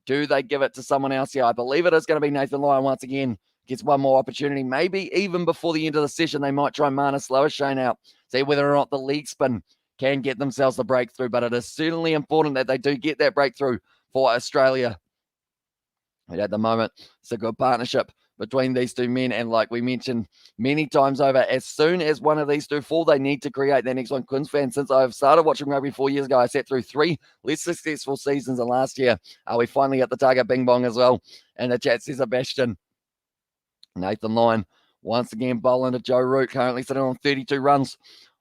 Do they give it to someone else here? I believe it is going to be Nathan Lyon once again. Gets one more opportunity. Maybe even before the end of the session, they might try Marnus Lowershane out. See whether or not the leg spin can get themselves the breakthrough, but it is certainly important that they do get that breakthrough for Australia. And at the moment, it's a good partnership between these 2 men, and like we mentioned many times over, as soon as one of these 2 fall, they need to create their next one. Quins fan, since I've started watching rugby 4 years ago, I sat through 3 less successful seasons, and last year we finally got the target bing bong as well. And the chat says Sebastian. Nathan Lyon once again bowling to Joe Root, currently sitting on 32 runs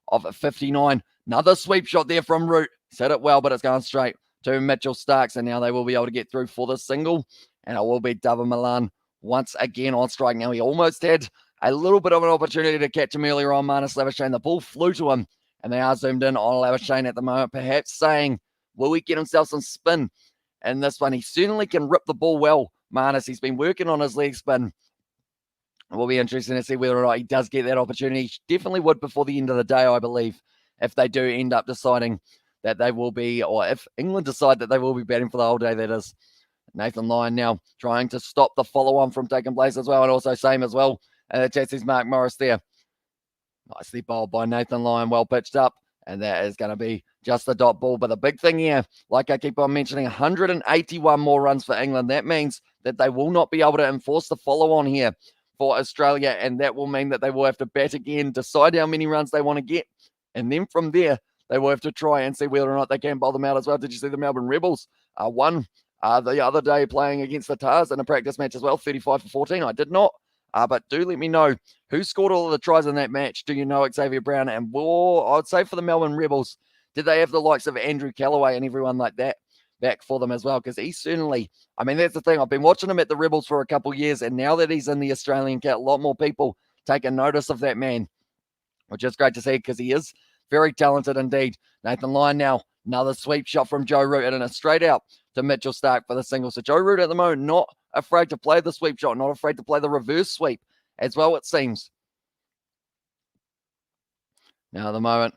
of 59. Another sweep shot there from Root. Set it well, but it's going straight to Mitchell Starks, and now they will be able to get through for the single, and it will be Dava Milan once again on strike. Now, he almost had a little bit of an opportunity to catch him earlier on, Marnus Labuschagne. The ball flew to him, and they are zoomed in on Labuschagne at the moment, perhaps saying, will he get himself some spin in this one? He certainly can rip the ball well, Marnus. He's been working on his leg spin. It will be interesting to see whether or not he does get that opportunity. He definitely would before the end of the day, I believe, if they do end up deciding that they will be, or if England decide that they will be batting for the whole day, that is. Nathan Lyon now trying to stop the follow-on from taking place as well, and also same as well. And the chat says Mark Morris there. Nicely bowled by Nathan Lyon, well pitched up, and that is going to be just the dot ball. But the big thing here, like I keep on mentioning, 181 more runs for England. That means that they will not be able to enforce the follow-on here for Australia, and that will mean that they will have to bat again, decide how many runs they want to get, and then from there, they will have to try and see whether or not they can bowl them out as well. Did you see the Melbourne Rebels won the other day playing against the Tars in a practice match as well, 35 for 14? I did not, but do let me know who scored all of the tries in that match. Do you know Xavier Brown? And I'd say for the Melbourne Rebels, did they have the likes of Andrew Callaway and everyone like that back for them as well? Because he certainly, I mean, that's the thing. I've been watching him at the Rebels for a couple of years, and now that he's in the Australian kit, a lot more people taking notice of that man, which is great to see because he is very talented indeed. Nathan Lyon now, another sweep shot from Joe Root and a straight out to Mitchell Stark for the single. So Joe Root at the moment not afraid to play the sweep shot, not afraid to play the reverse sweep as well, it seems. Now at the moment,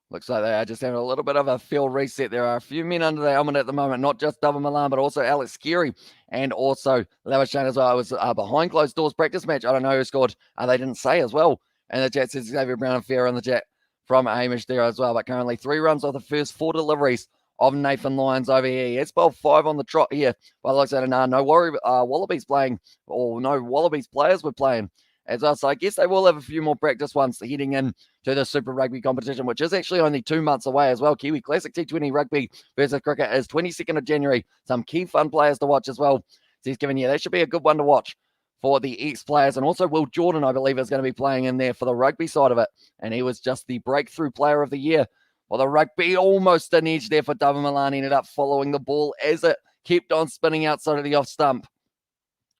looks like they are just having a little bit of a field reset. There are a few men under the helmet at the moment, not just Dava Milan, but also Alex Scarry and also Labuschagne as well. It was a behind closed doors practice match. I don't know who scored. They didn't say as well. And the chat says Xavier Brown and Fair in the chat from Hamish there as well. But currently 3 runs off the first 4 deliveries of Nathan Lyons over here. He has bowled 5 on the trot here. By the looks at it, no worry, Wallabies playing, or no Wallabies players were playing as well. So I guess they will have a few more practice ones heading in to the Super Rugby competition, which is actually only 2 months away as well. Kiwi Classic T20 Rugby versus Cricket is 22nd of January. Some key fun players to watch as well. So he's giving you, that should be a good one to watch for the ex-players. And also Will Jordan, I believe, is going to be playing in there for the rugby side of it. And he was just the breakthrough player of the year. Well, the rugby almost an edge there for Dava Milan. Ended up following the ball as it kept on spinning outside of the off stump.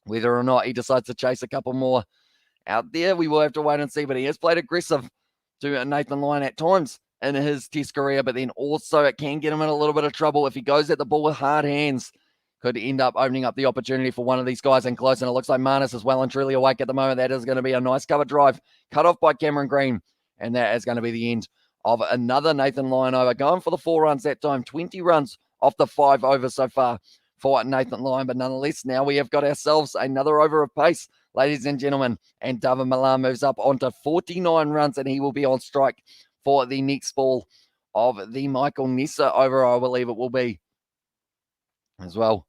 Whether or not he decides to chase a couple more out there, we will have to wait and see. But he has played aggressive to Nathan Lyon at times in his test career. But then also it can get him in a little bit of trouble if he goes at the ball with hard hands. Could end up opening up the opportunity for one of these guys in close. And it looks like Marnus is well and truly awake at the moment. That is going to be a nice cover drive cut off by Cameron Green. And that is going to be the end of another Nathan Lyon over. Going for the 4 runs that time. 20 runs off the 5 overs so far for Nathan Lyon. But nonetheless, now we have got ourselves another over of pace, ladies and gentlemen. And Dava Milan moves up onto 49 runs, and he will be on strike for the next ball of the Michael Nessa over, I believe it will be as well.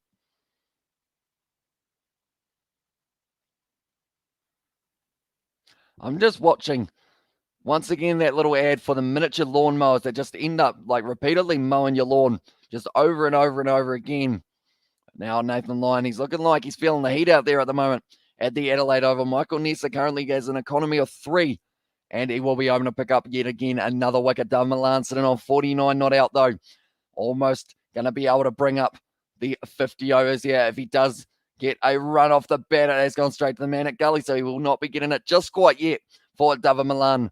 I'm just watching once again that little ad for the miniature lawn mowers that just end up like repeatedly mowing your lawn just over and over and over again. Now Nathan Lyon, he's looking like he's feeling the heat out there at the moment at the Adelaide Oval. Michael Nessa currently has an economy of 3, and he will be able to pick up yet again another wicket. Dava Milan sitting on 49, not out though. Almost going to be able to bring up the 50 overs here if he does get a run off the bat. It has gone straight to the man at gully, so he will not be getting it just quite yet for Dava Milan.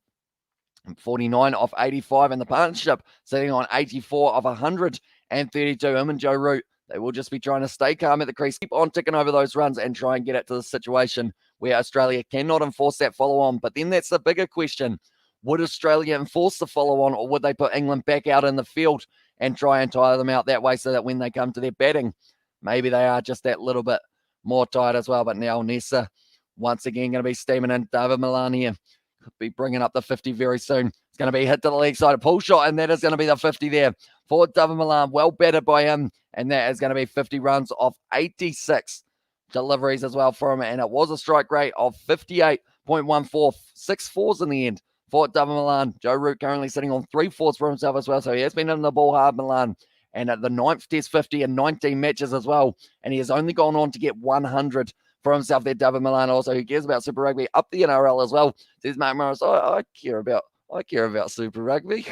49 off 85, and the partnership sitting on 84 of 132. Him and Joe Root, they will just be trying to stay calm at the crease, keep on ticking over those runs and try and get it to the situation where Australia cannot enforce that follow-on. But then that's the bigger question. Would Australia enforce the follow-on, or would they put England back out in the field and try and tire them out that way so that when they come to their batting, maybe they are just that little bit more tired as well? But now Nessa, once again, going to be steaming in. Dava Milan here could be bringing up the 50 very soon. It's going to be hit to the leg side, a pull shot, and that is going to be the 50 there for Dava Milan. Well batted by him, and that is going to be 50 runs off 86 deliveries as well for him. And it was a strike rate of 58.14, 6 fours in the end for Dava Milan. Joe Root currently sitting on 3 fours for himself as well, so he has been in the ball hard, Milan. And at the 9th Test 50 in 19 matches as well, and he has only gone on to get 100 for himself there. David Milan also, who cares about Super Rugby, up the NRL as well. Says Mark Morris, I care about Super Rugby.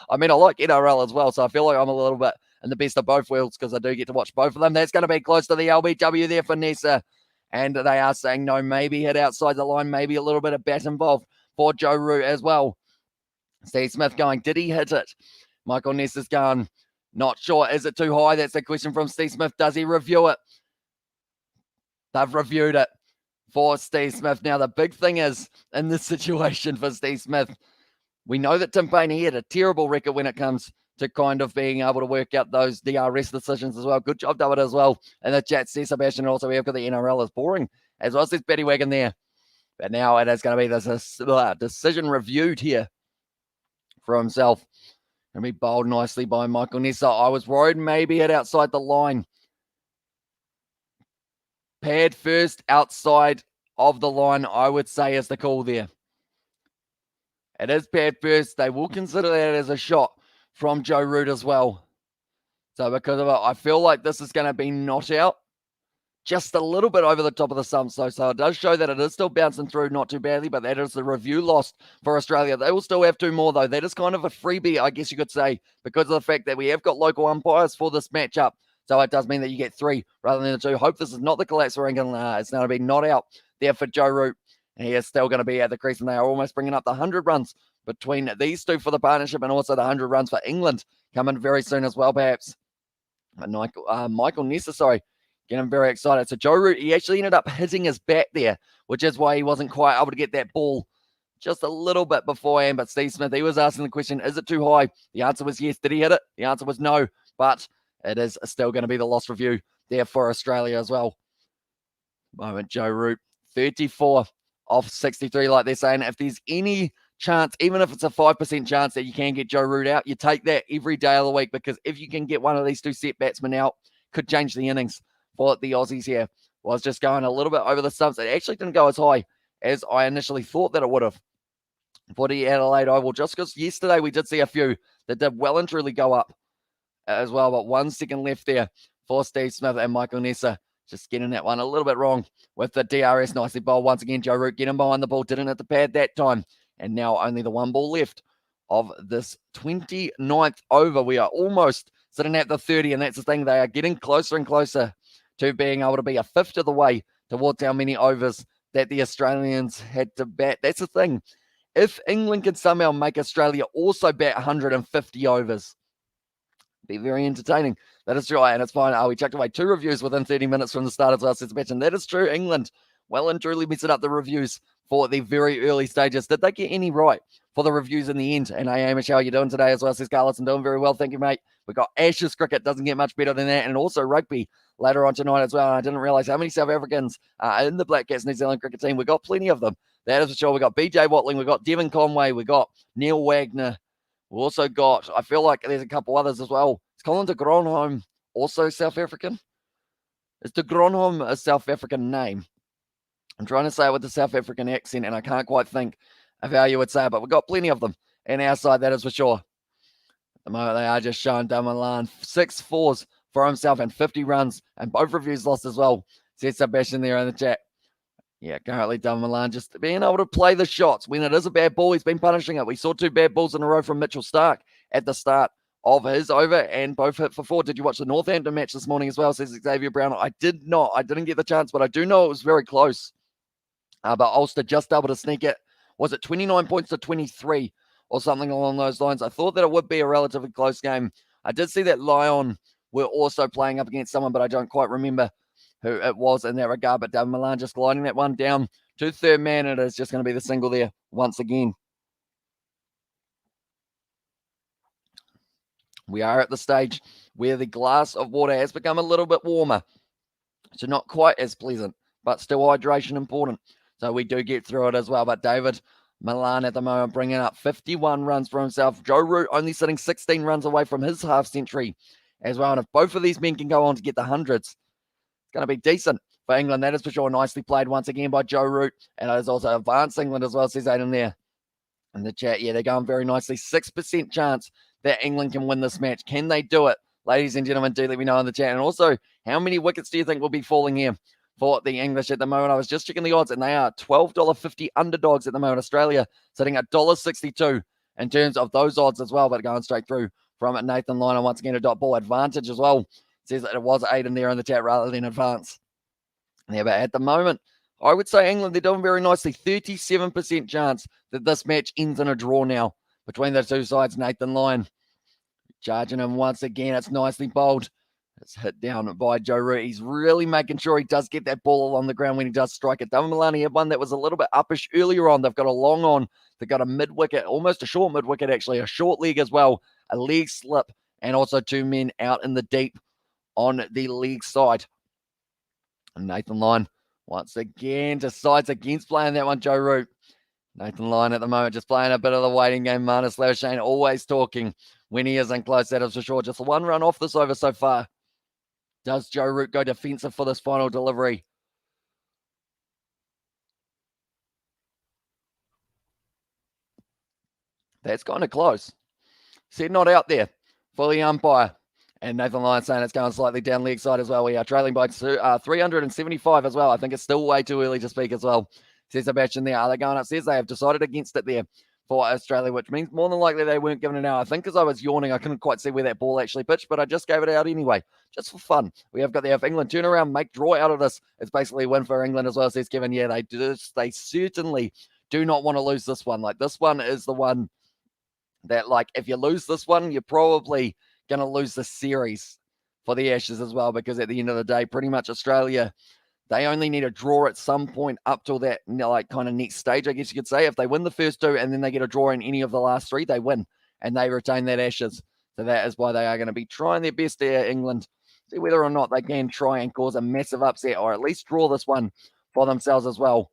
I mean, I like NRL as well, so I feel like I'm a little bit in the best of both worlds because I do get to watch both of them. That's going to be close to the LBW there for Nessa. And they are saying no, maybe hit outside the line, maybe a little bit of bat involved for Joe Root as well. Steve Smith going, did he hit it? Michael Nessa's going, not sure. Is it too high? That's the question from Steve Smith. Does he review it? They've reviewed it for Steve Smith. Now, the big thing is, in this situation for Steve Smith, we know that Tim Payne, he had a terrible record when it comes to kind of being able to work out those DRS decisions as well. Good job, David, as well. And the chat says, Sebastian, also, we have got the NRL is boring, as well as this Betty Wagon there. But now it is going to be this decision reviewed here for himself. Going to be bowled nicely by Michael Nessa. I was worried maybe hit outside the line. Pad first outside of the line, I would say, is the call there. It is pad first. They will consider that as a shot from Joe Root as well. So because of it, I feel like this is going to be not out. Just a little bit over the top of the stump. So it does show that it is still bouncing through, not too badly, but that is the review lost for Australia. They will still have 2 more, though. That is kind of a freebie, I guess you could say, because of the fact that we have got local umpires for this matchup. So it does mean that you get 3 rather than the 2. Hope this is not the collapse for England. It's going to be not out there for Joe Root. And he is still going to be at the crease, and they are almost bringing up the 100 runs between these 2 for the partnership, and also the 100 runs for England coming very soon as well, perhaps. Michael Nessa, getting very excited. So Joe Root, he actually ended up hitting his bat there, which is why he wasn't quite able to get that ball just a little bit beforehand. But Steve Smith, he was asking the question, is it too high? The answer was yes. Did he hit it? The answer was no, but it is still going to be the lost review there for Australia as well. Moment, Joe Root, 34 off 63, like they're saying. If there's any chance, even if it's a 5% chance that you can get Joe Root out, you take that every day of the week, because if you can get one of these 2 set batsmen out, could change the innings for the Aussies here. Was just going a little bit over the stumps. It actually didn't go as high as I initially thought that it would have for the Adelaide Oval, just because yesterday we did see a few that did well and truly go up as well, but 1 second left there for Steve Smith, and Michael Nessa just getting that one a little bit wrong with the DRS. Nicely bowled once again. Joe Root getting behind the ball, didn't hit the pad that time, and now only the 1 ball left of this 29th over. We are almost sitting at the 30, and that's the thing. They are getting closer and closer to being able to be a fifth of the way towards how many overs that the Australians had to bat. That's the thing. If England can somehow make Australia also bat 150 overs, be very entertaining. That is right, and it's fine. We chucked away 2 reviews within 30 minutes from the start as well, says Sebastian. That is true. England well and truly messed up the reviews for the very early stages. Did they get any right for the reviews in the end? And hey, Amish, how are you doing today as well, says Carlos? I'm doing very well, thank you, mate. We got Ashes cricket, doesn't get much better than that, and also rugby later on tonight as well. And I didn't realize how many South Africans are in the Black Cats New Zealand cricket team. We got plenty of them. That is for sure. We got BJ Watling, we got Devon Conway, we got Neil Wagner. We also got, I feel like there's a couple others as well. Is Colin de Gronholm also South African? Is de Gronholm a South African name? I'm trying to say it with the South African accent, and I can't quite think of how you would say it, but we've got plenty of them in our side, that is for sure. At the moment, they are just showing Damalan 6 fours for himself and 50 runs, and both reviews lost as well. Says Sebastian there in the chat. Yeah, currently Damalan just being able to play the shots. When it is a bad ball, he's been punishing it. We saw 2 bad balls in a row from Mitchell Starc at the start of his over, and both hit for 4. Did you watch the Northampton match this morning as well, says Xavier Brown? I did not. I didn't get the chance, but I do know it was very close. But Ulster just able to sneak it. Was it 29 points to 23 or something along those lines? I thought that it would be a relatively close game. I did see that Lyon were also playing up against someone, but I don't quite remember who it was in that regard. But David Milan just gliding that one down to third man. It is just going to be the single there once again. We are at the stage where the glass of water has become a little bit warmer. So not quite as pleasant, but still hydration important. So we do get through it as well. But David Milan at the moment bringing up 51 runs for himself. Joe Root only sitting 16 runs away from his half century as well. And if both of these men can go on to get the hundreds, it's going to be decent for England. That is for sure. Nicely played once again by Joe Root. And it is also advanced England as well, says Aiden there in the chat. Yeah, they're going very nicely. 6% chance that England can win this match. Can they do it? Ladies and gentlemen, do let me know in the chat. And also, how many wickets do you think will be falling here for the English at the moment. I was just checking the odds, and they are $12.50 underdogs at the moment. Australia sitting at $1.62 in terms of those odds as well, but going straight through from Nathan Lyon. Once again, a dot ball advantage as well. Says that it was Aiden there in the chat rather than advance. Yeah, but at the moment, I would say England, they're doing very nicely. 37% chance that this match ends in a draw now between the two sides. Nathan Lyon charging him once again. It's nicely bowled. It's hit down by Joe Root. He's really making sure he does get that ball along the ground when he does strike it. David Milani had one that was a little bit uppish earlier on. They've got a long on. They've got a mid-wicket, almost a short mid-wicket actually, a short leg as well, a leg slip, and also two men out in the deep on the leg side. And Nathan Lyon once again decides against playing that one, Joe Root. Nathan Lyon at the moment just playing a bit of the waiting game. Marnus Lavashane always talking when he isn't close. That is for sure. Just one run off this over so far. Does Joe Root go defensive for this final delivery? That's kind of close. Said not out there for the umpire. And Nathan Lyon saying it's going slightly down leg side as well. We are trailing by 375 as well. I think it's still way too early to speak as well. Says Sebastian there. Are they going upstairs? They have decided against it there for Australia, which means more than likely they weren't given it out. I think because I was yawning, I couldn't quite see where that ball actually pitched, but I just gave it out anyway, just for fun. We have got there. If England turn around, make draw out of this, it's basically a win for England as well, says Kevin. Yeah, they certainly do not want to lose this one. Like, this one is the one that, like, if you lose this one, you're probably going to lose the series for the Ashes as well, because at the end of the day, pretty much Australia, they only need a draw at some point up till that, like, kind of next stage, I guess you could say. If they win the first two and then they get a draw in any of the last three, they win and they retain that Ashes. So that is why they are going to be trying their best there, England. See whether or not they can try and cause a massive upset or at least draw this one for themselves as well.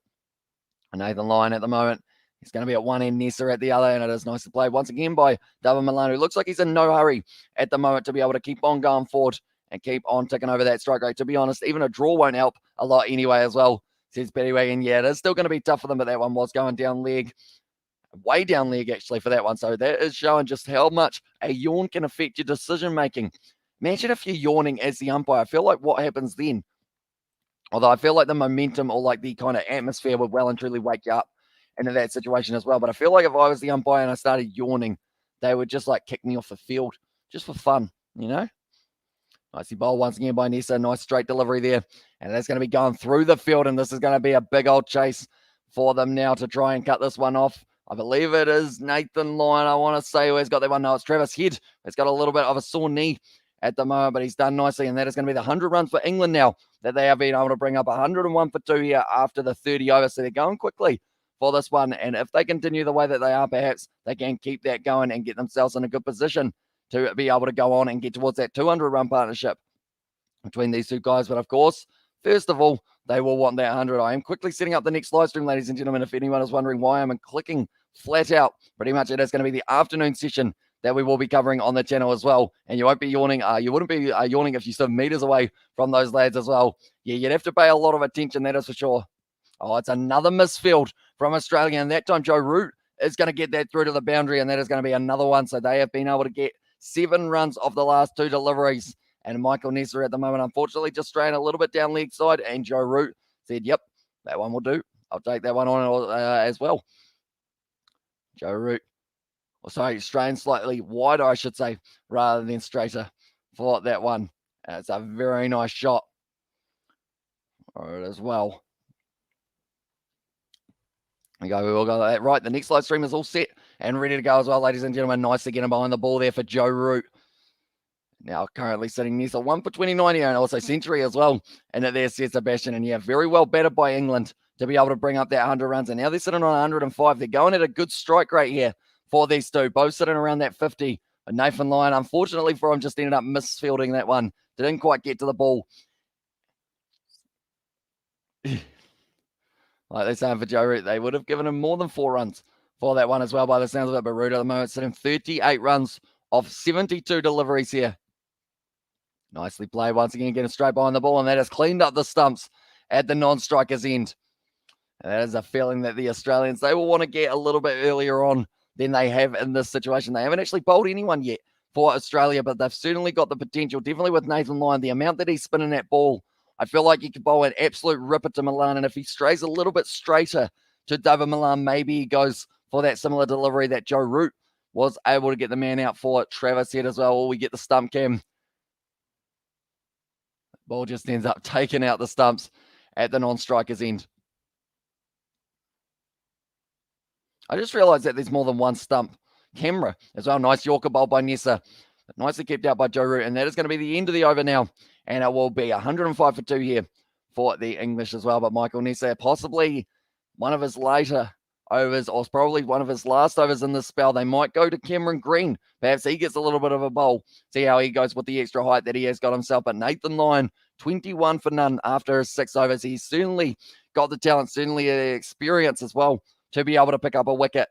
Nathan Lyon at the moment, he's going to be at one end, Nessa at the other, and it is nice to play once again by David Milano, who looks like he's in no hurry at the moment to be able to keep on going forward and keep on ticking over that strike rate. To be honest, even a draw won't help a lot anyway as well, says Petty Wagon. Yeah, it is still going to be tough for them, but that one was going down leg, way down leg actually for that one. So that is showing just how much a yawn can affect your decision making. Imagine if you're yawning as the umpire. I feel like what happens then, although I feel like the momentum or like the kind of atmosphere would well and truly wake you up into that situation as well. But I feel like if I was the umpire and I started yawning, they would just like kick me off the field just for fun, you know? Nicely bowled once again by Nessa. Nice straight delivery there. And that's going to be going through the field. And this is going to be a big old chase for them now to try and cut this one off. I believe it is Nathan Lyon, I want to say, who has got that one. No, it's Travis Head. He's got a little bit of a sore knee at the moment, but he's done nicely. And that is going to be the 100 runs for England now that they have been able to bring up. 101 for 2 here after the 30 over. So they're going quickly for this one. And if they continue the way that they are, perhaps they can keep that going and get themselves in a good position to be able to go on and get towards that 200-run partnership between these two guys. But of course, first of all, they will want that 100. I am quickly setting up the next live stream, ladies and gentlemen. If anyone is wondering why I'm clicking flat out, pretty much it is going to be the afternoon session that we will be covering on the channel as well. And you won't be yawning. You wouldn't be yawning if you stood meters away from those lads as well. Yeah, you'd have to pay a lot of attention, that is for sure. Oh, it's another misfield from Australia. And that time, Joe Root is going to get that through to the boundary. And that is going to be another one. So they have been able to get 7 runs off the last 2 deliveries. And Michael Nessa at the moment, unfortunately, just straying a little bit down leg side. And Joe Root said, yep, that one will do. I'll take that one on as well. Joe Root, straying slightly wider, I should say, rather than straighter for that one. It's a very nice shot as well. We will go like that. Right, the next live stream is all set and ready to go as well, ladies and gentlemen. Nice to get him behind the ball there for Joe Root. Now currently sitting Nessa 1 for 29 here and also century as well. And there says Sebastian. And yeah, very well batted by England to be able to bring up that 100 runs. And now they're sitting on 105. They're going at a good strike rate here for these two, both sitting around that 50. But Nathan Lyon, unfortunately for him, just ended up misfielding that one. Didn't quite get to the ball. Like they're saying for Joe Root, they would have given him more than 4 runs for that one as well by the sounds of it. But Root at the moment sitting 38 runs off 72 deliveries here. Nicely played once again, getting straight behind the ball, and that has cleaned up the stumps at the non-striker's end. And that is a feeling that the Australians, they will want to get a little bit earlier on than they have in this situation. They haven't actually bowled anyone yet for Australia, but they've certainly got the potential, definitely with Nathan Lyon, the amount that he's spinning that ball I feel like he could bowl an absolute ripper to Milan, and if he strays a little bit straighter to David Milan, maybe he goes for that similar delivery that Joe Root was able to get the man out for. Travis Head as well, or we get the stump cam. Ball just ends up taking out the stumps at the non-striker's end. I just realised that there's more than one stump camera as well. Nice Yorker bowl by Nessa. Nicely kept out by Joe Root. And that is going to be the end of the over now. And it will be 105 for 2 here for the English as well. But Michael Nessa, possibly one of his later overs, or probably one of his last overs in this spell. They might go to Cameron Green. Perhaps he gets a little bit of a bowl. See how he goes with the extra height that he has got himself. But Nathan Lyon, 21 for none after his 6 overs. He's certainly got the talent, certainly the experience as well to be able to pick up a wicket.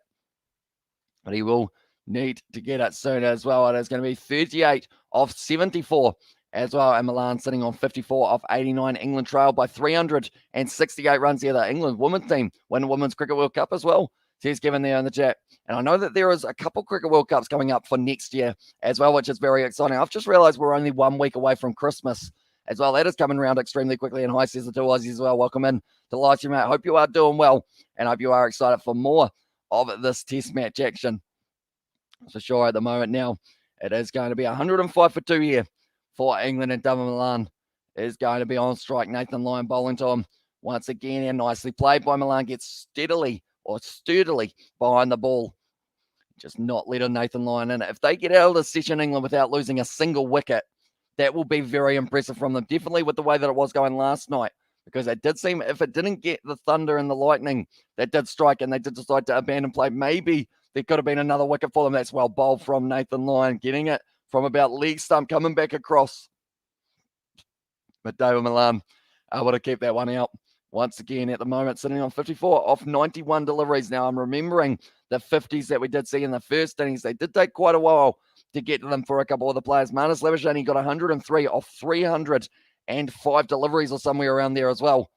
But he will need to get it soon as well. It is going to be 38 off 74 as well. And Milan sitting on 54 off 89. England trailed by 368 runs here. The England women's team win the Women's Cricket World Cup as well. Says Kevin there in the chat. And I know that there is a couple Cricket World Cups coming up for next year as well, which is very exciting. I've just realized we're only 1 week away from Christmas as well. That is coming around extremely quickly. And hi, says the two Aussies as well. Welcome in to the live stream, mate. Hope you are doing well, and hope you are excited for more of this test match action. For sure at the moment now, it is going to be 105 for 2 here for England, and David Milan is going to be on strike. Nathan Lyon bowling to him once again, and nicely played by Milan. Gets sturdily behind the ball. Just not letting Nathan Lyon in. If they get out of the session, England, without losing a single wicket, that will be very impressive from them. Definitely with the way that it was going last night, because it did seem, if it didn't get the thunder and the lightning that did strike and they did decide to abandon play, maybe there could have been another wicket for them. That's well bowled from Nathan Lyon, getting it from about leg stump, coming back across. But David Milan able to keep that one out once again at the moment, sitting on 54 off 91 deliveries. Now, I'm remembering the 50s that we did see in the first innings. They did take quite a while to get to them for a couple of the players. Marnus Labuschagne got 103 off 305 deliveries or somewhere around there as well.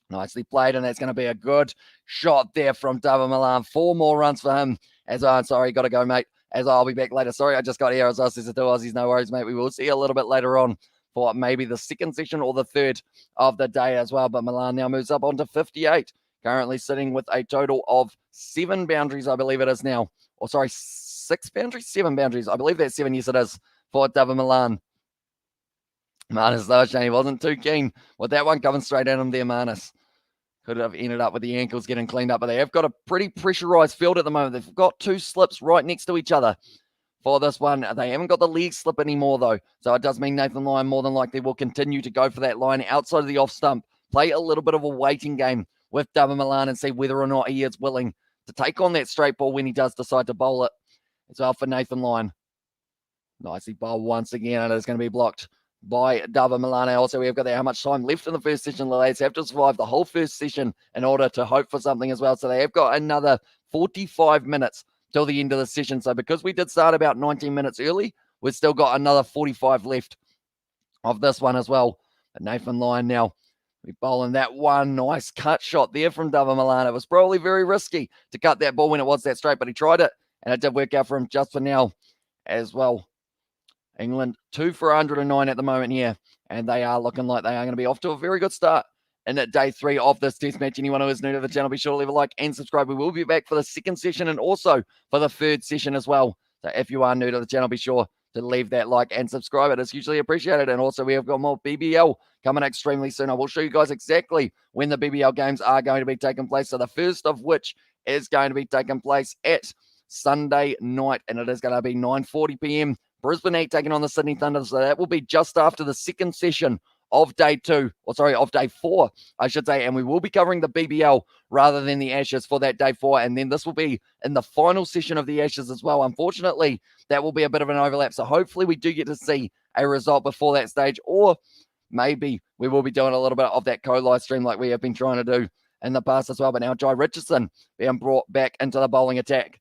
Nicely played, and that's going to be a good shot there from David Milan. 4 more runs for him. As I'm sorry, got to go, mate. As I'll be back later. Sorry, I just got here as well. Says the two Aussies. No worries, mate. We will see you a little bit later on for maybe the second session or the third of the day as well. But Milan now moves up onto 58. Currently sitting with a total of 7 boundaries, I believe it is now. Or sorry, 6 boundaries? 7 boundaries. I believe that's 7. Yes, it is for David Milan. Marnus Labuschagne wasn't too keen with that one coming straight at him there, Marnus. Could have ended up with the ankles getting cleaned up, but they have got a pretty pressurized field at the moment. They've got 2 slips right next to each other for this one. They haven't got the leg slip anymore, though. So it does mean Nathan Lyon more than likely will continue to go for that line outside of the off stump. Play a little bit of a waiting game with David Milan and see whether or not he is willing to take on that straight ball when he does decide to bowl it. It's out for Nathan Lyon. Nicely bowled once again, and it's going to be blocked by David Milan. Also, we've got there how much time left in the first session. The lads have to survive the whole first session in order to hope for something as well. So they have got another 45 minutes till the end of the session. So because we did start about 19 minutes early, we've still got another 45 left of this one as well. But Nathan Lyon now be bowling that one. Nice cut shot there from David Milan. It was probably very risky to cut that ball when it was that straight, but he tried it, and it did work out for him just for now as well. England 2 for 109 at the moment here, and they are looking like they are going to be off to a very good start in day 3 of this test match. Anyone who is new to the channel, be sure to leave a like and subscribe. We will be back for the second session and also for the third session as well. So if you are new to the channel, be sure to leave that like and subscribe. It is hugely appreciated. And also we have got more BBL coming extremely soon. I will show you guys exactly when the BBL games are going to be taking place. So the first of which is going to be taking place at Sunday night, and it is going to be 9:40 p.m. Brisbane Heat taking on the Sydney Thunder. So that will be just after the second session of day 2, or sorry, of day 4, I should say. And we will be covering the BBL rather than the Ashes for that day 4. And then this will be in the final session of the Ashes as well. Unfortunately, that will be a bit of an overlap. So hopefully we do get to see a result before that stage, or maybe we will be doing a little bit of that co-live stream like we have been trying to do in the past as well. But now Jai Richardson being brought back into the bowling attack.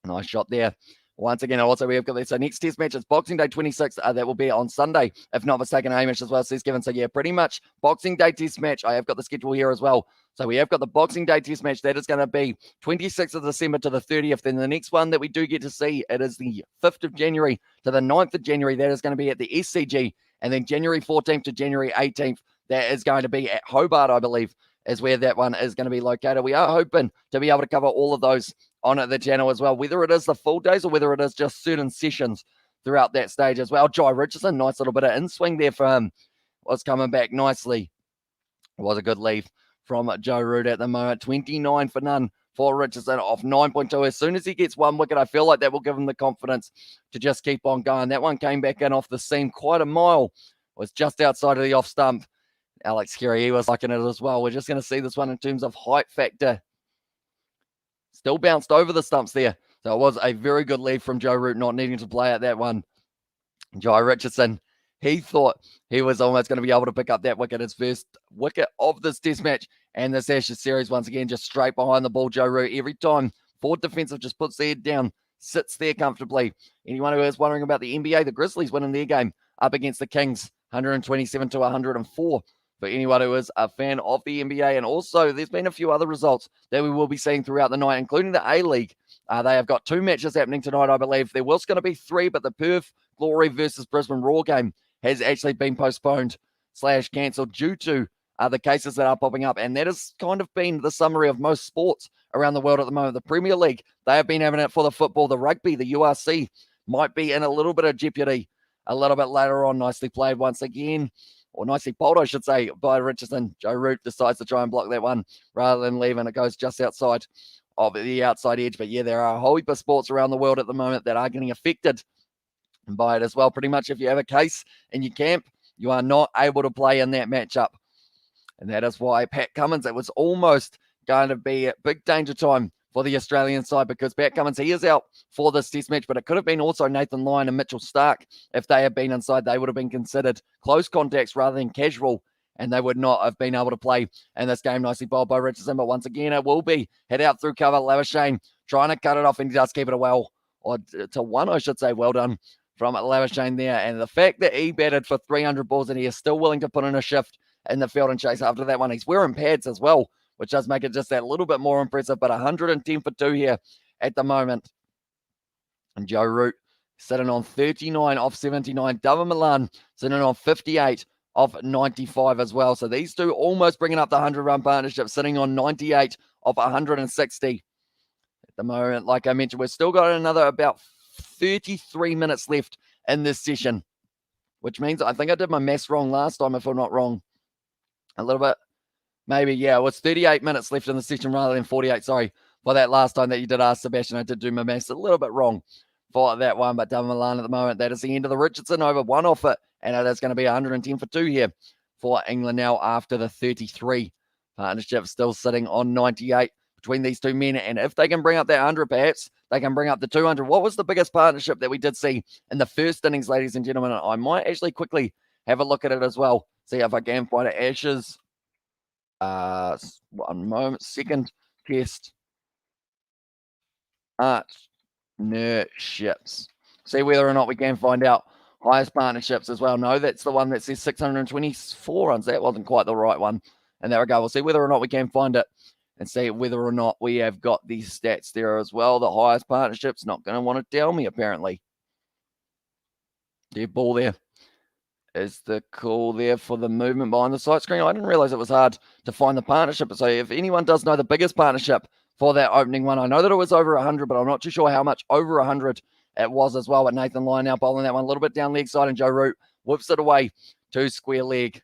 Nice shot there. Once again, also we have got this. So next test match is Boxing Day 26. That will be on Sunday, if not mistaken, Hamish as well, says Kevin. So yeah, pretty much Boxing Day test match. I have got the schedule here as well. So we have got the Boxing Day test match. That is going to be 26th of December to the 30th. Then the next one that we do get to see, it is the 5th of January to the 9th of January. That is going to be at the SCG And then January 14th to January 18th, that is going to be at Hobart, I believe, is where that one is going to be located. We are hoping to be able to cover all of those on the channel as well, whether it is the full days or whether it is just certain sessions throughout that stage as well. Jai Richardson, nice little bit of in-swing there for him. Was coming back nicely. It was a good leave from Joe Root at the moment. 29 for none for Richardson off 9.2. As soon as he gets one wicket, I feel like that will give him the confidence to just keep on going. That one came back in off the seam quite a mile. Was just outside of the off stump. Alex Carey, he was liking it as well. We're just going to see this one in terms of height factor. Still bounced over the stumps there. So it was a very good lead from Joe Root, not needing to play at that one. Jai Richardson, he thought he was almost going to be able to pick up that wicket, his first wicket of this test match and this Ashes series. Once again, just straight behind the ball, Joe Root. Every time forward defensive just puts their head down, sits there comfortably. Anyone who is wondering about the NBA, the Grizzlies winning their game up against the Kings, 127 to 104. For anyone who is a fan of the NBA. And also, there's been a few other results that we will be seeing throughout the night, including the A-League. They have got 2 matches happening tonight, I believe. There was going to be 3, but the Perth Glory versus Brisbane Roar game has actually been postponed / cancelled due to the cases that are popping up. And that has kind of been the summary of most sports around the world at the moment. The Premier League, they have been having it for the football. The rugby, the URC, might be in a little bit of jeopardy a little bit later on. Nicely played once again. Or nicely bowled, I should say, by Richardson. Joe Root decides to try and block that one rather than leaving. It goes just outside of the outside edge. But yeah, there are a whole heap of sports around the world at the moment that are getting affected by it as well. Pretty much if you have a case in your camp, you are not able to play in that matchup. And that is why Pat Cummins, it was almost going to be a big danger time for the Australian side, because Pat Cummins, he is out for this test match, but it could have been also Nathan Lyon and Mitchell Starc. If they had been inside, they would have been considered close contacts rather than casual, and they would not have been able to play in this game. Nicely bowled by Richardson, but once again, it will be head out through cover. Labuschagne trying to cut it off, and he does keep it well, or to one, I should say. Well done from Labuschagne there. And the fact that he batted for 300 balls and he is still willing to put in a shift in the field and chase after that one. He's wearing pads as well, which does make it just that little bit more impressive. But 110 for 2 here at the moment. And Joe Root sitting on 39 off 79. Dava Milan sitting on 58 off 95 as well. So these two almost bringing up the 100-run partnership, sitting on 98 off 160 at the moment. Like I mentioned, we've still got another about 33 minutes left in this session, which means I think I did my maths wrong last time, if I'm not wrong. A little bit. Maybe, yeah, it was 38 minutes left in the session rather than 48. Sorry for that last time that you did ask, Sebastian. I did do my maths a little bit wrong for that one, but Dava Milan at the moment, that is the end of the Richardson over. One off it, and it is going to be 110 for 2 here for England now after the 33. Partnership still sitting on 98 between these two men, and if they can bring up that 100, perhaps they can bring up the 200. What was the biggest partnership that we did see in the first innings, ladies and gentlemen? I might actually quickly have a look at it as well, see if I can find it. Ashes. 1 moment. Second test partnerships. See whether or not we can find out highest partnerships as well. No, that's the one that says 624 runs. That wasn't quite the right one. And there we go. We'll see whether or not we can find it and see whether or not we have got these stats there as well. The highest partnership's not going to want to tell me, apparently. Dead ball there is the call there for the movement behind the sight screen. I didn't realize it was hard to find the partnership. So if anyone does know the biggest partnership for that opening one, I know that it was over 100, but I'm not too sure how much over 100 it was as well. But Nathan Lyon now bowling that one a little bit down leg side, and Joe Root whips it away to square leg.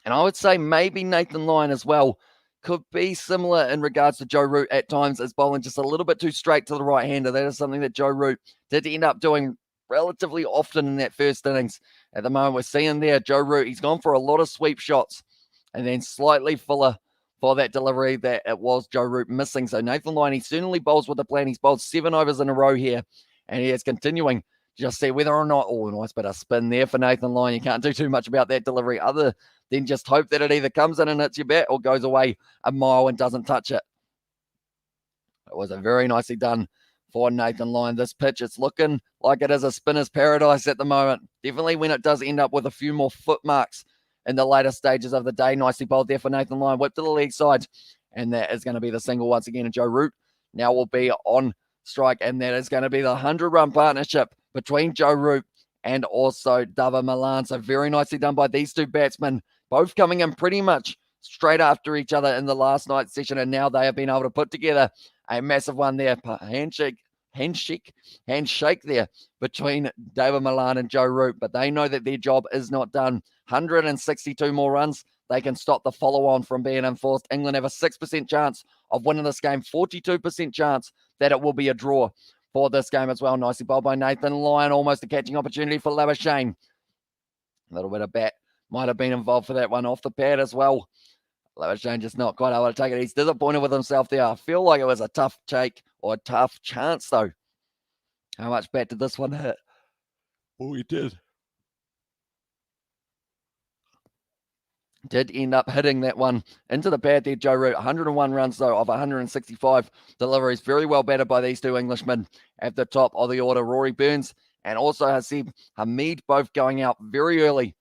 And I would say maybe Nathan Lyon as well could be similar in regards to Joe Root at times, as bowling just a little bit too straight to the right-hander. That is something that Joe Root did end up doing relatively often in that first innings. At the moment, we're seeing there Joe Root, he's gone for a lot of sweep shots and then slightly fuller for that delivery that it was Joe Root missing. So Nathan Lyon, he certainly bowls with the plan. He's bowled 7 overs in a row here, and he is continuing to just see whether or not, nice bit of spin there for Nathan Lyon. You can't do too much about that delivery other than just hope that it either comes in and hits your bat or goes away a mile and doesn't touch it. It was a very nicely done for Nathan Lyon. This pitch, it's looking like it is a spinner's paradise at the moment. Definitely when it does end up with a few more foot marks in the later stages of the day. Nicely bowled there for Nathan Lyon. Whip to the leg side. And that is going to be the single once again. And Joe Root now will be on strike. And that is going to be the 100-run partnership between Joe Root and also Dava Milan. So very nicely done by these two batsmen, both coming in pretty much straight after each other in the last night's session, and now they have been able to put together a massive one there. Handshake there between David Milan and Joe Root, but they know that their job is not done. 162 more runs. They can stop the follow-on from being enforced. England have a 6% chance of winning this game, 42% chance that it will be a draw for this game as well. Nicely bowled by Nathan Lyon, almost a catching opportunity for Labuschagne. A little bit of bat might have been involved for that one off the pad as well. Labuschagne just not quite able to take it. He's disappointed with himself there. I feel like it was a tough take or a tough chance though. How much bat did this one hit? Oh, he did end up hitting that one into the pad there, Joe Root. 101 runs, though, of 165 deliveries. Very well batted by these two Englishmen at the top of the order. Rory Burns and also Hasib Hamid both going out very early.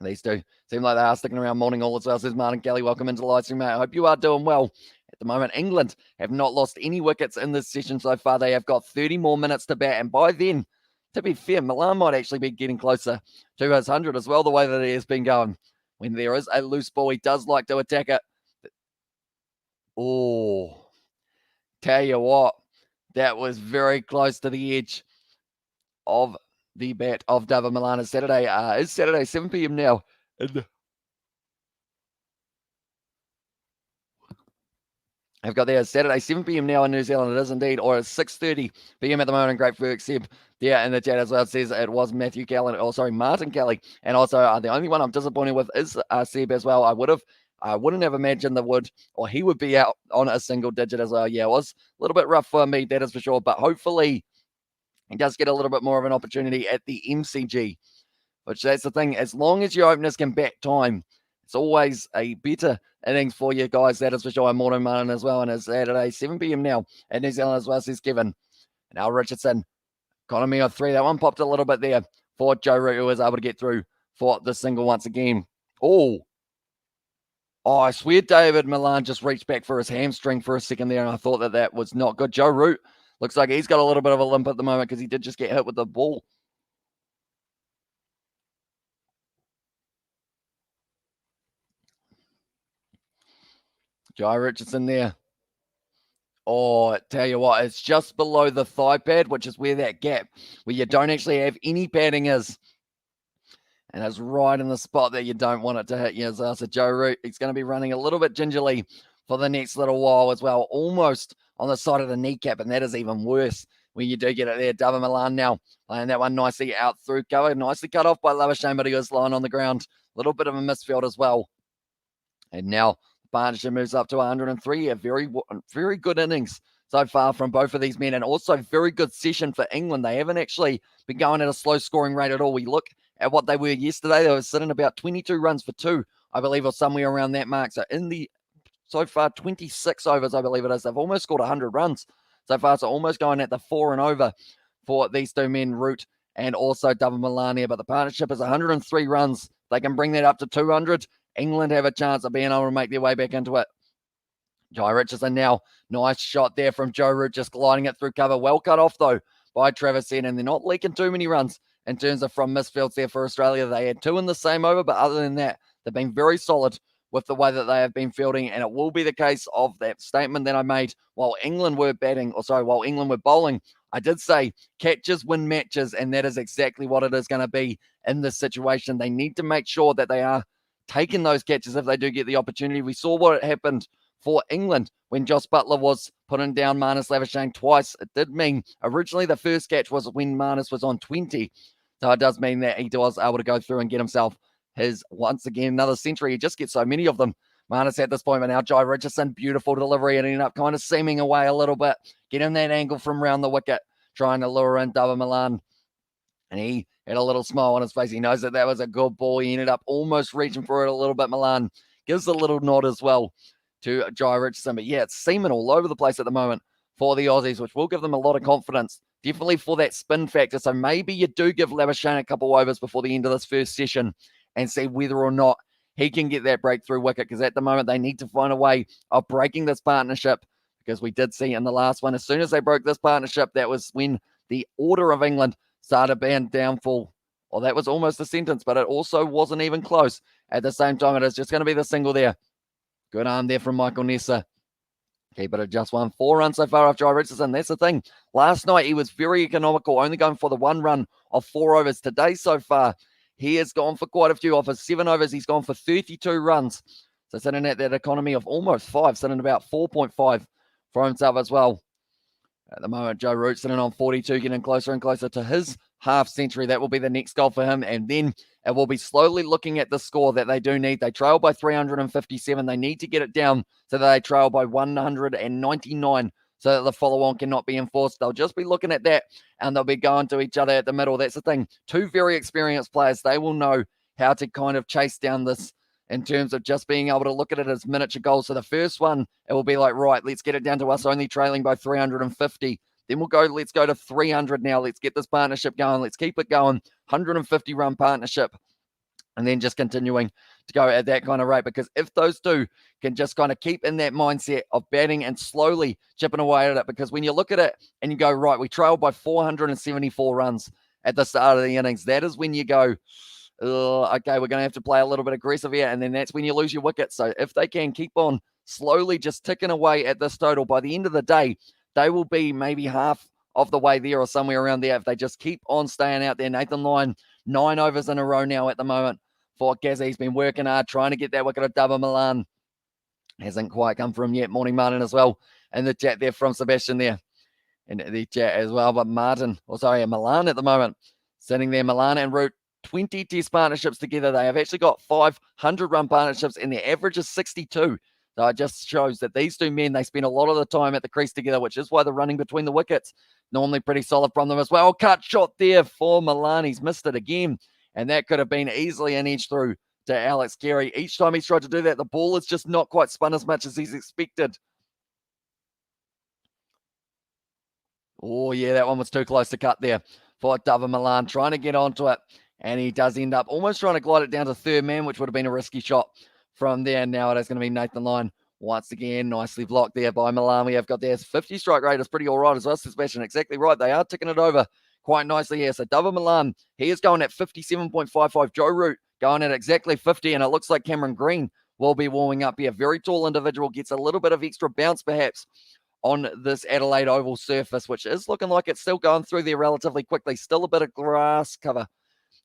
These two seem like they are sticking around morning all as well, says Martin Kelly. Welcome into the live stream, mate. I hope you are doing well. At the moment, England have not lost any wickets in this session so far. They have got 30 more minutes to bat, and by then, to be fair, Milan might actually be getting closer to his 100 as well, the way that he has been going. When there is a loose ball, he does like to attack it. Oh, tell you what, that was very close to the edge of the bat of David Milan. It's Saturday, 7 p.m. now. I've got there Saturday, 7 p.m. now in New Zealand. It is indeed, or it's 6:30 p.m. at the moment. Great for Seb there in the chat as well. It says it was Martin Kelly. And also the only one I'm disappointed with is Seb as well. I wouldn't have imagined he would be out on a single digit as well. Yeah, it was a little bit rough for me, that is for sure. But hopefully he does get a little bit more of an opportunity at the MCG, which that's the thing. As long as your openers can bat time, it's always a better innings for you guys. That is for sure. I'm Morton Martin as well. And it's Saturday, 7 p.m. now in New Zealand as well, says Kevin. Now Richardson, economy of 3. That one popped a little bit there for Joe Root, who was able to get through for the single once again. Oh, I swear David Milan just reached back for his hamstring for a second there, and I thought that was not good. Joe Root looks like he's got a little bit of a limp at the moment because he did just get hit with the ball. Joe Richardson there. Oh, tell you what, it's just below the thigh pad, which is where that gap, where you don't actually have any padding is. And it's right in the spot that you don't want it to hit you. So Joe Root, he's going to be running a little bit gingerly for the next little while as well, almost on the side of the kneecap, and that is even worse when you do get it there. David Milan now playing that one nicely out through cover, nicely cut off by Labuschagne, but he was lying on the ground. A little bit of a misfield as well. And now partnership moves up to 103. A very, very good innings so far from both of these men, and also very good session for England. They haven't actually been going at a slow scoring rate at all. We look at what they were yesterday. They were sitting about 22 runs for 2, I believe, or somewhere around that mark. So far 26 overs, I believe it is. They've almost scored 100 runs so far, so almost going at the 4 and over for these two men, Root and also David Milan here. But the partnership is 103 runs. They can bring that up to 200. England have a chance of being able to make their way back into it. Joe Richardson now. Nice shot there from Joe Root, just gliding it through cover. Well cut off, though, by Travis Head, and they're not leaking too many runs in terms of from misfields there for Australia. They had 2 in the same over, but other than that, they've been very solid with the way that they have been fielding, and it will be the case of that statement that I made while England were bowling. I did say catches win matches, and that is exactly what it is going to be in this situation. They need to make sure that they are taking those catches if they do get the opportunity. We saw what happened for England when Joss Buttler was putting down Marnus Labuschagne twice. It did mean originally the first catch was when Marnus was on 20. So it does mean that he was able to go through and get himself his, once again, another century. He just gets so many of them. Marnus at this point, but now Joe Richardson, beautiful delivery, and ended up kind of seaming away a little bit, getting that angle from round the wicket, trying to lure in David Milan. And he had a little smile on his face. He knows that was a good ball. He ended up almost reaching for it a little bit. Milan gives a little nod as well to Joe Richardson. But yeah, it's seaming all over the place at the moment for the Aussies, which will give them a lot of confidence, definitely for that spin factor. So maybe you do give Labuschagne a couple overs before the end of this first session and see whether or not he can get that breakthrough wicket, because at the moment they need to find a way of breaking this partnership, because we did see in the last one, as soon as they broke this partnership, that was when the order of England started being downfall. Well, that was almost a sentence, but it also wasn't even close. At the same time, it is just going to be the single there. Good arm there from Michael Nessa. Keep it at just 1. 4 runs so far off Jai Richardson. That's the thing. Last night, he was very economical, only going for the 1 run of 4 overs. Today, so far, he has gone for quite a few. Off his 7 overs, he's gone for 32 runs. So sitting at that economy of almost 5, sitting about 4.5 for himself as well. At the moment, Joe Root sitting on 42, getting closer and closer to his half century. That will be the next goal for him. And then it will be slowly looking at the score that they do need. They trail by 357. They need to get it down so that they trail by 199 so that the follow-on cannot be enforced. They'll just be looking at that and they'll be going to each other at the middle. That's the thing. 2 very experienced players. They will know how to kind of chase down this in terms of just being able to look at it as miniature goals. So the first one, it will be like, right, let's get it down to us only trailing by 350. Then let's go to 300 now. Let's get this partnership going. Let's keep it going. 150-run partnership. And then just continuing to go at that kind of rate. Because if those two can just kind of keep in that mindset of batting and slowly chipping away at it. Because when you look at it and you go, right, we trailed by 474 runs at the start of the innings. That is when you go, okay, we're going to have to play a little bit aggressive here. And then that's when you lose your wicket. So if they can keep on slowly just ticking away at this total, by the end of the day, they will be maybe half of the way there or somewhere around there if they just keep on staying out there. Nathan Lyon, 9 overs in a row now at the moment for Gazza. He's been working hard, trying to get that wicket of Dava Milan. Hasn't quite come from him yet. Morning, Martin, as well. And the chat there from Sebastian there. And the chat as well. But Milan at the moment. Sitting there, Milan and Root, 20 test partnerships together. They have actually got 500-run partnerships, and their average is 62. So it just shows that these two men, they spend a lot of the time at the crease together, which is why the running between the wickets normally pretty solid from them as well. Cut shot there for Milan. He's missed it again, and that could have been easily an edge through to Alex Carey. Each time he's tried to do that, the ball is just not quite spun as much as he's expected. Oh, yeah, that one was too close to cut there for Dava Milan, trying to get onto it, and he does end up almost trying to glide it down to third man, which would have been a risky shot from there. Now it is going to be Nathan Lyon once again, nicely blocked there by Milan. We have got there 50 strike rate is pretty all right as well, Sebastian. Exactly right. They are ticking it over quite nicely here. So Dava Milan, he is going at 57.55. Joe Root going at exactly 50, and it looks like Cameron Green will be warming up here. Very tall individual, gets a little bit of extra bounce perhaps on this Adelaide Oval surface, which is looking like it's still going through there relatively quickly. Still a bit of grass cover.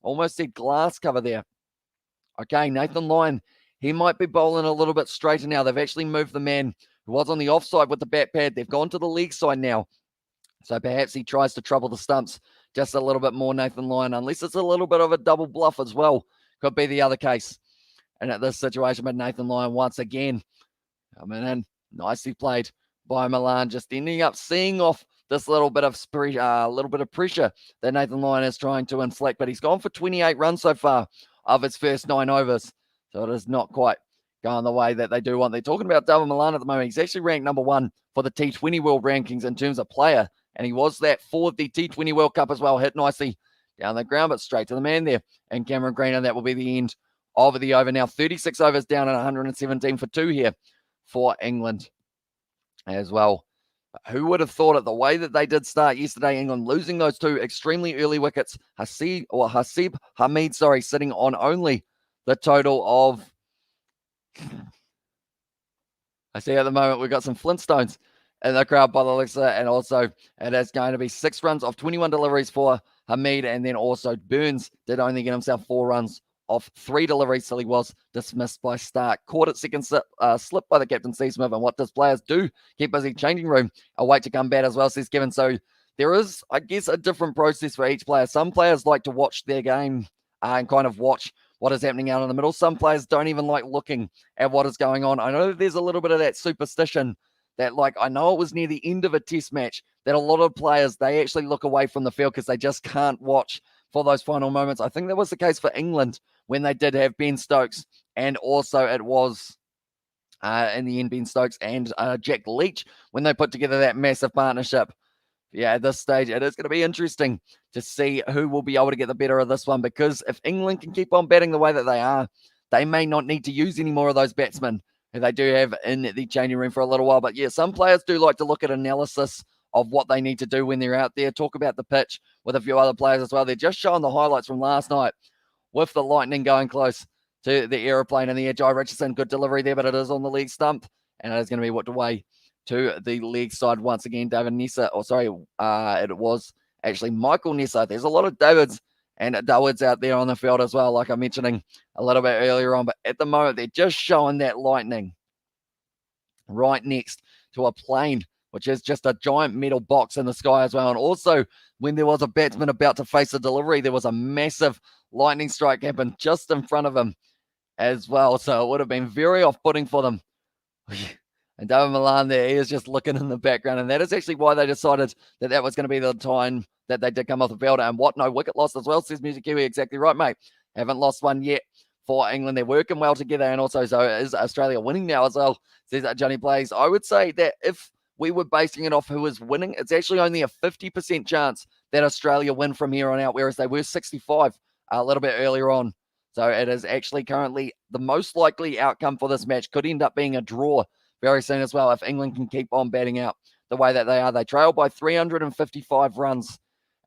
Almost said glass cover there. Okay, Nathan Lyon, he might be bowling a little bit straighter now. They've actually moved the man who was on the offside with the bat pad. They've gone to the leg side now. So perhaps he tries to trouble the stumps just a little bit more, Nathan Lyon, unless it's a little bit of a double bluff as well. Could be the other case. And at this situation, but Nathan Lyon once again coming in, nicely played by Milan, just ending up seeing off this little bit of pressure that Nathan Lyon is trying to inflict. But he's gone for 28 runs so far of his first 9 overs. So it is not quite going the way that they do want. They're talking about Dava Milan at the moment. He's actually ranked number 1 for the T20 World Rankings in terms of player. And he was that for the T20 World Cup as well. Hit nicely down the ground, but straight to the man there. And Cameron Green, and that will be the end of the over. Now 36 overs down and 117 for 2 here for England as well. Who would have thought it? The way that they did start yesterday, England losing those 2 extremely early wickets. Hasib Hamid, sitting on only the total of, I see at the moment we've got some Flintstones in the crowd by the looks of it, and also it is going to be 6 runs off 21 deliveries for Hamid, and then also Burns did only get himself 4 runs off 3 deliveries, so he was dismissed by Stark. Caught at second slip by the captain, Steve Smith, and what does players do? Keep busy changing room. A wait to come bat as well, says Kevin. So there is, I guess, a different process for each player. Some players like to watch their game and kind of watch what is happening out in the middle. Some players don't even like looking at what is going on. I know that there's a little bit of that superstition that, like, I know it was near the end of a test match that a lot of players, they actually look away from the field because they just can't watch for those final moments. I think that was the case for England when they did have Ben Stokes, and also it was in the end Ben Stokes and Jack Leach when they put together that massive partnership. Yeah, at this stage, it is going to be interesting to see who will be able to get the better of this one, because if England can keep on batting the way that they are, they may not need to use any more of those batsmen who they do have in the changing room for a little while. But yeah, some players do like to look at analysis of what they need to do when they're out there. Talk about the pitch with a few other players as well. They're just showing the highlights from last night with the Lightning going close to the aeroplane in the air. Jai Richardson, good delivery there, but it is on the leg stump, and it is going to be whipped away to the leg side once again. David Nessa, it was actually Michael Nessa. There's a lot of Davids and Davids out there on the field as well, like I'm mentioning a little bit earlier on, but at the moment, they're just showing that Lightning right next to a plane, which is just a giant metal box in the sky as well. And also, when there was a batsman about to face a delivery, there was a massive lightning strike happen just in front of him as well. So it would have been very off-putting for them. And David Milan there, he is just looking in the background. And that is actually why they decided that that was going to be the time that they did come off the field. And what, no wicket lost as well, says Music Kiwi. Exactly right, mate. Haven't lost one yet for England. They're working well together. And also, so is Australia winning now as well, says Johnny Blaze. I would say that if we were basing it off who is winning, it's actually only a 50% chance that Australia win from here on out, whereas they were 65 a little bit earlier on. So it is actually currently the most likely outcome for this match. Could end up being a draw very soon as well if England can keep on batting out the way that they are. They trail by 355 runs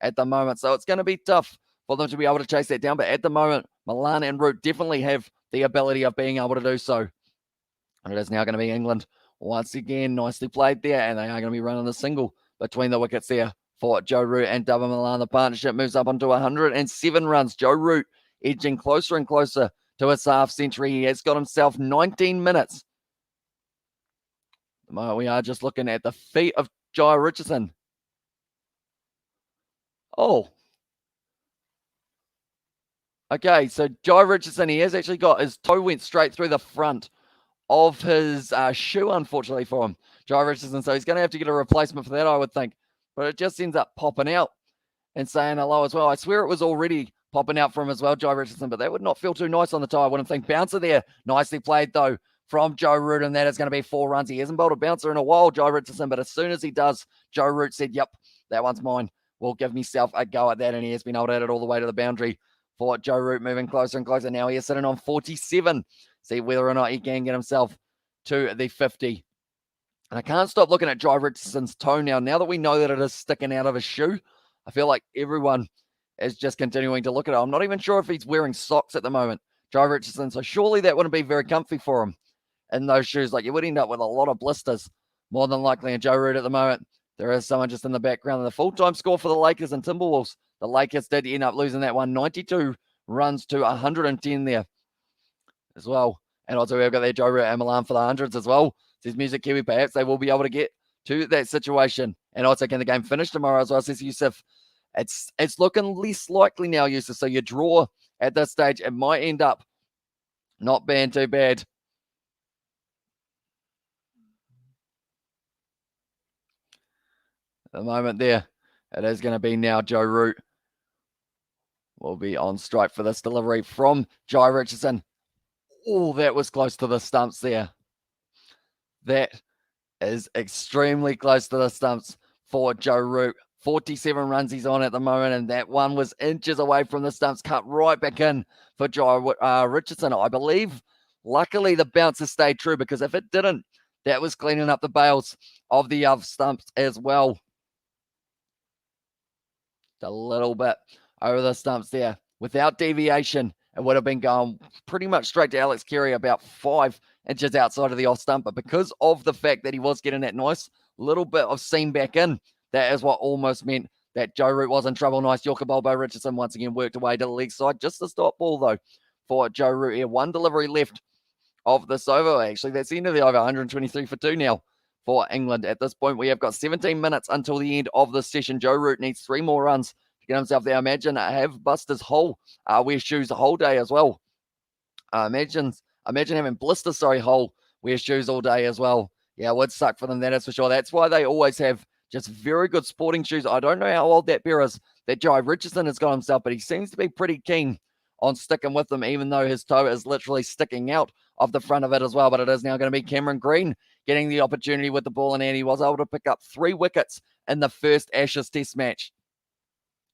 at the moment, so it's going to be tough for them to be able to chase that down. But at the moment, Milan and Root definitely have the ability of being able to do so. And it is now going to be England once again. Nicely played there, and they are going to be running the single between the wickets there for Joe Root and David Milan. The partnership moves up onto 107 runs. Joe Root edging closer and closer to his half century. He has got himself 19 minutes. The moment we are just looking at the feet of Jai Richardson. Oh. Okay, so Jai Richardson, he has actually got his toe went straight through the front of his shoe, unfortunately for him, Jai Richardson. So he's going to have to get a replacement for that, I would think. But it just ends up popping out and saying hello as well. I swear it was already popping out from him as well, Jai Richardson, but that would not feel too nice on the tie, I wouldn't think. Bouncer there, nicely played though from Joe Root, and that is going to be 4 runs. He hasn't bowled a bouncer in a while, Jai Richardson, but as soon as he does, Joe Root said, yep, that one's mine. We'll give myself a go at that, and he has been able to hit it all the way to the boundary for Joe Root, moving closer and closer. Now he is sitting on 47. See whether or not he can get himself to the 50. And I can't stop looking at Jai Richardson's toe now. Now that we know that it is sticking out of his shoe, I feel like everyone is just continuing to look at it. I'm not even sure if he's wearing socks at the moment, Jai Richardson. So surely that wouldn't be very comfy for him in those shoes. Like, you would end up with a lot of blisters, more than likely. And Joe Root at the moment, there is someone just in the background. The full-time score for the Lakers and Timberwolves. The Lakers did end up losing that one, 92 runs to 110 there as well. And also we've got there Joe Root and Milan for the hundreds as well. Says Music Kiwi, perhaps they will be able to get to that situation. And also, can the game finish tomorrow as well, says Yusuf. It's looking less likely now, Yusuf. So your draw at this stage, it might end up not being too bad. At the moment there, it is going to be now Joe Root will be on strike for this delivery from Jai Richardson. Oh, that was close to the stumps there. That is extremely close to the stumps for Joe Root. 47 runs he's on at the moment, and that one was inches away from the stumps, cut right back in for Jai Richardson. I believe, luckily, the bouncer stayed true, because if it didn't, that was cleaning up the bails of the other stumps as well. A little bit over the stumps there. Without deviation, it would have been going pretty much straight to Alex Carey, about 5 inches outside of the off stump. But because of the fact that he was getting that nice little bit of seam back in, that is what almost meant that Joe Root was in trouble. Nice Yorker ball by Richardson once again, worked away to the leg side. Just a stop ball, though, for Joe Root here. One delivery left of this over. Actually, that's the end of the over. 123 for 2 now for England. At this point, we have got 17 minutes until the end of the session. Joe Root needs 3 more runs to get himself there. Imagine have Buster's whole wear shoes the whole day as well. Imagine having Blister, whole wear shoes all day as well. Yeah, it would suck for them, that is for sure. That's why they always have just very good sporting shoes. I don't know how old that pair is that Jai Richardson has got himself, but he seems to be pretty keen on sticking with them, even though his toe is literally sticking out of the front of it as well. But it is now going to be Cameron Green getting the opportunity with the ball in hand. He was able to pick up 3 wickets in the first Ashes Test match.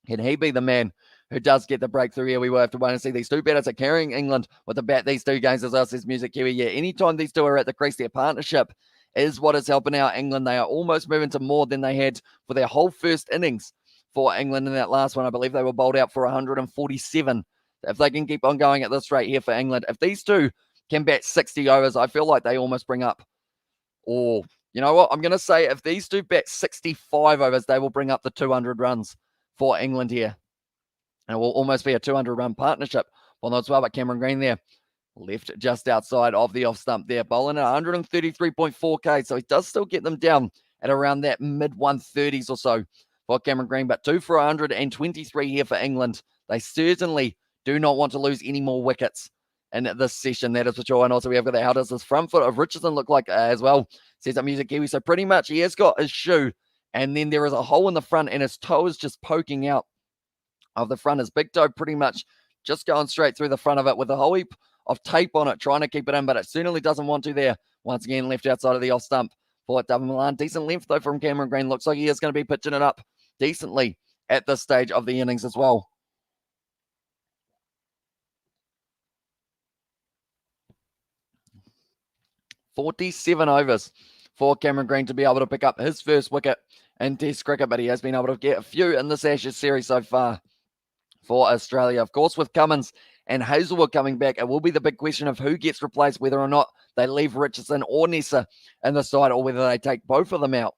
Can he be the man who does get the breakthrough here? We will have to wait and see. These 2 batters are carrying England with the bat these 2 games as well, says Music Kiwi. Yeah, anytime these 2 are at the crease, their partnership is what is helping out England. They are almost moving to more than they had for their whole first innings for England in that last one. I believe they were bowled out for 147. If they can keep on going at this rate here for England, if these two can bat 60 overs, I feel like they almost bring up, or you know what, I'm going to say if these two bat 65 overs, they will bring up the 200 runs for England here. And it will almost be a 200-run partnership. Well, not as well, but Cameron Green there, left just outside of the off stump there, bowling at 133.4k. So he does still get them down at around that mid-130s or so for Cameron Green, but 2 for 123 here for England. They certainly do not want to lose any more wickets in this session, that is for sure. And also we have got the, how does this front foot of Richardson look like as well? Says up Music Kiwi. So pretty much he has got his shoe, and then there is a hole in the front, and his toe is just poking out of the front. His big toe pretty much just going straight through the front of it with a whole heap of tape on it, trying to keep it in, but it certainly doesn't want to there. Once again, left outside of the off stump for David Milan. Decent length, though, from Cameron Green. Looks like he is going to be pitching it up decently at this stage of the innings as well. "47 overs for Cameron Green to be able to pick up his first wicket in Test cricket, but he has been able to get a few in this Ashes series so far for Australia. Of course, with Cummins and Hazelwood coming back, it will be the big question of who gets replaced, whether or not they leave Richardson or Nessa in the side, or whether they take both of them out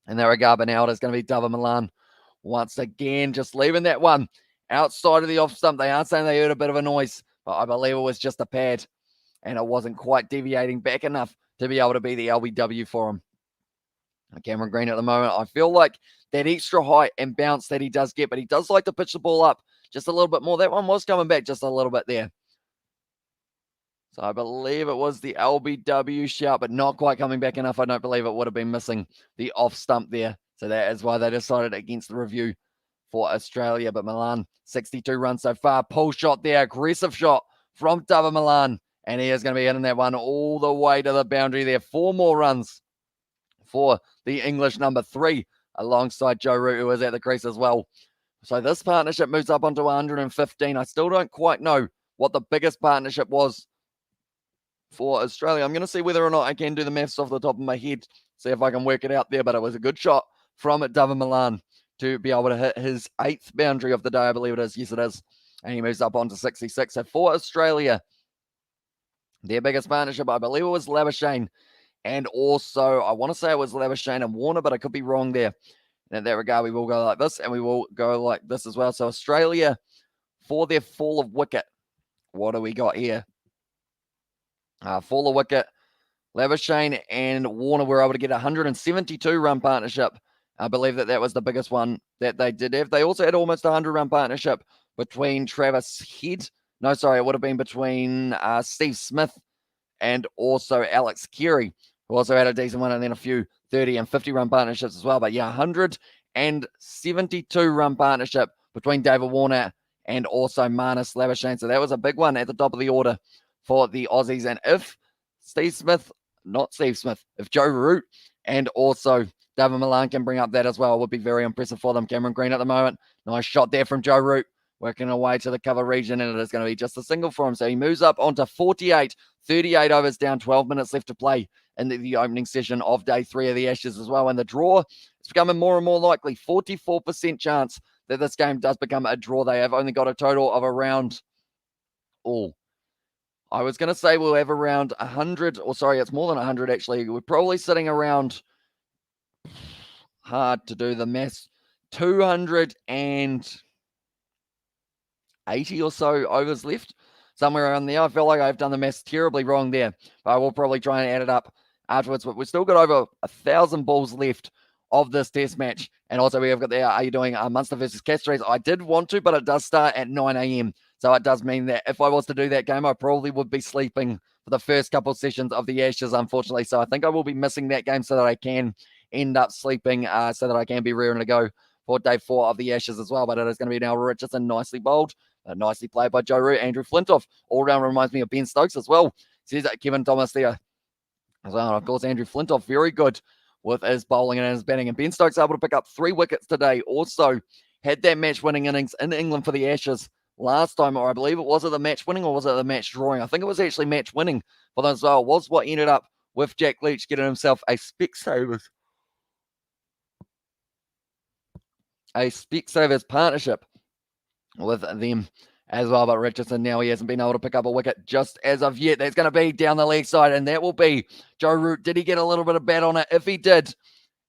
in that regard. But now it is going to be David Milan once again, just leaving that one outside of the off stump. They are saying they heard a bit of a noise, but I believe it was just a pad, and it wasn't quite deviating back enough to be able to be the LBW for him. Cameron Green at the moment, I feel like that extra height and bounce that he does get, but he does like to pitch the ball up just a little bit more. That one was coming back just a little bit there. So I believe it was the LBW shout, but not quite coming back enough. I don't believe it would have been missing the off stump there. So that is why they decided against the review for Australia. But Milan, 62 runs so far. Pull shot there, aggressive shot from David Milan. And he is going to be hitting that one all the way to the boundary there. 4 more runs for the English number 3, alongside Joe Root, who is at the crease as well. So this partnership moves up onto 115. I still don't quite know what the biggest partnership was for Australia. I'm going to see whether or not I can do the maths off the top of my head, see if I can work it out there. But it was a good shot from David Milan to be able to hit his 8th boundary of the day, I believe it is. Yes, it is. And he moves up onto 66. So for Australia, their biggest partnership, I believe it was Labuschagne. And also, I want to say it was Labuschagne and Warner, but I could be wrong there. And in that regard, we will go like this, and we will go like this as well. So Australia, for their fall of wicket, what do we got here? Fall of wicket, Labuschagne and Warner were able to get a 172-run partnership. I believe that was the biggest one that they did have. They also had almost a 100-run partnership between Travis Head. No, sorry, it would have been between Steve Smith and also Alex Carey, who also had a decent one, and then a few 30 and 50-run partnerships as well. But yeah, 172-run partnership between David Warner and also Marnus Labuschagne. So that was a big one at the top of the order for the Aussies. And if if Joe Root and also David Milan can bring up that as well, it would be very impressive for them. Cameron Green at the moment, nice shot there from Joe Root, working away to the cover region, and it is going to be just a single for him. So he moves up onto 48, 38 overs down, 12 minutes left to play in the opening session of day 3 of the Ashes as well. And the draw is becoming more and more likely. 44% chance that this game does become a draw. They have only got a total of around, I was going to say we'll have around 100, or sorry, it's more than 100 actually. We're probably sitting around, hard to do the maths, 280 or so overs left, somewhere around there. I feel like I've done the maths terribly wrong there, but I will probably try and add it up afterwards. But we've still got over 1,000 balls left of this test match. And also we have got there, are you doing Munster versus Castries? I did want to, but it does start at 9 a.m. So it does mean that if I was to do that game, I probably would be sleeping for the first couple of sessions of the Ashes, unfortunately. So I think I will be missing that game so that I can end up sleeping, so that I can be rearing to go for day 4 of the Ashes as well. But it is going to be now Richardson, nicely bowled, nicely played by Joe Root. Andrew Flintoff, all round reminds me of Ben Stokes as well. Says Kevin Thomas there as well. And of course, Andrew Flintoff, very good with his bowling and his batting. And Ben Stokes able to pick up 3 wickets today. Also had that match-winning innings in England for the Ashes last time, or I believe it was at the match-winning, or was it the match drawing? I think it was actually match-winning for them as well. Was what ended up with Jack Leach getting himself a Specsavers partnership with them as well. But Richardson now, he hasn't been able to pick up a wicket just as of yet. That's going to be down the leg side, and that will be Joe Root. Did he get a little bit of bat on it? If he did,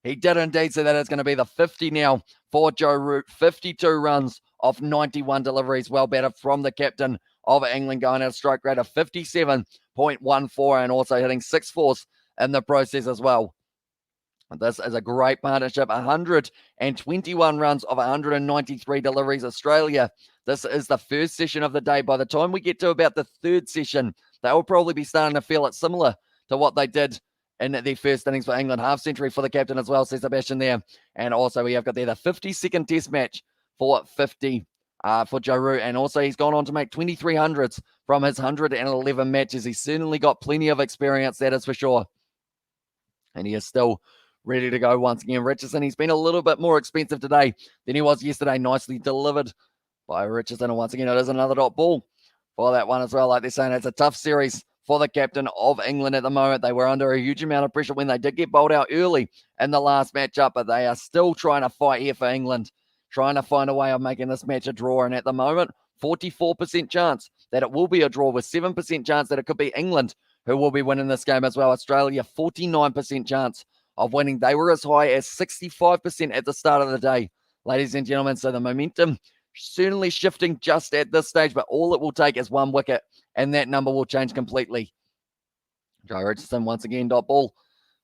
he did indeed. So that is going to be the 50 now for Joe Root. 52 runs off 91 deliveries. Well batted from the captain of England, going at a strike rate of 57.14 and also hitting 6 fours in the process as well. This is a great partnership. 121 runs of 193 deliveries. Australia, this is the first session of the day. By the time we get to about the third session, they will probably be starting to feel it similar to what they did in the first innings for England. Half century for the captain as well, says Sebastian there. And also we have got there the 52nd test match for 50 for Joe Root. And also he's gone on to make 2,300s from his 111 matches. He's certainly got plenty of experience, that is for sure. And he is still ready to go once again. Richardson, he's been a little bit more expensive today than he was yesterday. Nicely delivered by Richardson. And once again, it is another dot ball for that one as well. Like they're saying, it's a tough series for the captain of England at the moment. They were under a huge amount of pressure when they did get bowled out early in the last matchup, but they are still trying to fight here for England, trying to find a way of making this match a draw. And at the moment, 44% chance that it will be a draw, with 7% chance that it could be England who will be winning this game as well. Australia, 49% chance of winning. They were as high as 65% at the start of the day, ladies and gentlemen. So the momentum certainly shifting just at this stage, but all it will take is one wicket, and that number will change completely. Joe Richardson once again, dot ball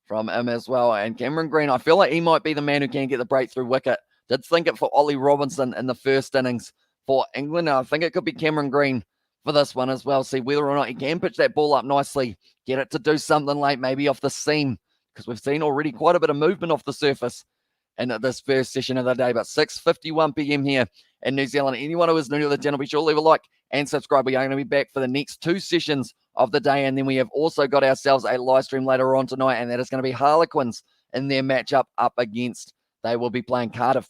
from him as well. And Cameron Green, I feel like he might be the man who can get the breakthrough wicket. Did think it for Ollie Robinson in the first innings for England. Now I think it could be Cameron Green for this one as well. See whether or not he can pitch that ball up nicely, get it to do something late, maybe off the seam, because we've seen already quite a bit of movement off the surface in this first session of the day. But 6:51 p.m. here in New Zealand. Anyone who is new to the channel, be sure to leave a like and subscribe. We are going to be back for the next 2 sessions of the day, and then we have also got ourselves a live stream later on tonight, and that is going to be Harlequins in their matchup up against, they will be playing Cardiff,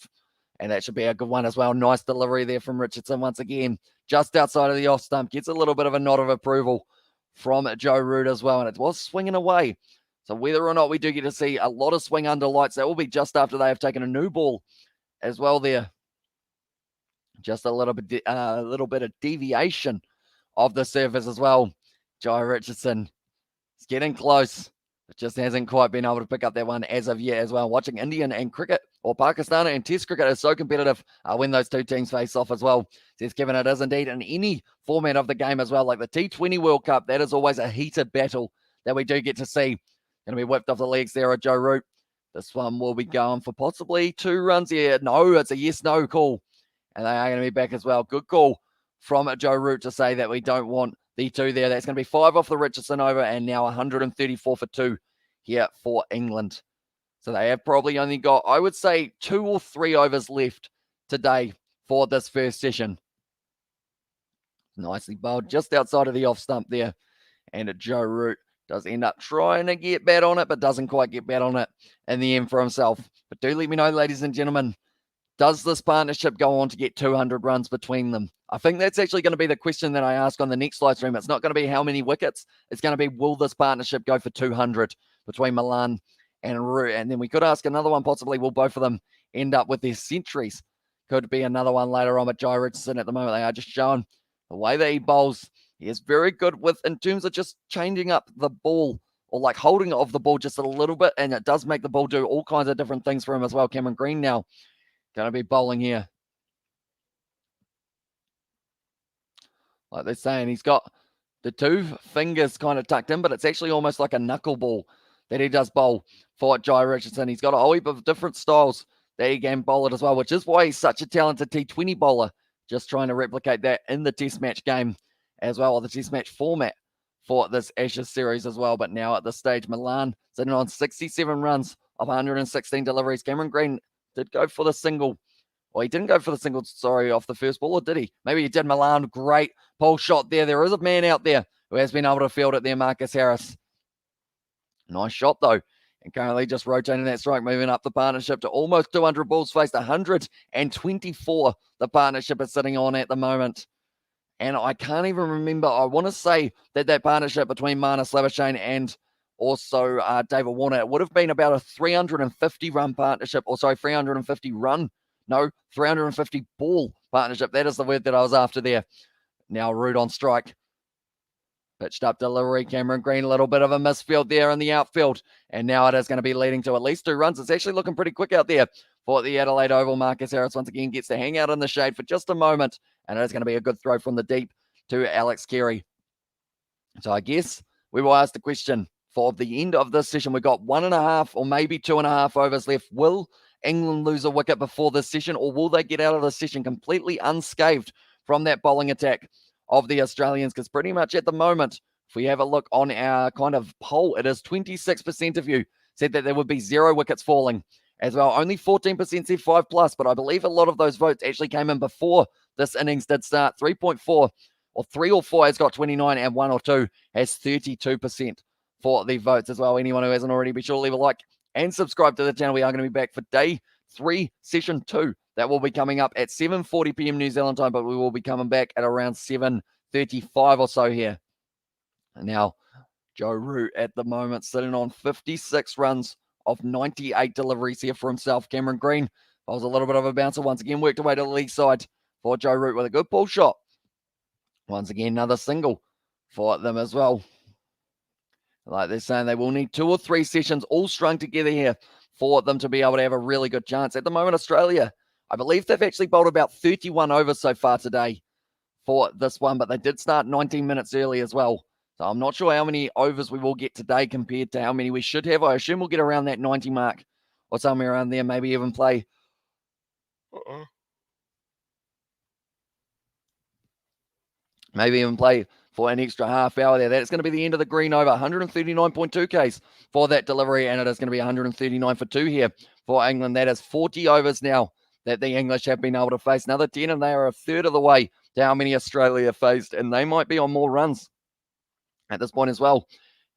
and that should be a good one as well. Nice delivery there from Richardson once again, just outside of the off stump. Gets a little bit of a nod of approval from Joe Root as well, and it was swinging away. So whether or not we do get to see a lot of swing under lights, that will be just after they have taken a new ball as well there. Just a little bit of deviation of the surface as well. Joe Richardson is getting close, but just hasn't quite been able to pick up that one as of yet as well. Watching Indian and cricket, or Pakistan and Test cricket, is so competitive when those two teams face off as well. Says Kevin, it is indeed in any format of the game as well, like the T20 World Cup. That is always a heated battle that we do get to see. Going to be whipped off the legs there of Joe Root. This one will be going for possibly 2 runs here. No, it's a yes-no call. And they are going to be back as well. Good call from Joe Root to say that we don't want the 2 there. That's going to be 5 off the Richardson over, and now 134 for 2 here for England. So they have probably only got, I would say, 2 or 3 overs left today for this first session. Nicely bowled just outside of the off stump there. And Joe Root does end up trying to get bat on it, but doesn't quite get bat on it in the end for himself. But do let me know, ladies and gentlemen, does this partnership go on to get 200 runs between them? I think that's actually going to be the question that I ask on the next live stream. It's not going to be how many wickets. It's going to be, will this partnership go for 200 between Milan and Root? And then we could ask another one, possibly, will both of them end up with their centuries? Could be another one later on, but Joe Richardson at the moment, they are just showing the way that he bowls. He is very good with, in terms of just changing up the ball, or like holding of the ball just a little bit, and it does make the ball do all kinds of different things for him as well. Cameron Green now going to be bowling here. Like they're saying, he's got the 2 fingers kind of tucked in, but it's actually almost like a knuckleball that he does bowl for Joe Richardson. He's got a whole heap of different styles that he can bowl it as well, which is why he's such a talented T20 bowler, just trying to replicate that in the test match game as well, or the test match format for this Ashes series as well. But now at this stage, Milan sitting on 67 runs of 116 deliveries. Cameron Green did go for the single. Well, he didn't go for the single, sorry, off the first ball, or did he? Maybe he did. Milan, great pole shot there. There is a man out there who has been able to field it there, Marcus Harris. Nice shot, though. And currently just rotating that strike, moving up the partnership to almost 200 balls faced, 124 the partnership is sitting on at the moment. And I can't even remember. I want to say that partnership between Marnus Labuschagne and also David Warner, it would have been about a 350 run partnership, 350 run. No, 350 ball partnership. That is the word that I was after there. Now Root on strike. Pitched up delivery, Cameron Green, a little bit of a misfield there in the outfield. And now it is going to be leading to at least 2 runs. It's actually looking pretty quick out there for the Adelaide Oval. Marcus Harris once again gets to hang out in the shade for just a moment. And it is going to be a good throw from the deep to Alex Carey. So I guess we will ask the question for the end of this session. We've got 1.5 or maybe 2.5 overs left. Will England lose a wicket before this session, or will they get out of the session completely unscathed from that bowling attack of the Australians? Because pretty much at the moment, if we have a look on our kind of poll, it is 26% of you said that there would be 0 wickets falling as well. Only 14% said 5+, but I believe a lot of those votes actually came in before this innings did start. 3.4 or 3 or 4 has got 29, and 1 or 2 has 32% for the votes as well. Anyone who hasn't already, be sure to leave a like and subscribe to the channel. We are going to be back for day 3, session 2. That will be coming up at 7:40 p.m. New Zealand time, but we will be coming back at around 7:35 or so here. And now, Joe Root at the moment sitting on 56 runs of 98 deliveries here for himself. Cameron Green was a little bit of a bouncer once again, worked away to the leg side for Joe Root with a good pull shot. Once again, another single for them as well. Like they're saying, they will need 2 or 3 sessions all strung together here for them to be able to have a really good chance. At the moment, Australia, I believe they've actually bowled about 31 overs so far today for this one, but they did start 19 minutes early as well. So I'm not sure how many overs we will get today compared to how many we should have. I assume we'll get around that 90 mark or somewhere around there, maybe even play. Maybe even play for an extra half hour there. That's going to be the end of the green over. 139.2 Ks for that delivery, and it is going to be 139 for 2 here for England. That is 40 overs now that the English have been able to face. Another 10, and they are a third of the way to how many Australia faced, and they might be on more runs at this point as well.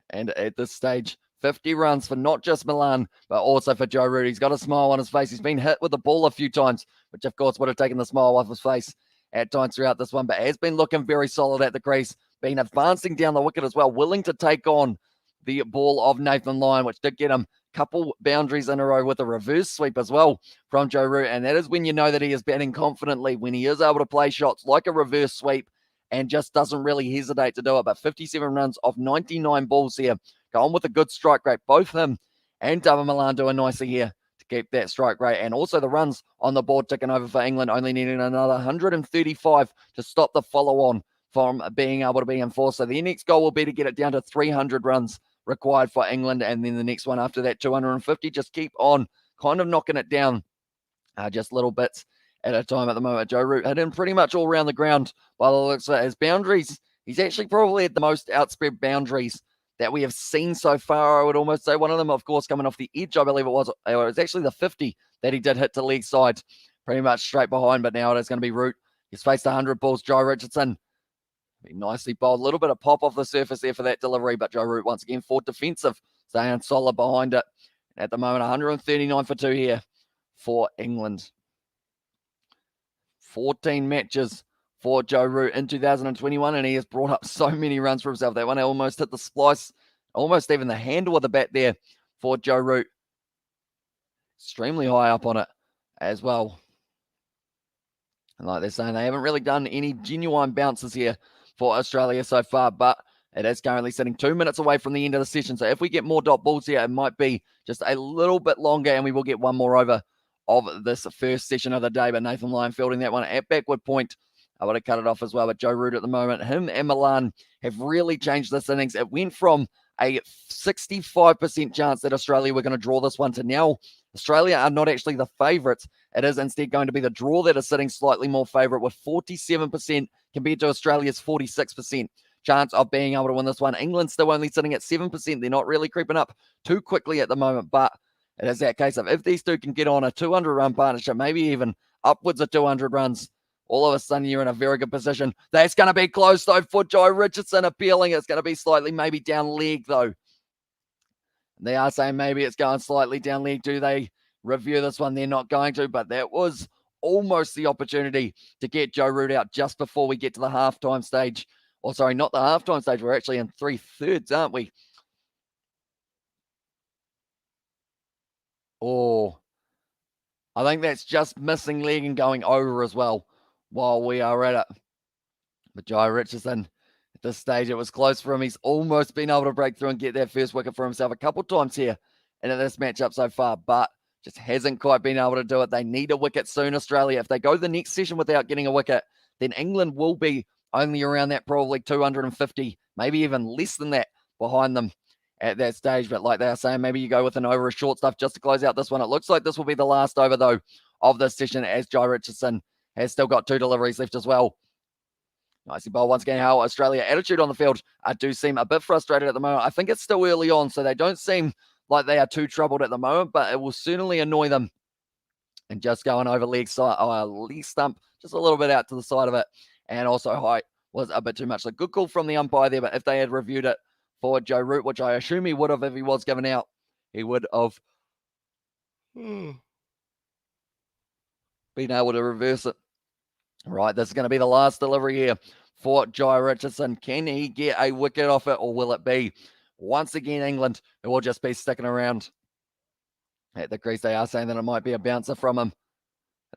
And at this stage, 50 runs for not just Milan, but also for Joe Root. He's got a smile on his face. He's been hit with the ball a few times, which of course would have taken the smile off his face at times throughout this one, but has been looking very solid at the crease, been advancing down the wicket as well, willing to take on the ball of Nathan Lyon, which did get him a couple boundaries in a row with a reverse sweep as well from Joe Root. And that is when you know that he is batting confidently, when he is able to play shots like a reverse sweep and just doesn't really hesitate to do it. But 57 runs off 99 balls here. Go on with a good strike rate. Both him and David Milan doing nicely here to keep that strike rate. And also the runs on the board ticking over for England, only needing another 135 to stop the follow-on from being able to be enforced. So the next goal will be to get it down to 300 runs required for England. And then the next one after that, 250. Just keep on kind of knocking it down just little bits at a time at the moment. Joe Root hitting pretty much all around the ground by the looks of his boundaries. He's actually probably had the most outspread boundaries that we have seen so far. I would almost say one of them, of course, coming off the edge, I believe it was actually the 50 that he did hit to leg side, pretty much straight behind, but now it is going to be Root. He's faced 100 balls. Joe Richardson, nicely bowled. A little bit of pop off the surface there for that delivery, but Joe Root once again for defensive, staying solid behind it. At the moment, 139 for 2 here for England. 14 matches for Joe Root in 2021, and he has brought up so many runs for himself. That one almost hit the splice, almost even the handle of the bat there for Joe Root. Extremely high up on it as well. And like they're saying, they haven't really done any genuine bounces here for Australia so far, but it is currently sitting 2 minutes away from the end of the session. So if we get more dot balls here, it might be just a little bit longer, and we will get one more over of this first session of the day. But Nathan Lyon fielding that one at backward point. I would have cut it off as well. But Joe Root at the moment, him and Milan have really changed this innings. It went from a 65% chance that Australia were going to draw this one to now Australia are not actually the favourites. It is instead going to be the draw that is sitting slightly more favourite with 47% compared to Australia's 46% chance of being able to win this one. England's still only sitting at 7%. They're not really creeping up too quickly at the moment, but it is that case of if these two can get on a 200-run partnership, maybe even upwards of 200 runs, all of a sudden you're in a very good position. That's going to be close, though, for Joe Richardson appealing. It's going to be slightly maybe down leg, though. They are saying maybe it's going slightly down leg. Do they review this one? They're not going to, but that was almost the opportunity to get Joe Root out just before we get to the halftime stage. Or sorry, not the halftime stage. We're actually in 3/3, aren't we? Oh, I think that's just missing leg and going over as well while we are at it. But Jai Richardson, at this stage, it was close for him. He's almost been able to break through and get that first wicket for himself a couple times here in this matchup so far, but just hasn't quite been able to do it. They need a wicket soon, Australia. If they go the next session without getting a wicket, then England will be only around that probably 250, maybe even less than that behind them at that stage. But like they are saying, maybe you go with an over a short stuff just to close out this one. It looks like this will be the last over, though, of this session, as Jai Richardson has still got 2 deliveries left as well. Nicely bowled once again. How Australia attitude on the field do seem a bit frustrated at the moment. I think it's still early on, so they don't seem like they are too troubled at the moment, but it will certainly annoy them. And just going over leg stump, just a little bit out to the side of it. And also height was a bit too much. A good call from the umpire there, but if they had reviewed it for Joe Root, which I assume he would have if he was given out, he would have been able to reverse it. Right, this is going to be the last delivery here for Jai Richardson. Can he get a wicket off it, or will it be, once again, England, who will just be sticking around at the crease? They are saying that it might be a bouncer from him.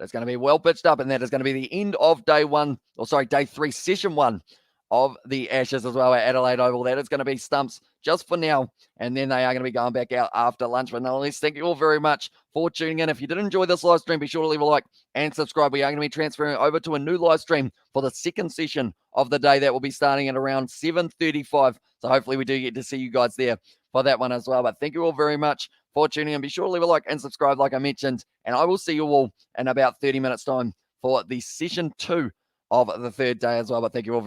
It's going to be well pitched up, and that is going to be the end of day 3, session 1 of the Ashes as well at Adelaide Oval. That is going to be stumps just for now, and then they are going to be going back out after lunch. But nonetheless, thank you all very much for tuning in. If you did enjoy this live stream, be sure to leave a like and subscribe. We are going to be transferring over to a new live stream for the second session of the day. That will be starting at around 7:35. So hopefully we do get to see you guys there for that one as well. But thank you all very much for tuning in. Be sure to leave a like and subscribe like I mentioned, and I will see you all in about 30 minutes time for the session 2 of the third day as well. But thank you all